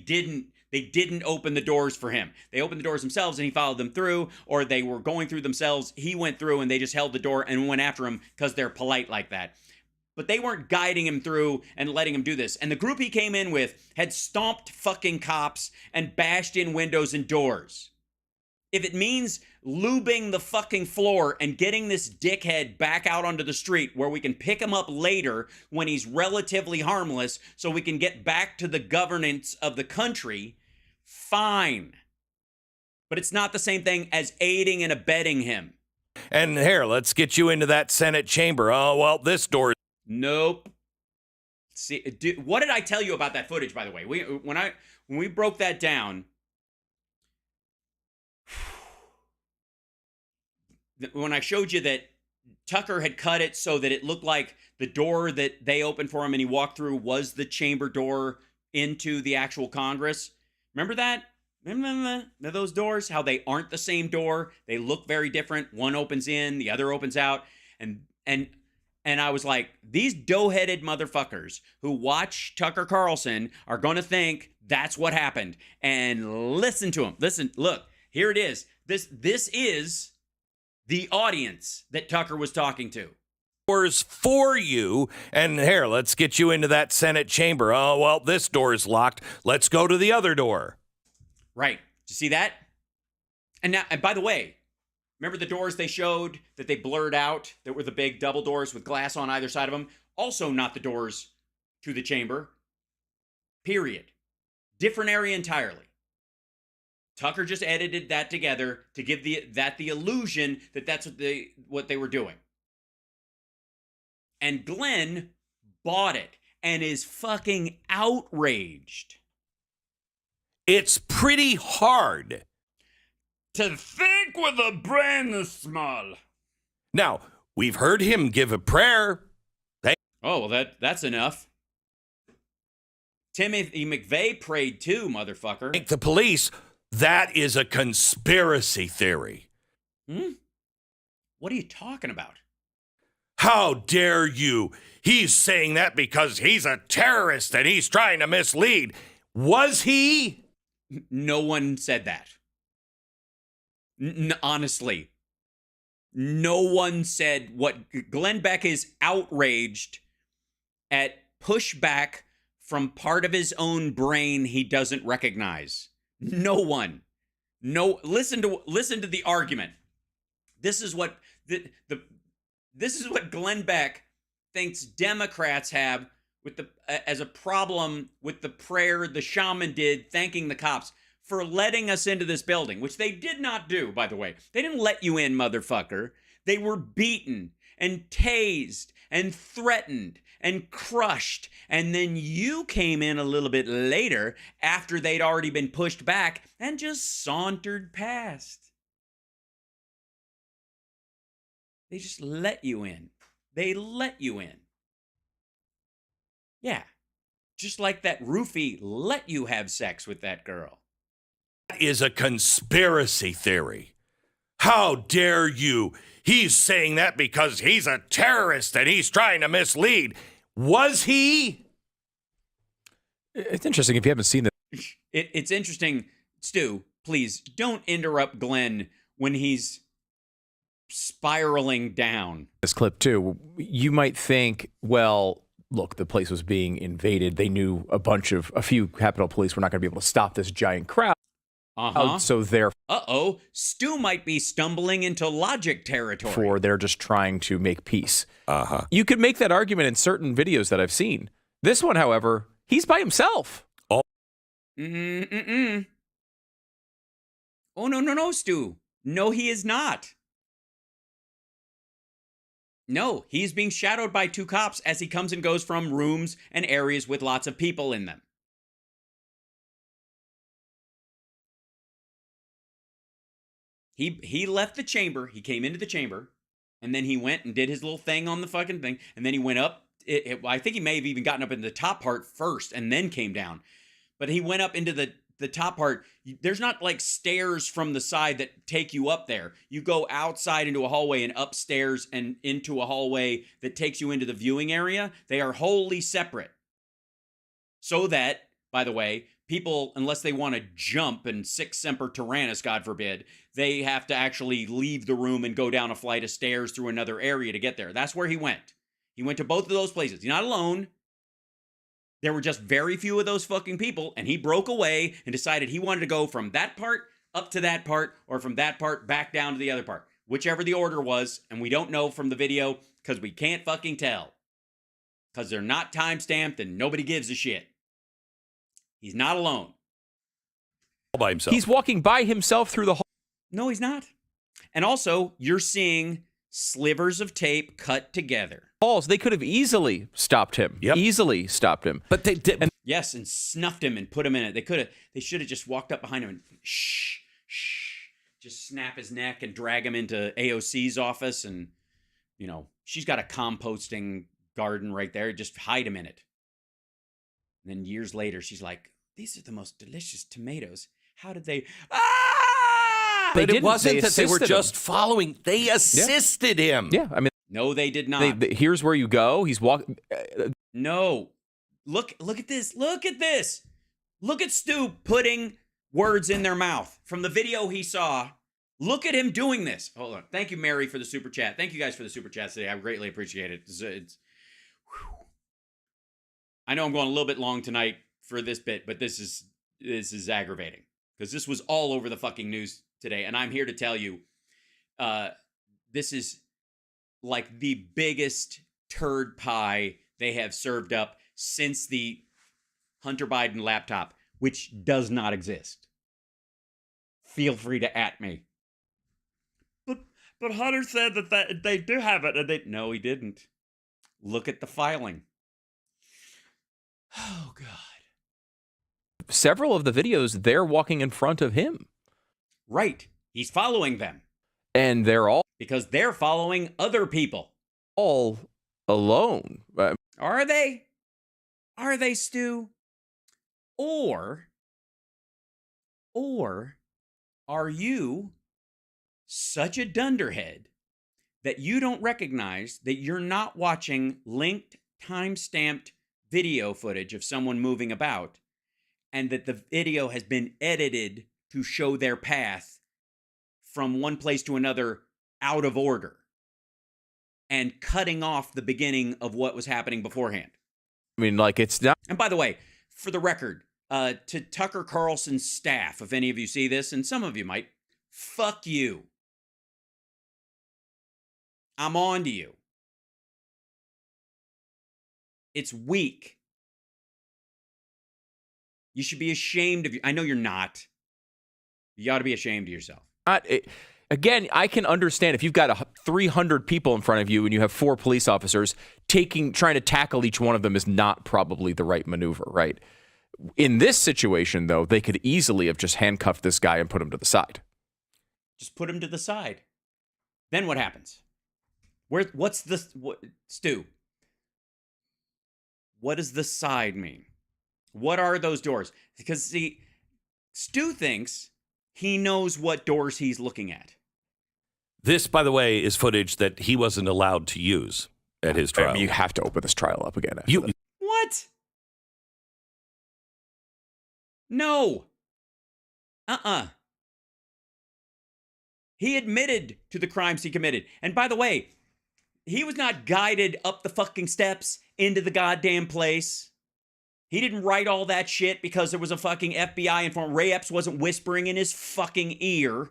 didn't open the doors for him. They opened the doors themselves and he followed them through, or they were going through themselves. He went through and they just held the door and went after him because they're polite like that. But they weren't guiding him through and letting him do this. And the group he came in with had stomped fucking cops and bashed in windows and doors. If it means lubing the fucking floor and getting this dickhead back out onto the street where we can pick him up later when he's relatively harmless so we can get back to the governance of the country, fine. But it's not the same thing as aiding and abetting him. And here, let's get you into that Senate chamber. Oh, well, this door... Nope. See, what did I tell you about that footage, by the way? When we broke that down... when I showed you that Tucker had cut it so that it looked like the door that they opened for him and he walked through was the chamber door into the actual Congress. Remember that? Remember those doors? How they aren't the same door. They look very different. One opens in, the other opens out. And I was like, these dough-headed motherfuckers who watch Tucker Carlson are going to think that's what happened. And listen to them. Listen, look, here it is. This is the audience that Tucker was talking to. Doors for you, and here, let's get you into that Senate chamber. Oh, well, this door is locked. Let's go to the other door. Right. Did you see that? And now, and by the way, remember the doors they showed that they blurred out that were the big double doors with glass on either side of them? Also not the doors to the chamber. Period. Different area entirely. Tucker just edited that together to give the illusion that that's what they were doing. And Glenn bought it and is fucking outraged. It's pretty hard to think with a brain small. Now, we've heard him give a prayer. Oh, well, that's enough. Timothy McVeigh prayed too, motherfucker. Thank the police. That is a conspiracy theory. What are you talking about? How dare you? He's saying that because he's a terrorist and he's trying to mislead. Was he? No one said that. Honestly. No one said what. Glenn Beck is outraged at pushback from part of his own brain he doesn't recognize. No one. No. Listen to the argument. This is what this is what Glenn Beck thinks Democrats have with as a problem with the prayer the shaman did, thanking the cops for letting us into this building, which they did not do, by the way. They didn't let you in, motherfucker. They were beaten and tased and threatened and crushed. And then you came in a little bit later after they'd already been pushed back and just sauntered past. They just let you in. They let you in. Yeah. Just like that roofie let you have sex with that girl. That is a conspiracy theory. How dare you? He's saying that because he's a terrorist and he's trying to mislead. Was he? It's interesting if you haven't seen this. It's interesting. Stu, please don't interrupt Glenn when he's spiraling down. This clip too. You might think, well, look, the place was being invaded. They knew a few Capitol Police were not going to be able to stop this giant crowd. So Stu might be stumbling into logic territory. They're just trying to make peace. You could make that argument in certain videos that I've seen. This one, however, he's by himself. Oh, Oh, no, Stu. No, he is not. No, he's being shadowed by two cops as he comes and goes from rooms and areas with lots of people in them. He left the chamber. He came into the chamber, and then he went and did his little thing on the fucking thing, and then he went up. I think he may have even gotten up in the top part first and then came down. But he went up into the top part. There's not like stairs from the side that take you up there. You go outside into a hallway and upstairs and into a hallway that takes you into the viewing area. They are wholly separate. So that, by the way, people, unless they want to jump and sic semper tyrannis, God forbid, they have to actually leave the room and go down a flight of stairs through another area to get there. That's where he went. He went to both of those places. He's not alone. There were just very few of those fucking people, and he broke away and decided he wanted to go from that part up to that part, or from that part back down to the other part. Whichever the order was, and we don't know from the video because we can't fucking tell. Because they're not time-stamped and nobody gives a shit. He's not alone. All by himself. He's walking by himself through the hall. No, he's not. And also, you're seeing slivers of tape cut together. Halls, they could have easily stopped him. Yep. Easily stopped him. But they did. Yes, and snuffed him and put him in it. They should have just walked up behind him and shh, just snap his neck and drag him into AOC's office. And, she's got a composting garden right there. Just hide him in it. And then years later, she's like, these are the most delicious tomatoes. How did they... But it wasn't that they were just following. They assisted him. Yeah, I mean... No, they did not. Here's where you go. He's walking... No. Look at this. Look at this. Look at Stu putting words in their mouth. From the video he saw, look at him doing this. Hold on. Thank you, Mary, for the super chat. Thank you guys for the super chats today. I greatly appreciate it. I know I'm going a little bit long tonight for this bit, but this is aggravating because this was all over the fucking news today, and I'm here to tell you, this is like the biggest turd pie they have served up since the Hunter Biden laptop, which does not exist. Feel free to at me. But Hunter said that they do have it. No, he didn't. Look at the filing. Oh, God. Several of the videos, they're walking in front of him. Right. He's following them. And they're all... Because they're following other people. All alone. Are they? Are they, Stu? Or are you such a dunderhead that you don't recognize that you're not watching linked, time-stamped video footage of someone moving about, and that the video has been edited to show their path from one place to another out of order and cutting off the beginning of what was happening beforehand? I mean, like, it's not... And by the way, for the record, to Tucker Carlson's staff, if any of you see this, and some of you might, fuck you. I'm on to you. It's weak. You should be ashamed of you. I know you're not. You ought to be ashamed of yourself. Again, I can understand if you've got 300 people in front of you and you have 4 police officers, trying to tackle each one of them is not probably the right maneuver, right? In this situation, though, they could easily have just handcuffed this guy and put him to the side. Just put him to the side. Then what happens? Stu? What does the side mean? What are those doors? Because, see, Stu thinks he knows what doors he's looking at. This, by the way, is footage that he wasn't allowed to use at his trial. You have to open this trial up again. What? No. He admitted to the crimes he committed. And by the way, he was not guided up the fucking steps into the goddamn place. He didn't write all that shit because there was a fucking FBI informant. Ray Epps wasn't whispering in his fucking ear.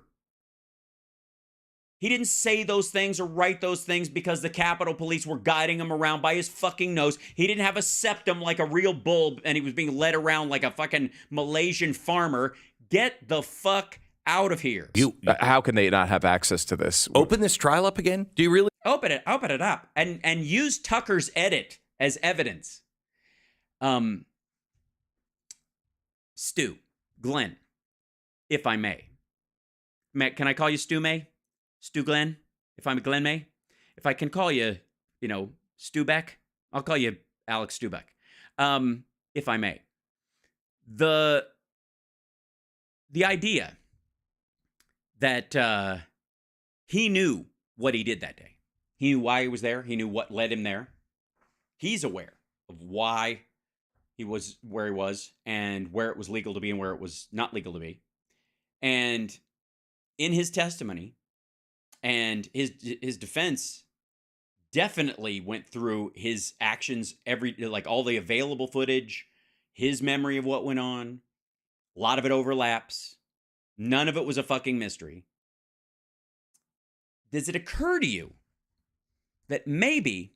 He didn't say those things or write those things because the Capitol Police were guiding him around by his fucking nose. He didn't have a septum like a real bull and he was being led around like a fucking Malaysian farmer. Get the fuck out of here. How can they not have access to this? Open this trial up again? Do you really? Open it up and use Tucker's edit as evidence. Stu, Glenn, if I may. Can I call you Stu May? Stu Glenn? If I'm Glenn May? If I can call you, Stu Beck, I'll call you Alex Stu Beck. If I may. The idea that he knew what he did that day. He knew why he was there. He knew what led him there. He's aware of why he was where he was and where it was legal to be and where it was not legal to be. And in his testimony and his defense definitely went through his actions, all the available footage, his memory of what went on. A lot of it overlaps. None of it was a fucking mystery. Does it occur to you that maybe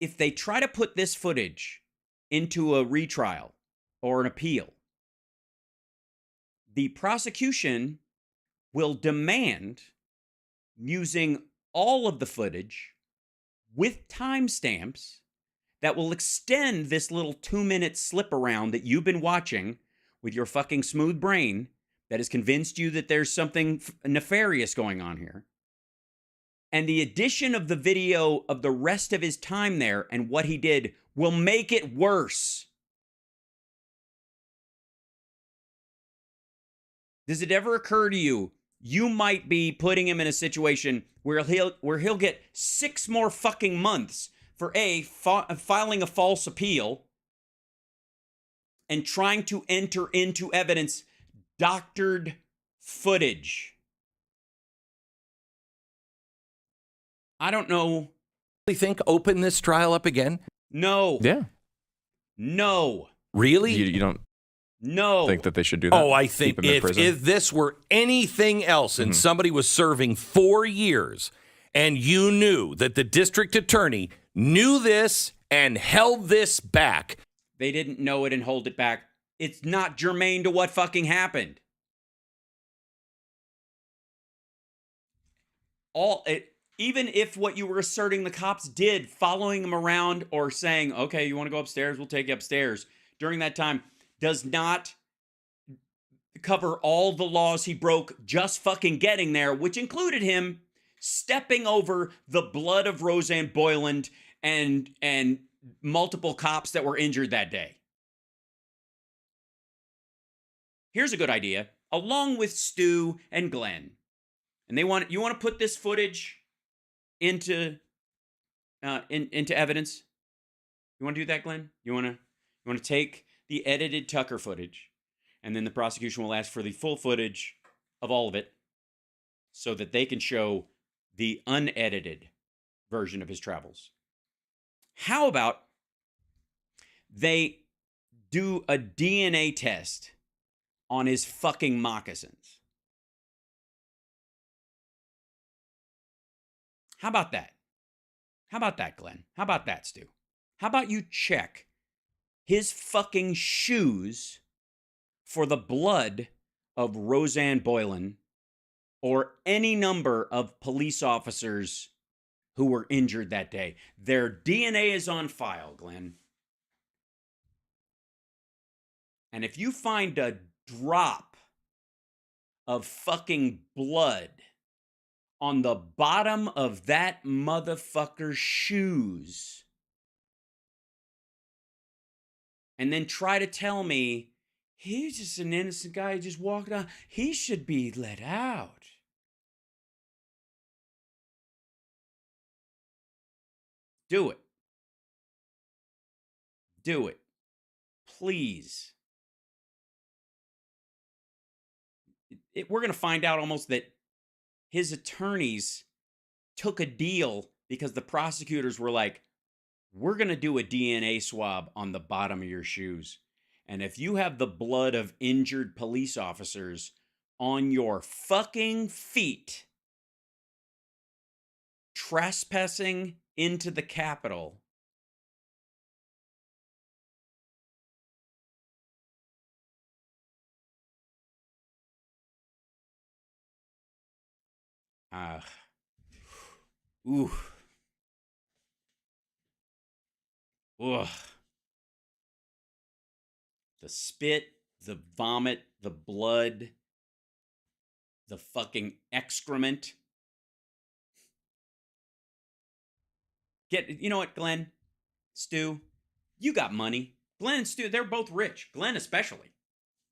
if they try to put this footage into a retrial or an appeal, the prosecution will demand using all of the footage with timestamps that will extend this little 2-minute slip around that you've been watching with your fucking smooth brain that has convinced you that there's something nefarious going on here. And the addition of the video of the rest of his time there and what he did will make it worse. Does it ever occur to you, you might be putting him in a situation where he'll get 6 more fucking months for filing a false appeal and trying to enter into evidence doctored footage? I don't know. You think open this trial up again? No. Yeah. No. Really? You don't think that they should do that? Oh, I think if this were anything else and somebody was serving 4 years and you knew that the district attorney knew this and held this back. They didn't know it and hold it back. It's not germane to what fucking happened. Even if what you were asserting the cops did, following him around or saying, okay, you want to go upstairs, we'll take you upstairs, during that time, does not cover all the laws he broke just fucking getting there, which included him stepping over the blood of Roseanne Boyland and multiple cops that were injured that day. Here's a good idea, along with Stu and Glenn. And you want to put this footage into evidence? You want to do that, Glenn? You want to take the edited Tucker footage, and then the prosecution will ask for the full footage of all of it so that they can show the unedited version of his travels. How about they do a DNA test on his fucking moccasins? How about that? How about that, Glenn? How about that, Stu? How about you check his fucking shoes for the blood of Roseanne Boylan or any number of police officers who were injured that day? Their DNA is on file, Glenn. And if you find a drop of fucking blood on the bottom of that motherfucker's shoes, and then try to tell me he's just an innocent guy who just walked out, he should be let out. Do it. Do it. Please. We're going to find out almost that his attorneys took a deal because the prosecutors were like, we're going to do a DNA swab on the bottom of your shoes. And if you have the blood of injured police officers on your fucking feet, trespassing into the Capitol, ooh. Ugh. The spit, the vomit, the blood, the fucking excrement. You know what, Glenn? Stu, you got money. Glenn and Stu, they're both rich. Glenn especially.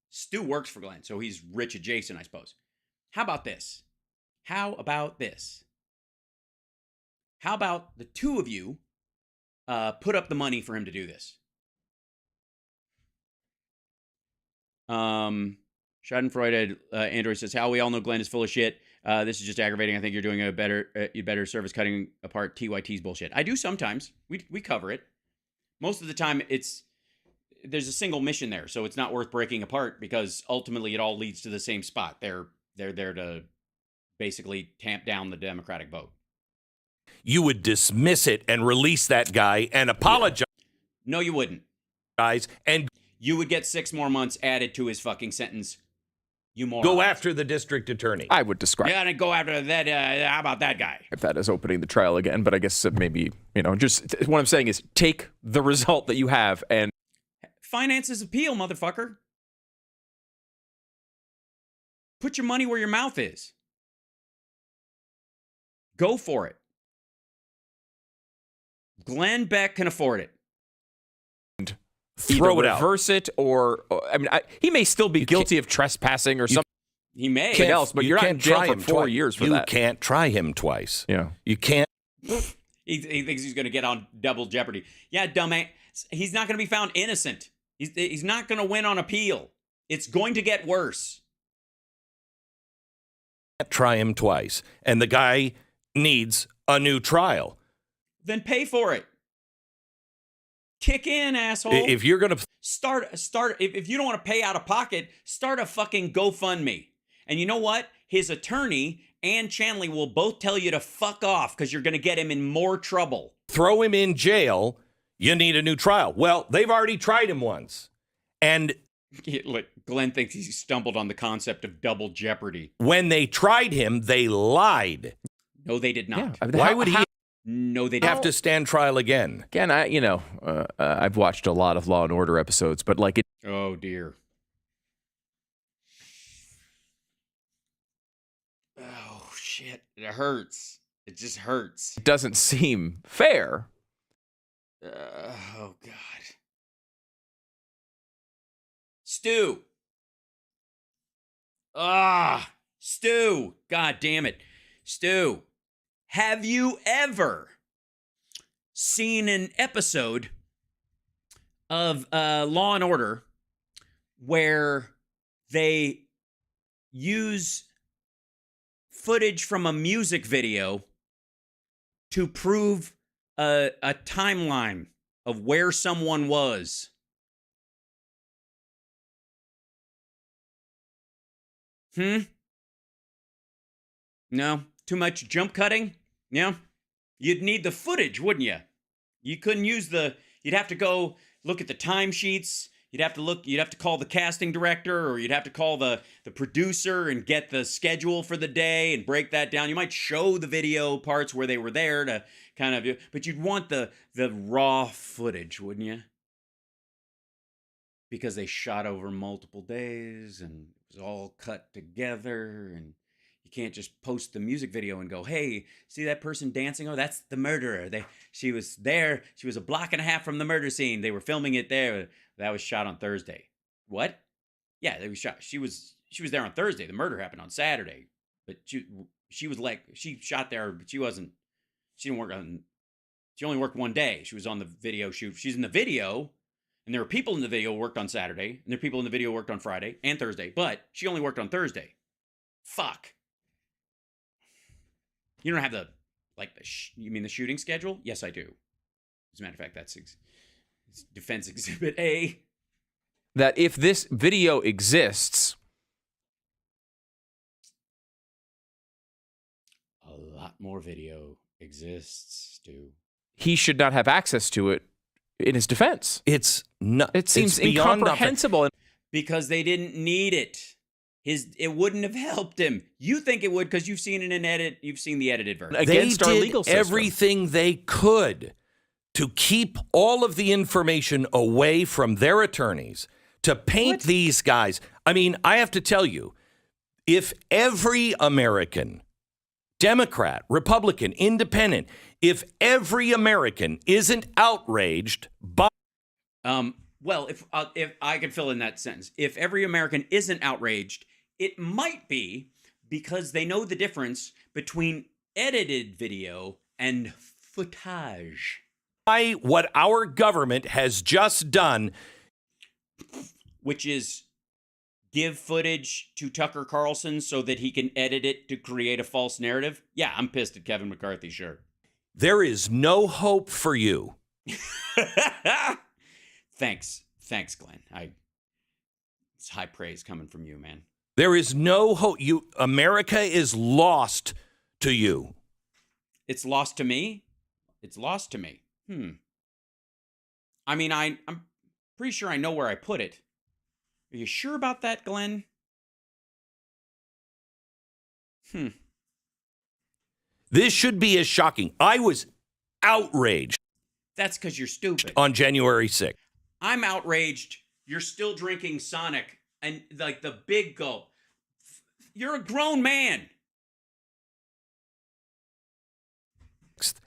Stu works for Glenn, so he's rich adjacent, I suppose. How about this? How about this? How about the two of you put up the money for him to do this? Schadenfreude, Android says, how we all know Glenn is full of shit. This is just aggravating. I think you're doing a better service cutting apart TYT's bullshit. I do sometimes. We cover it. Most of the time, there's a single mission there, so it's not worth breaking apart because ultimately it all leads to the same spot. They're there to basically tamp down the Democratic vote. You would dismiss it and release that guy and apologize. No, you wouldn't. Guys, and you would get 6 more months added to his fucking sentence. You moron. Go after the district attorney. I would describe. Yeah, and go after that. How about that guy? If that is opening the trial again, but I guess maybe, just what I'm saying is take the result that you have and finance his appeal, motherfucker. Put your money where your mouth is. Go for it. Glenn Beck can afford it. Throw it out. Reverse it, or I mean, he may still be guilty of trespassing or something. He may. Else, but you're not in jail for 4 years for that. You can't try him twice. Yeah. You can't. He thinks he's going to get on double jeopardy. Yeah, dumbass. He's not going to be found innocent. He's not going to win on appeal. It's going to get worse. Try him twice. And the guy needs a new trial. Then pay for it. Kick in, asshole. If you're going to start if you don't want to pay out of pocket, start a fucking GoFundMe. And you know what? His attorney and Chanley will both tell you to fuck off because you're going to get him in more trouble. Throw him in jail. You need a new trial. Well, they've already tried him once. And Look, Glenn thinks he stumbled on the concept of double jeopardy. When they tried him, they lied. No, they did not. Yeah. Why would he? No, they didn't. Have to stand trial again. Again, I've watched a lot of Law and Order episodes, but like it. Oh dear. Oh shit! It hurts. It just hurts. It doesn't seem fair. Oh God. Stu. Stu. God damn it. Stu. Have you ever seen an episode of Law and Order where they use footage from a music video to prove a timeline of where someone was? No? Too much jump cutting? Yeah? You'd need the footage, wouldn't you? You couldn't use you'd have to go look at the timesheets. You'd have to call the casting director, or you'd have to call the producer and get the schedule for the day and break that down. You might show the video parts where they were there to kind of, but you'd want the raw footage, wouldn't you? Because they shot over multiple days and it was all cut together, and you can't just post the music video and go, hey, see that person dancing? Oh, that's the murderer. She was there. She was a block and a half from the murder scene. They were filming it there. That was shot on Thursday. What? Yeah, they was shot. She was there on Thursday. The murder happened on Saturday. But she was like, she shot there, but she didn't work on, she only worked one day. She was on the video shoot. She's in the video, and there were people in the video who worked on Saturday, and there were people in the video who worked on Friday and Thursday, but she only worked on Thursday. Fuck. You don't have you mean the shooting schedule? Yes, I do. As a matter of fact, that's Defense Exhibit A. That if this video exists, a lot more video exists, Stu. He should not have access to it in his defense. It seems incomprehensible. Because they didn't need it. It wouldn't have helped him. You think it would because you've seen it in edit. You've seen the edited version. Against our legal system. Everything they could to keep all of the information away from their attorneys, to paint these guys. I mean, I have to tell you, if every American, Democrat, Republican, Independent, if every American isn't outraged by... Well, if I could fill in that sentence, if every American isn't outraged, it might be because they know the difference between edited video and footage. By what our government has just done, which is give footage to Tucker Carlson so that he can edit it to create a false narrative. Yeah, I'm pissed at Kevin McCarthy, sure. There is no hope for you. Thanks, Glenn. It's high praise coming from you, man. There is no hope. America is lost to you. It's lost to me? It's lost to me. I mean, I'm pretty sure I know where I put it. Are you sure about that, Glenn? This should be as shocking. I was outraged. That's because you're stupid. On January 6th. I'm outraged. You're still drinking Sonic and like the big gulp. You're a grown man.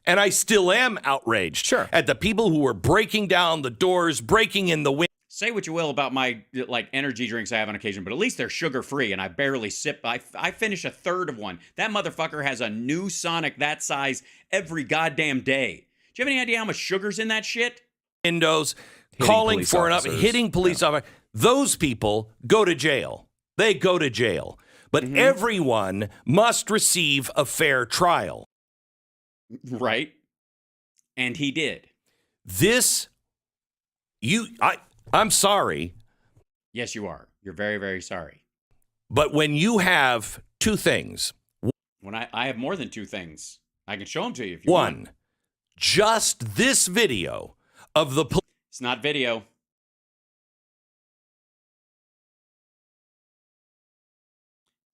And I still am outraged at the people who were breaking down the doors, breaking in the window. Say what you will about my energy drinks I have on occasion, but at least they're sugar-free, and I barely sip. I finish a third of one. That motherfucker has a new Sonic that size every goddamn day. Do you have any idea how much sugar's in that shit? Windows, Hitting calling for an hitting police officers. Those people go to jail. They go to jail. But everyone must receive a fair trial. Right. And he did. I'm sorry. Yes, you are. You're very, very sorry. But when you have two things. When I have more than two things. I can show them to you if you want. One, just this video of the police. It's not video.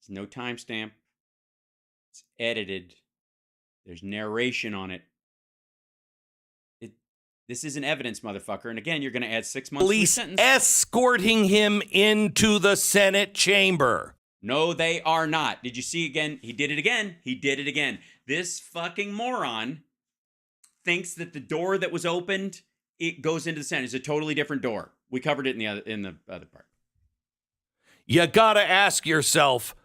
It's no timestamp. It's edited. There's narration on it. This isn't evidence, motherfucker. And again, you're going to add 6 months to the Police sentence. escorting him into the Senate chamber. No, they are not. Did you see again? He did it again. He did it again. This fucking moron thinks that the door that was opened, it goes into the Senate. It's a totally different door. We covered it in the other part. You got to ask yourself,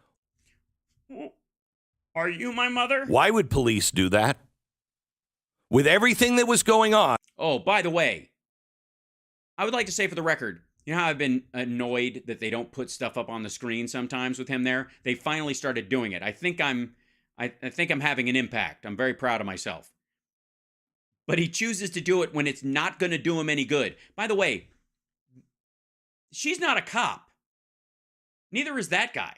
are you my mother? Why would police do that? With everything that was going on. Oh, by the way, I would like to say for the record, you know how I've been annoyed that they don't put stuff up on the screen sometimes with him there? They finally started doing it. I think I'm having an impact. I'm very proud of myself. But he chooses to do it when it's not going to do him any good. By the way, she's not a cop. Neither is that guy.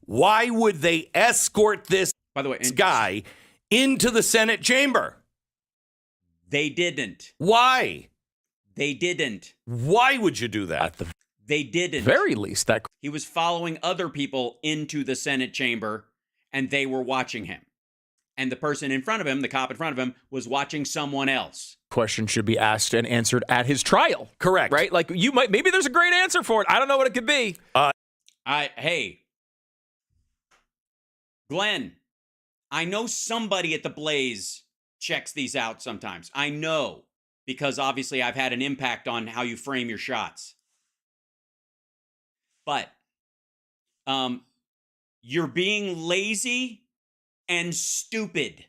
Why would they escort this By the way, guy into the Senate chamber? They didn't. Why? They didn't. Why would you do that? They didn't. Very least, that he was following other people into the Senate chamber, and they were watching him. And the person in front of him, the cop in front of him, was watching someone else. question should be asked and answered at his trial. Correct. Right? Like maybe there's a great answer for it. I don't know what it could be. Hey, Glenn, I know somebody at the Blaze checks these out sometimes. I know, because obviously I've had an impact on how you frame your shots. But you're being lazy and stupid.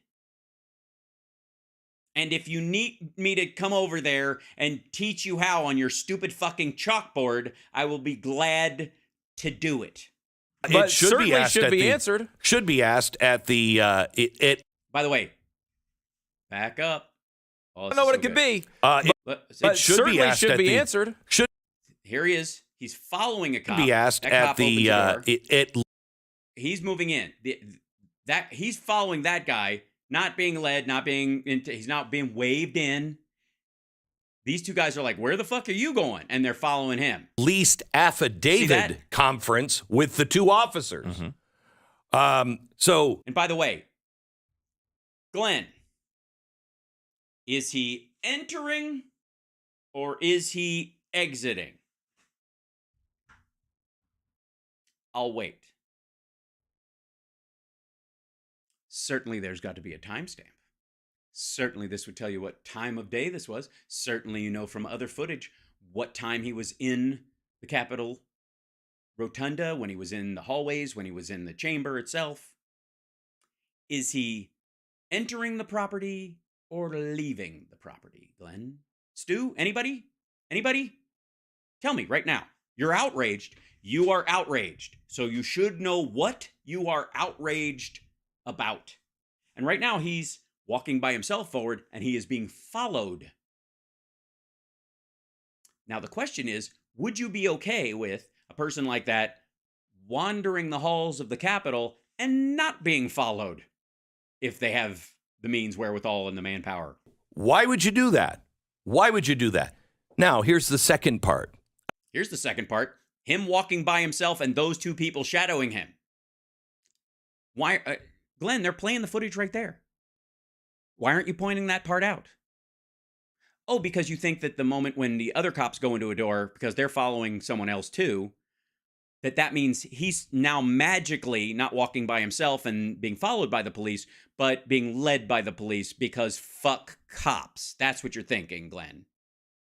And if you need me to come over there and teach you how on your stupid fucking chalkboard, I will be glad to do it. But it should be asked answered. Should be asked at the By the way, back up. I don't know what it could be. It should be asked should be answered. Here he is. He's following a cop. Be asked that at cop the He's moving in. He's following that guy, not being led, he's not being waved in. These two guys are like, where the fuck are you going? And they're following him. Least affidavit conference with the two officers. And by the way, Glenn, is he entering or is he exiting? I'll wait. Certainly there's got to be a timestamp. Certainly this would tell you what time of day this was. Certainly you know from other footage what time he was in the Capitol Rotunda, when he was in the hallways, when he was in the chamber itself. Is he entering the property or leaving the property, Glenn? Stu, anybody? Anybody? Tell me right now. You're outraged. You are outraged. So you should know what you are outraged about. And right now he's walking by himself forward and he is being followed. Now the question is, would you be okay with a person like that wandering the halls of the Capitol and not being followed if they have the means, wherewithal, and the manpower? Why would you do that? Why would you do that? Now, here's the second part. Here's the second part. Him walking by himself and those two people shadowing him. Why, Glenn, they're playing the footage right there. Why aren't you pointing that part out? Oh, because you think that the moment when the other cops go into a door, because they're following someone else too, that means he's now magically not walking by himself and being followed by the police, but being led by the police because fuck cops. That's what you're thinking, Glenn.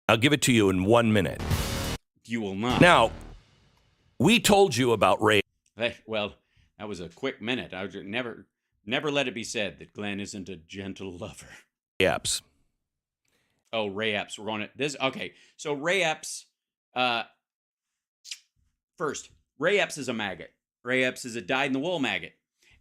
I'll give it to you in 1 minute. You will not. Now, we told you about Ray. Well, that was a quick minute. I would never let it be said that Glenn isn't a gentle lover. Epps. Oh, Ray Epps. We're going to this. Okay, so Ray Epps. First, Ray Epps is a maggot. Ray Epps is a dyed-in-the-wool maggot.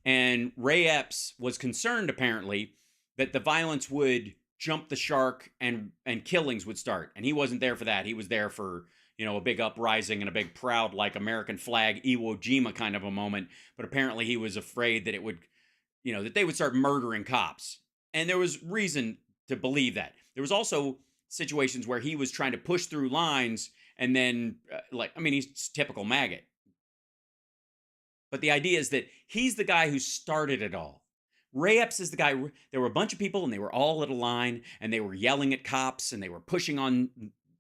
And Ray Epps was concerned, apparently, that the violence would jump the shark and killings would start. And he wasn't there for that. He was there for, a big uprising and a big proud, like, American flag, Iwo Jima kind of a moment. But apparently he was afraid that it would, that they would start murdering cops. And there was reason to believe that. There was also situations where he was trying to push through lines and then, he's typical maggot. But the idea is that he's the guy who started it all. Ray Epps is the guy. There were a bunch of people, and they were all at a line, and they were yelling at cops, and they were pushing on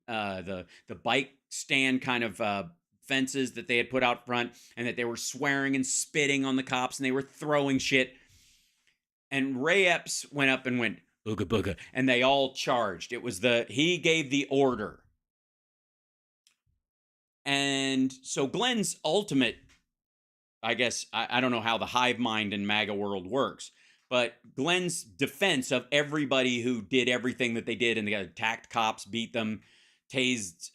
the bike stand kind of fences that they had put out front, and that they were swearing and spitting on the cops, and they were throwing shit. And Ray Epps went up and went, "Ooga booga," and they all charged. He gave the order. And so Glenn's ultimate, I guess, I don't know how the hive mind in MAGA world works, but Glenn's defense of everybody who did everything that they did and they attacked cops, beat them, tased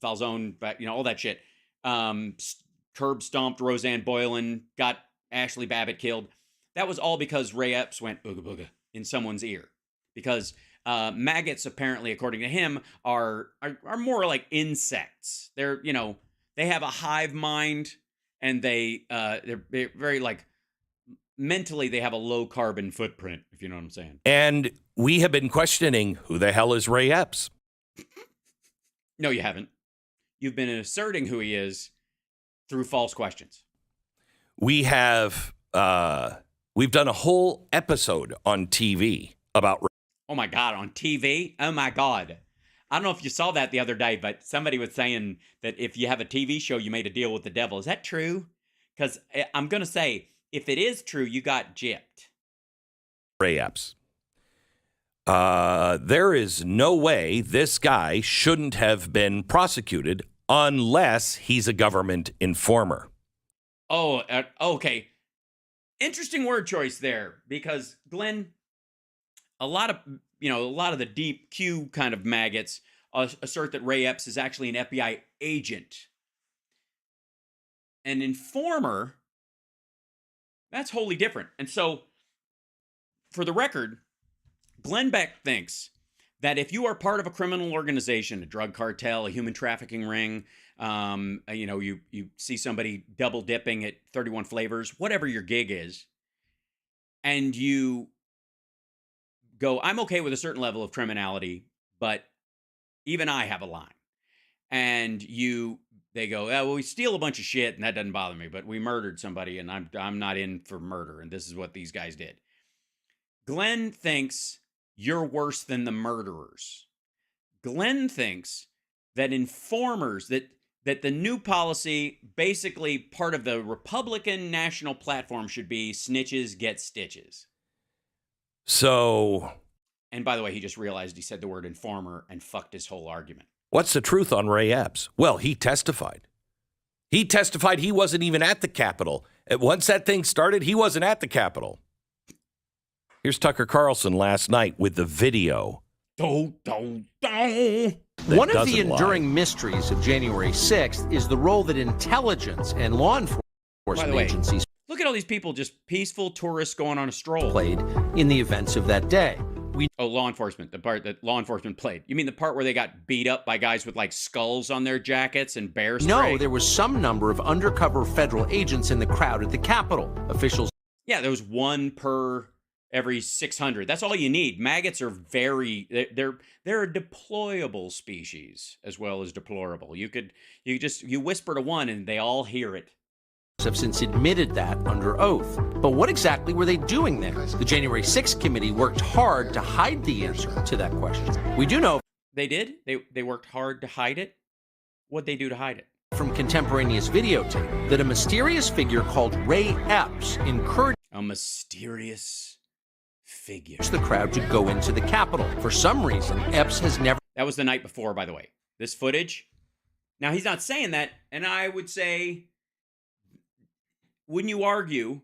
Falzone, all that shit, curb stomped Roseanne Boylan, got Ashley Babbitt killed. That was all because Ray Epps went ooga booga in someone's ear. Because maggots, apparently, according to him, are more like insects. They're, they have a hive mind. And they're very, like, mentally, they have a low carbon footprint, if you know what I'm saying. And we have been questioning, who the hell is Ray Epps? No, you haven't. You've been asserting who he is through false questions. We have, we've done a whole episode on TV about Ray. Oh, my God, on TV? Oh, my God. I don't know if you saw that the other day, but somebody was saying that if you have a TV show, you made a deal with the devil. Is that true? Because I'm going to say, if it is true, you got gypped. Ray Epps. There is no way this guy shouldn't have been prosecuted unless he's a government informer. Oh, okay. Interesting word choice there, because Glenn, a lot of the deep Q kind of maggots assert that Ray Epps is actually an FBI agent. An informer, that's wholly different. And so, for the record, Glenn Beck thinks that if you are part of a criminal organization, a drug cartel, a human trafficking ring, you see somebody double dipping at 31 flavors, whatever your gig is, and you go, I'm okay with a certain level of criminality, but even I have a line. And they go, well, we steal a bunch of shit and that doesn't bother me, but we murdered somebody and I'm not in for murder. And this is what these guys did. Glenn thinks you're worse than the murderers. Glenn thinks that informers, that the new policy, basically part of the Republican national platform should be snitches get stitches. So, and by the way, he just realized he said the word informer and fucked his whole argument. What's the truth on Ray Epps? Well, he testified. He testified he wasn't even at the Capitol. Once that thing started, he wasn't at the Capitol. Here's Tucker Carlson last night with the video. One of the enduring mysteries of January 6th is the role that intelligence and law enforcement agencies look at all these people, just peaceful tourists going on a stroll, played in the events of that day. Law enforcement, the part that law enforcement played. You mean the part where they got beat up by guys with like skulls on their jackets and bear spray? No, there was some number of undercover federal agents in the crowd at the Capitol. Officials. Yeah, there was one per every 600. That's all you need. Maggots are they're a deployable species as well as deplorable. You whisper to one and they all hear it. have since admitted that under oath. But what exactly were they doing there? The January 6th committee worked hard to hide the answer to that question. We do know They did? They worked hard to hide it? What'd they do to hide it? from contemporaneous videotape that a mysterious figure called Ray Epps encouraged A mysterious figure. the crowd to go into the Capitol. For some reason, Epps has never... That was the night before, by the way. This footage. Now, he's not saying that, and I would say, wouldn't you argue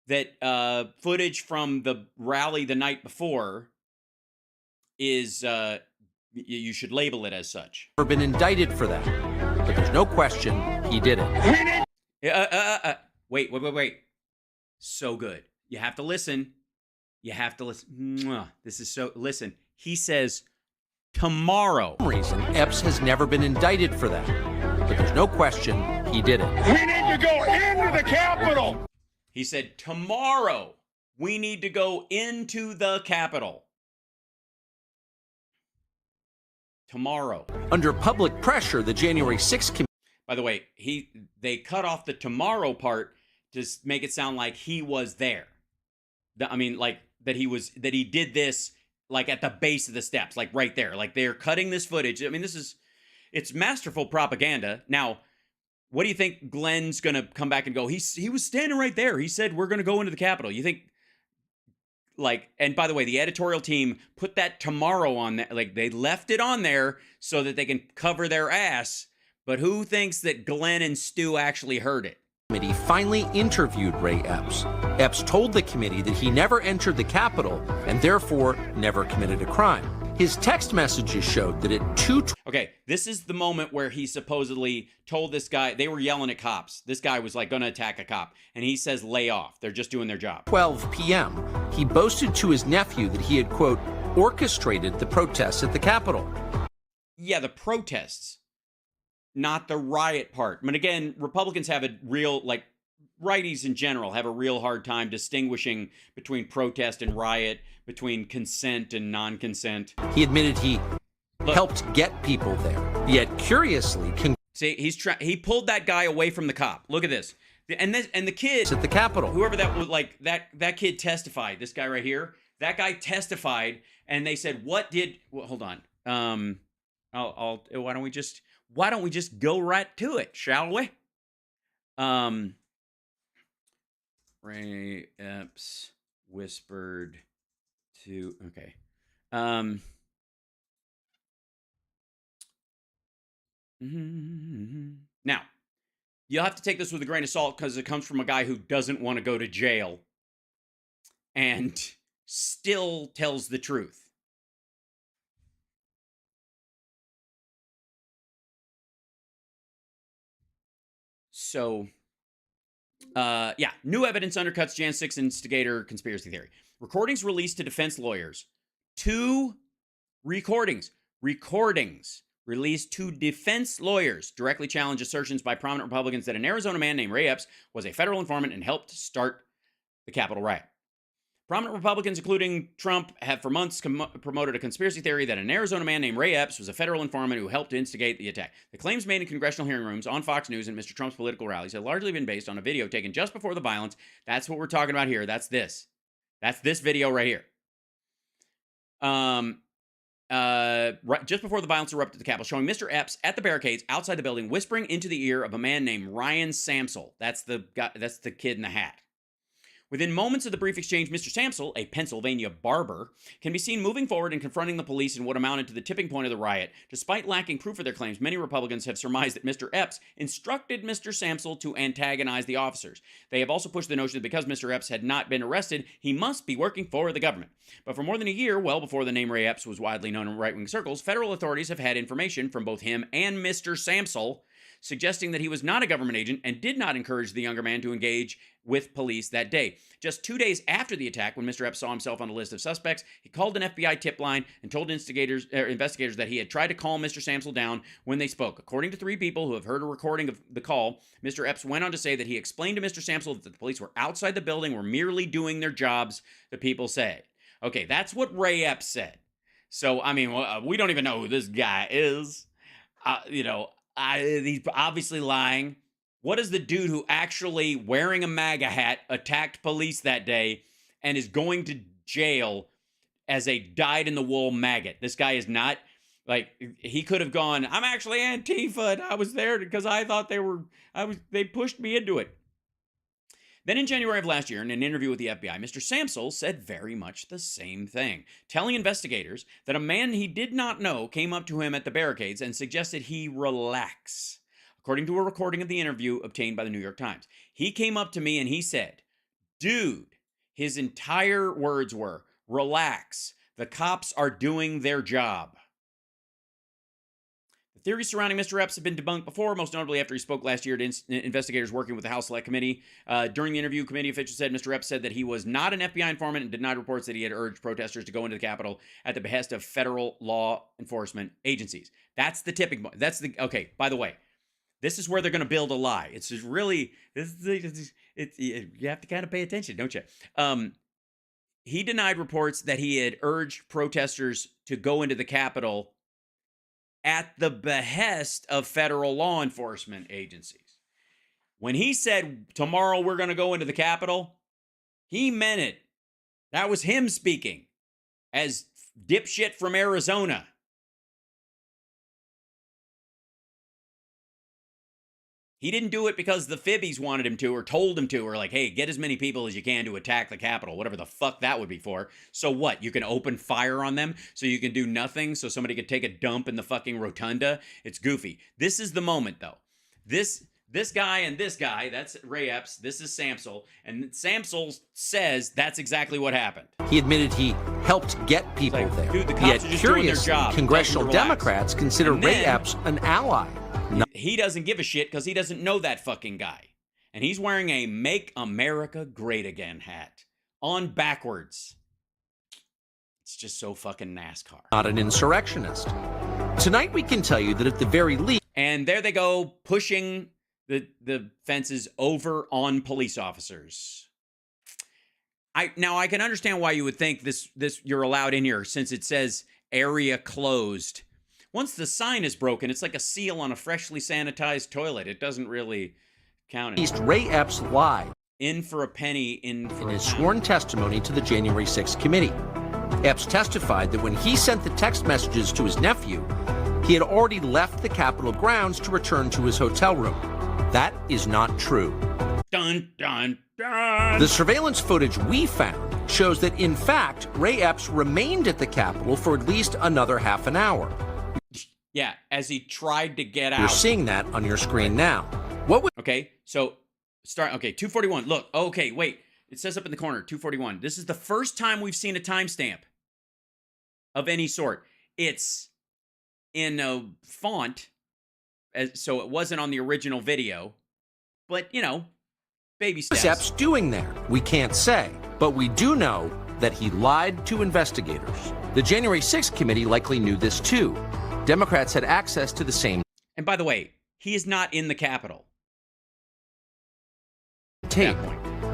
that footage from the rally the night before is, you should label it as such? Never been indicted for that. But there's no question he did it. Wait. So good. You have to listen. You have to listen. Mwah. This is so... Listen. He says, tomorrow. For some reason, Epps has never been indicted for that. But there's no question he did it. We need to go into the Capitol. He said, tomorrow, we need to go into the Capitol. Tomorrow. Under public pressure, the January 6th committee... By the way, they cut off the tomorrow part to make it sound like he was there. Like that he did this like at the base of the steps, like right there. Like they're cutting this footage. I mean, it's masterful propaganda. Now, what do you think Glenn's going to come back and go, he was standing right there. He said, we're going to go into the Capitol. You think, like, and by the way, the editorial team put that tomorrow on that. Like they left it on there so that they can cover their ass. But who thinks that Glenn and Stu actually heard it? Committee finally interviewed Ray Epps. Epps told the committee that he never entered the Capitol and therefore never committed a crime. His text messages showed that at 2:12... Okay, this is the moment where he supposedly told this guy, they were yelling at cops. This guy was like going to attack a cop. And he says, lay off. They're just doing their job. 12 p.m., he boasted to his nephew that he had, quote, orchestrated the protests at the Capitol. Yeah, the protests, not the riot part. But again, Republicans have a real, like, righties in general have a real hard time distinguishing between protest and riot, between consent and non-consent. He admitted he helped get people there, yet curiously... See, he pulled that guy away from the cop. Look at this. And the kid... at the Capitol. Whoever that was, like, that kid testified. This guy right here. That guy testified, and they said, what did... Well, hold on. Why don't we just go right to it, shall we? Ray Epps whispered to... Okay. Now, you'll have to take this with a grain of salt because it comes from a guy who doesn't want to go to jail and still tells the truth. So, yeah, new evidence undercuts Jan 6 instigator conspiracy theory. Recordings released to defense lawyers. 2 recordings released to defense lawyers directly challenge assertions by prominent Republicans that an Arizona man named Ray Epps was a federal informant and helped start the Capitol riot. Prominent Republicans, including Trump, have for months promoted a conspiracy theory that an Arizona man named Ray Epps was a federal informant who helped to instigate the attack. The claims made in congressional hearing rooms, on Fox News, and Mr. Trump's political rallies have largely been based on a video taken just before the violence. That's what we're talking about here. That's this. That's this video right here. Just before the violence erupted at the Capitol, showing Mr. Epps at the barricades outside the building, whispering into the ear of a man named Ryan Samsel. That's the guy. That's the kid in the hat. Within moments of the brief exchange, Mr. Samsel, a Pennsylvania barber, can be seen moving forward and confronting the police in what amounted to the tipping point of the riot. Despite lacking proof of their claims, many Republicans have surmised that Mr. Epps instructed Mr. Samsel to antagonize the officers. They have also pushed the notion that because Mr. Epps had not been arrested, he must be working for the government. But for more than a year, well before the name Ray Epps was widely known in right-wing circles, federal authorities have had information from both him and Mr. Samsel suggesting that he was not a government agent and did not encourage the younger man to engage with police that day. Just 2 days after the attack, when Mr. Epps saw himself on a list of suspects, he called an FBI tip line and told investigators that he had tried to calm Mr. Samsel down when they spoke. According to 3 people who have heard a recording of the call, Mr. Epps went on to say that he explained to Mr. Samsel that the police were outside the building, were merely doing their jobs, the people say. Okay, that's what Ray Epps said. So, I mean, we don't even know who this guy is. He's obviously lying. What is the dude who actually, wearing a MAGA hat, attacked police that day and is going to jail as a dyed-in-the-wool maggot? This guy is not, like, he could have gone, I'm actually Antifa, and I was there because I thought they pushed me into it. Then in January of last year, in an interview with the FBI, Mr. Samsel said very much the same thing, telling investigators that a man he did not know came up to him at the barricades and suggested he relax. According to a recording of the interview obtained by the New York Times, he came up to me and he said, dude, his entire words were, relax, the cops are doing their job. The theories surrounding Mr. Epps have been debunked before, most notably after he spoke last year to investigators working with the House Select Committee. During the interview, committee officials said Mr. Epps said that he was not an FBI informant and denied reports that he had urged protesters to go into the Capitol at the behest of federal law enforcement agencies. That's the tipping point. Okay, by the way, this is where they're going to build a lie. It's just really, you have to kind of pay attention, don't you? He denied reports that he had urged protesters to go into the Capitol at the behest of federal law enforcement agencies. When he said, tomorrow we're going to go into the Capitol, he meant it. That was him speaking as dipshit from Arizona. He didn't do it because the Fibbies wanted him to or told him to or like, hey, get as many people as you can to attack the Capitol, whatever the fuck that would be for. So what? You can open fire on them so you can do nothing so somebody could take a dump in the fucking rotunda? It's goofy. This is the moment, though. This guy and this guy, that's Ray Epps, this is Samsel, and Samsel says that's exactly what happened. He admitted he helped get people there. Dude, the cops are just doing their job. Congressional Democrats consider Ray Epps an ally. He doesn't give a shit because he doesn't know that fucking guy. And he's wearing a Make America Great Again hat on backwards. It's just so fucking NASCAR. Not an insurrectionist. Tonight we can tell you that at the very least... And there they go, pushing the fences over on police officers. Now I can understand why you would think this you're allowed in here since it says area closed. Once the sign is broken, it's like a seal on a freshly sanitized toilet. It doesn't really count. At least Ray Epps lied. In for a penny, in for in a his pound. sworn testimony to the January 6th committee. Epps testified that when he sent the text messages to his nephew, he had already left the Capitol grounds to return to his hotel room. That is not true. Dun, dun, dun. The surveillance footage we found shows that, in fact, Ray Epps remained at the Capitol for at least another half an hour. Yeah, as he tried to get out. You're seeing that on your screen now. What would... Okay, so start. Okay, 241. Look. Okay, wait. It says up in the corner, 241. This is the first time we've seen a timestamp of any sort. It's in a font, so it wasn't on the original video. But, you know, baby steps. What's Epps doing there? We can't say, but we do know that he lied to investigators. The January 6th committee likely knew this too. Democrats had access to the same And by the way, he is not in the Capitol. tape,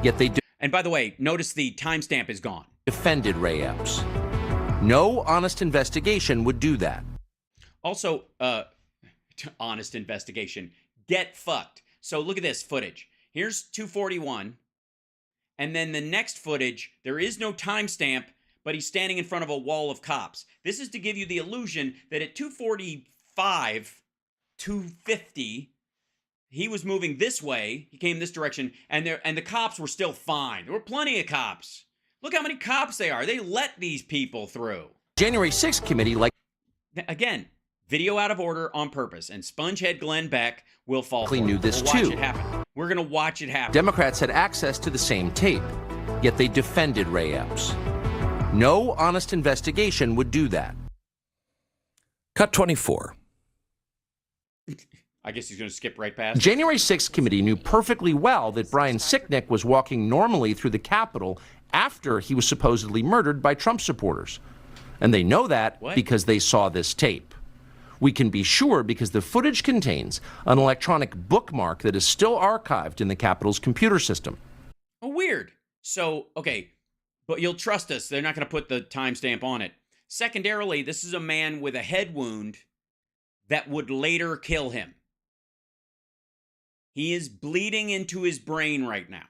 yet they And by the way, notice the timestamp is gone. defended Ray Epps. No honest investigation would do that. Also, honest investigation. Get fucked. So look at this footage. Here's 241. And then the next footage, there is no timestamp, but he's standing in front of a wall of cops. This is to give you the illusion that at 245, 250, he was moving this way. He came this direction, and the cops were still fine. There were plenty of cops. Look how many cops they are. They let these people through. January 6th committee, like... Again, video out of order on purpose, and Spongehead Glenn Beck will fall for it. knew this We'll watch too. it happen. We're going to watch it happen. Democrats had access to the same tape, yet they defended Ray Epps. No honest investigation would do that. Cut 24. I guess he's going to skip right past. January 6th committee knew perfectly well that Brian Sicknick was walking normally through the Capitol after he was supposedly murdered by Trump supporters. And they know that because they saw this tape. We can be sure because the footage contains an electronic bookmark that is still archived in the Capitol's computer system. Oh, weird. So, okay, but you'll trust us. They're not going to put the timestamp on it. Secondarily, this is a man with a head wound that would later kill him. He is bleeding into his brain right now.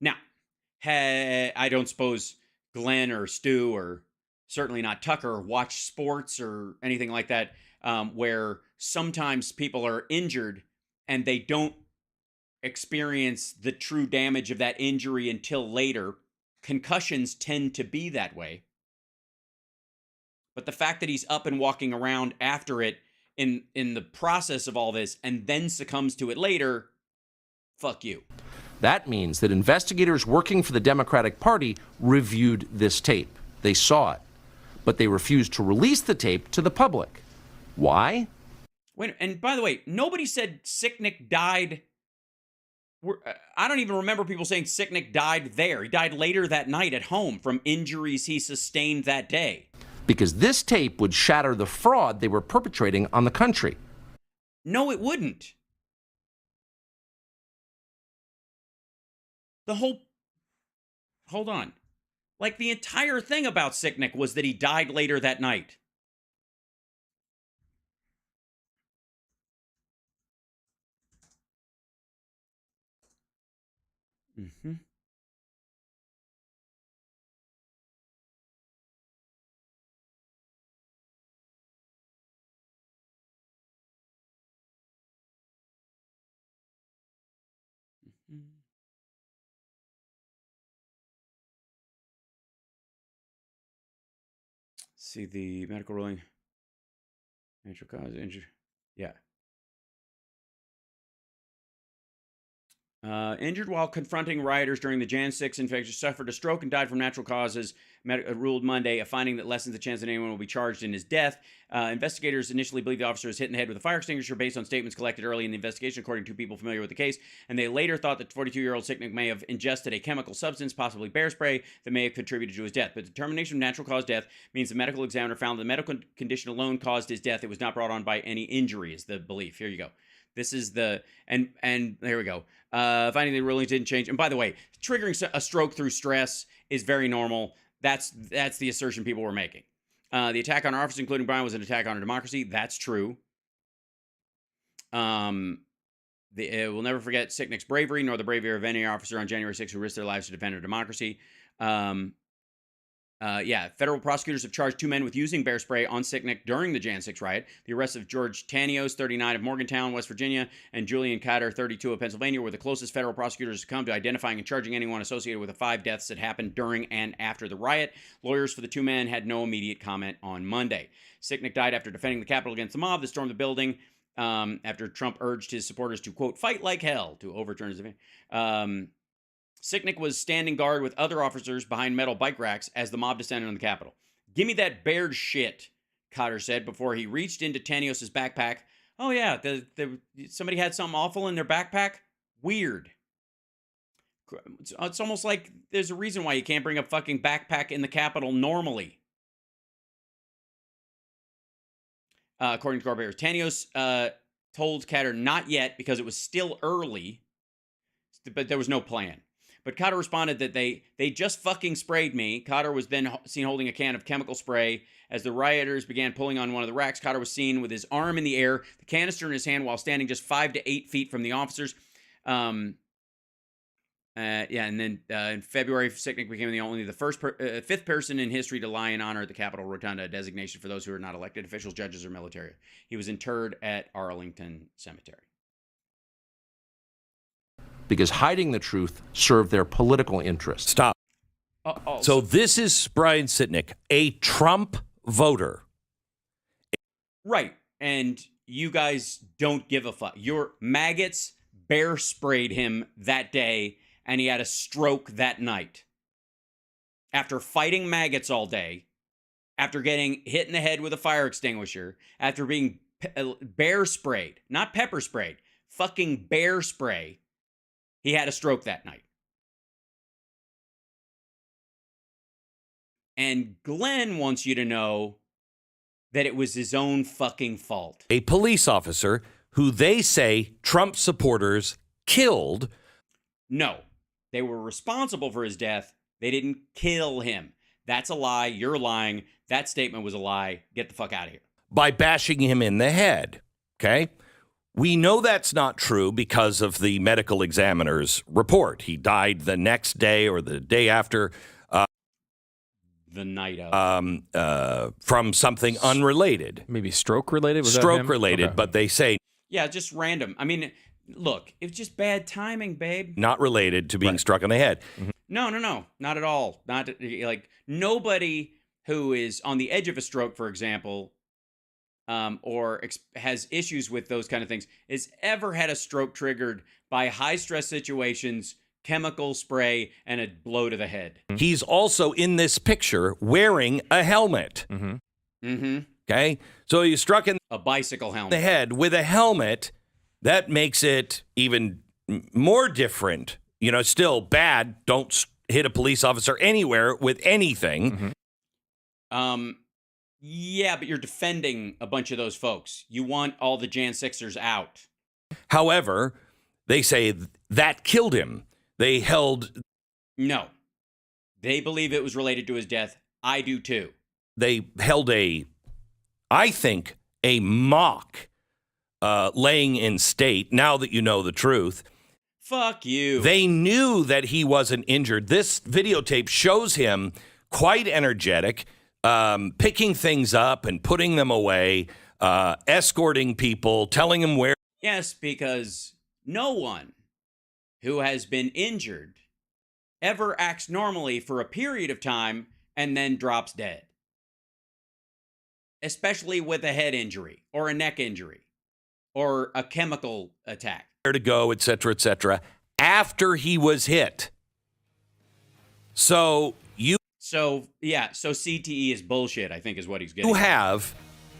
Now, I don't suppose Glenn or Stu or certainly not Tucker watch sports or anything like that, where sometimes people are injured and they don't experience the true damage of that injury until later. Concussions tend to be that way. But the fact that he's up and walking around after it in the process of all this and then succumbs to it later, fuck you. That means that investigators working for the Democratic Party reviewed this tape. They saw it, but they refused to release the tape to the public. Why? Wait, and by the way, nobody said Sicknick died. I don't even remember people saying Sicknick died there. He died later that night at home from injuries he sustained that day. Because this tape would shatter the fraud they were perpetrating on the country. No, it wouldn't. Hold on. Like, the entire thing about Sicknick was that he died later that night. Mm-hmm. See the medical ruling. Natural cause injury. Yeah. Injured while confronting rioters during the Jan 6 infection, suffered a stroke and died from natural causes, ruled Monday, a finding that lessens the chance that anyone will be charged in his death. Investigators initially believed the officer was hit in the head with a fire extinguisher based on statements collected early in the investigation, according to people familiar with the case, and they later thought that 42-year-old Sicknick may have ingested a chemical substance, possibly bear spray, that may have contributed to his death. But determination of natural cause death means the medical examiner found the medical condition alone caused his death. It was not brought on by any injury, is the belief. Here you go. This is the, and there we go. Finding the rulings didn't change. And by the way, triggering a stroke through stress is very normal. That's the assertion people were making. The attack on our officers, including Brian, was an attack on our democracy. That's true. We'll never forget Sicknick's bravery, nor the bravery of any officer on January 6th who risked their lives to defend our democracy. Federal prosecutors have charged 2 men with using bear spray on Sicknick during the Jan 6 riot. The arrests of George Tanios, 39, of Morgantown, West Virginia, and Julian Cotter, 32, of Pennsylvania, were the closest federal prosecutors have come to identifying and charging anyone associated with the 5 deaths that happened during and after the riot. Lawyers for the 2 men had no immediate comment on Monday. Sicknick died after defending the Capitol against the mob that stormed the building after Trump urged his supporters to, quote, fight like hell to overturn his event. Sicknick was standing guard with other officers behind metal bike racks as the mob descended on the Capitol. Give me that bared shit, Cotter said before he reached into Tanios' backpack. Oh, yeah, somebody had something awful in their backpack? Weird. It's almost like there's a reason why you can't bring a fucking backpack in the Capitol normally. According to Corbett, Tanios told Cotter not yet because it was still early, but there was no plan. But Cotter responded that they just fucking sprayed me. Cotter was then seen holding a can of chemical spray. As the rioters began pulling on one of the racks, Cotter was seen with his arm in the air, the canister in his hand, while standing just 5 to 8 feet from the officers. And then in February, Sicknick became the fifth person in history to lie in honor at the Capitol Rotunda, a designation for those who are not elected officials, judges, or military. He was interred at Arlington Cemetery. Because hiding the truth served their political interests. Stop. So this is Brian Sicknick, a Trump voter. Right. And you guys don't give a fuck. Your maggots bear sprayed him that day, and he had a stroke that night. After fighting maggots all day, after getting hit in the head with a fire extinguisher, after being bear sprayed, not pepper sprayed, fucking bear spray, he had a stroke that night. And Glenn wants you to know that it was his own fucking fault. A police officer who they say Trump supporters killed. No, they were responsible for his death. They didn't kill him. That's a lie. You're lying. That statement was a lie. Get the fuck out of here. By bashing him in the head, okay? We know that's not true because of the medical examiner's report. He died the next day or the day after. The night of. From something unrelated. Maybe stroke-related? Stroke-related, Okay. but they say Yeah, just random. I mean, look, it was just bad timing, babe. not related to being struck on the head. No, not at all. Not like nobody who is on the edge of a stroke, for example, or has issues with those kind of things, has ever had a stroke triggered by high-stress situations, chemical spray, and a blow to the head. He's also in this picture wearing a helmet. Okay? So he's struck in a bicycle helmet. the head with a helmet. That makes it even more different. You know, still bad. Don't hit a police officer anywhere with anything. Yeah, but you're defending a bunch of those folks. You want all the Jan 6ers out. However, they say that killed him. They held... No. They believe it was related to his death. I do too. They held I think, a mock laying in state, now that you know the truth. Fuck you. They knew that he wasn't injured. This videotape shows him quite energetic, picking things up and putting them away, escorting people, telling them where. Yes, because no one who has been injured ever acts normally for a period of time and then drops dead. Especially with a head injury or a neck injury or a chemical attack. Where to go, et cetera, after he was hit. So CTE is bullshit, I think is what he's getting. You have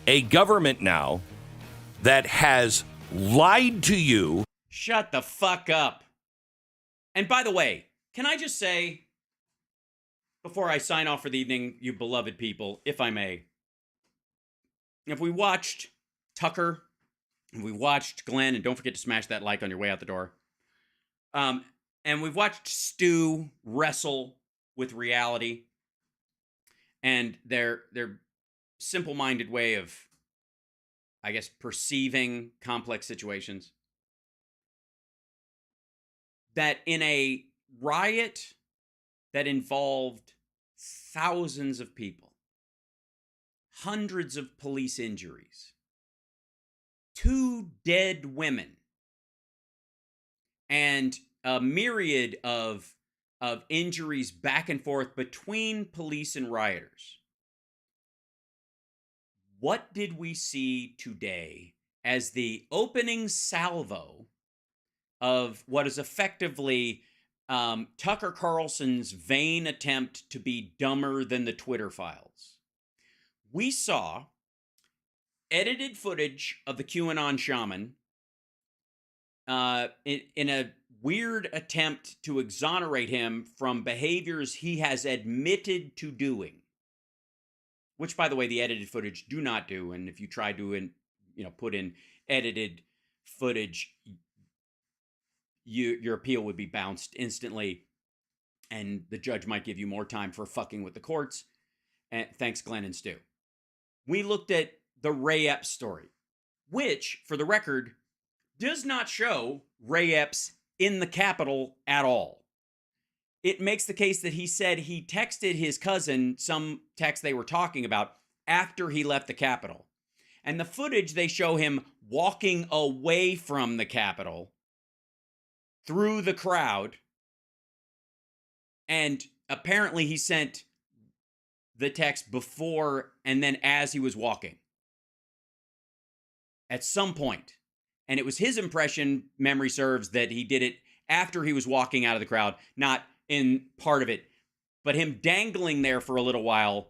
a government now that has lied to you. Shut the fuck up. And by the way, can I just say, before I sign off for the evening, you beloved people, if I may, if we watched Tucker, and we watched Glenn, and don't forget to smash that like on your way out the door, and we've watched Stu wrestle with reality and their simple-minded way of, I guess, perceiving complex situations, that in a riot that involved thousands of people, hundreds of police injuries, 2 dead women, and a myriad of injuries back and forth between police and rioters. What did we see today as the opening salvo of what is effectively Tucker Carlson's vain attempt to be dumber than the Twitter files? We saw edited footage of the QAnon Shaman in a weird attempt to exonerate him from behaviors he has admitted to doing. Which, by the way, the edited footage do not do. And if you try to, put in edited footage, your appeal would be bounced instantly, and the judge might give you more time for fucking with the courts. And thanks, Glenn and Stu. We looked at the Ray Epps story, which, for the record, does not show Ray Epps in the Capitol at all. It makes the case that he said he texted his cousin some text they were talking about after he left the Capitol. And the footage, they show him walking away from the Capitol through the crowd. And apparently he sent the text before and then as he was walking. At some point. And it was his impression, memory serves, that he did it after he was walking out of the crowd, not in part of it, but him dangling there for a little while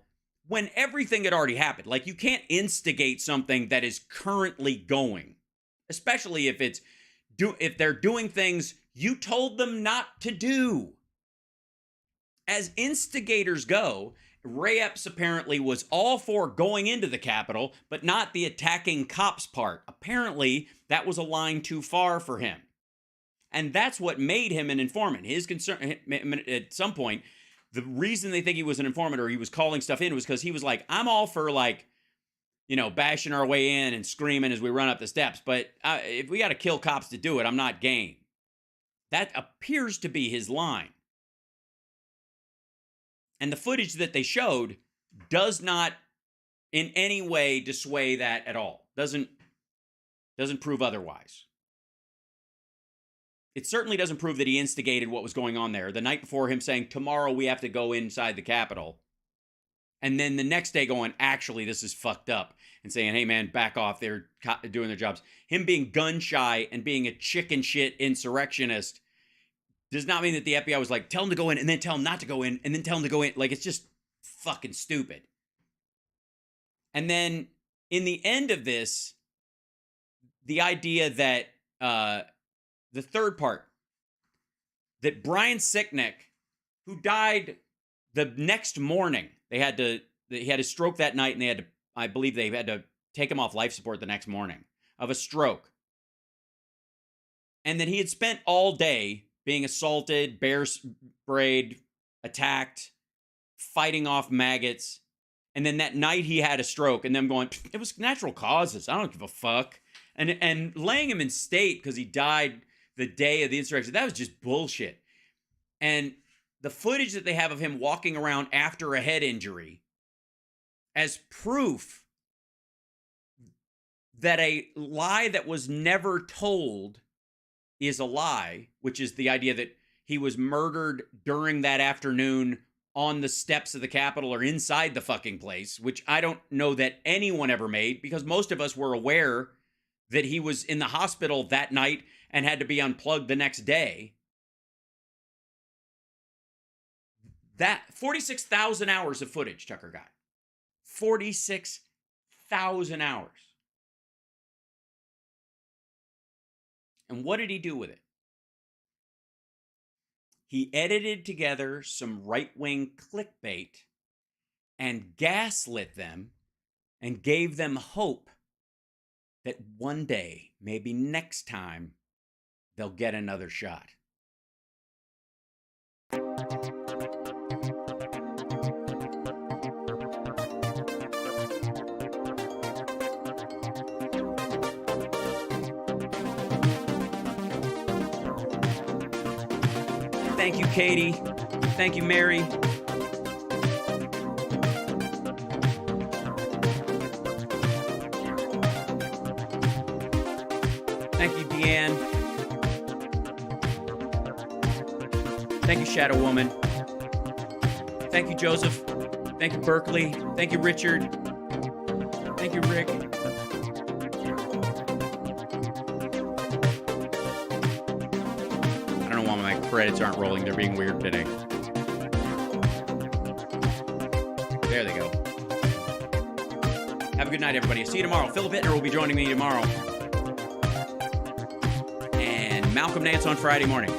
when everything had already happened. Like, you can't instigate something that is currently going, especially if they're doing things you told them not to do. As instigators go, Ray Epps apparently was all for going into the Capitol, but not the attacking cops part. Apparently, that was a line too far for him. And that's what made him an informant. His concern, at some point, the reason they think he was an informant or he was calling stuff in was because he was like, I'm all for like, you know, bashing our way in and screaming as we run up the steps. But if we got to kill cops to do it, I'm not game. That appears to be his line. And the footage that they showed does not in any way dissuade that at all. Doesn't prove otherwise. It certainly doesn't prove that he instigated what was going on there. The night before, him saying, tomorrow we have to go inside the Capitol. And then the next day going, actually, this is fucked up. And saying, hey, man, back off. They're doing their jobs. Him being gun shy and being a chicken shit insurrectionist does not mean that the FBI was like, tell him to go in and then tell him not to go in and then tell him to go in. Like, it's just fucking stupid. And then in the end of this, the idea that the third part, that Brian Sicknick, who died the next morning, he had a stroke that night, and I believe they had to take him off life support the next morning of a stroke. And that he had spent all day being assaulted, bear sprayed, attacked, fighting off maggots. And then that night he had a stroke, and them going, it was natural causes. I don't give a fuck. And laying him in state because he died the day of the insurrection, that was just bullshit. And the footage that they have of him walking around after a head injury as proof that a lie that was never told is a lie, which is the idea that he was murdered during that afternoon on the steps of the Capitol or inside the fucking place, which I don't know that anyone ever made, because most of us were aware that he was in the hospital that night and had to be unplugged the next day. That 46,000 hours of footage Tucker got. 46,000 hours. And what did he do with it? He edited together some right-wing clickbait and gaslit them and gave them hope that one day, maybe next time, they'll get another shot. Thank you, Katie. Thank you, Mary. Thank you, Deanne. Thank you, Shadow Woman. Thank you, Joseph. Thank you, Berkeley. Thank you, Richard. Thank you, Rick. I don't know why my credits aren't rolling. They're being weird today. There they go. Have a good night, everybody. See you tomorrow. Philip Hittner will be joining me tomorrow. And Malcolm Nance on Friday morning.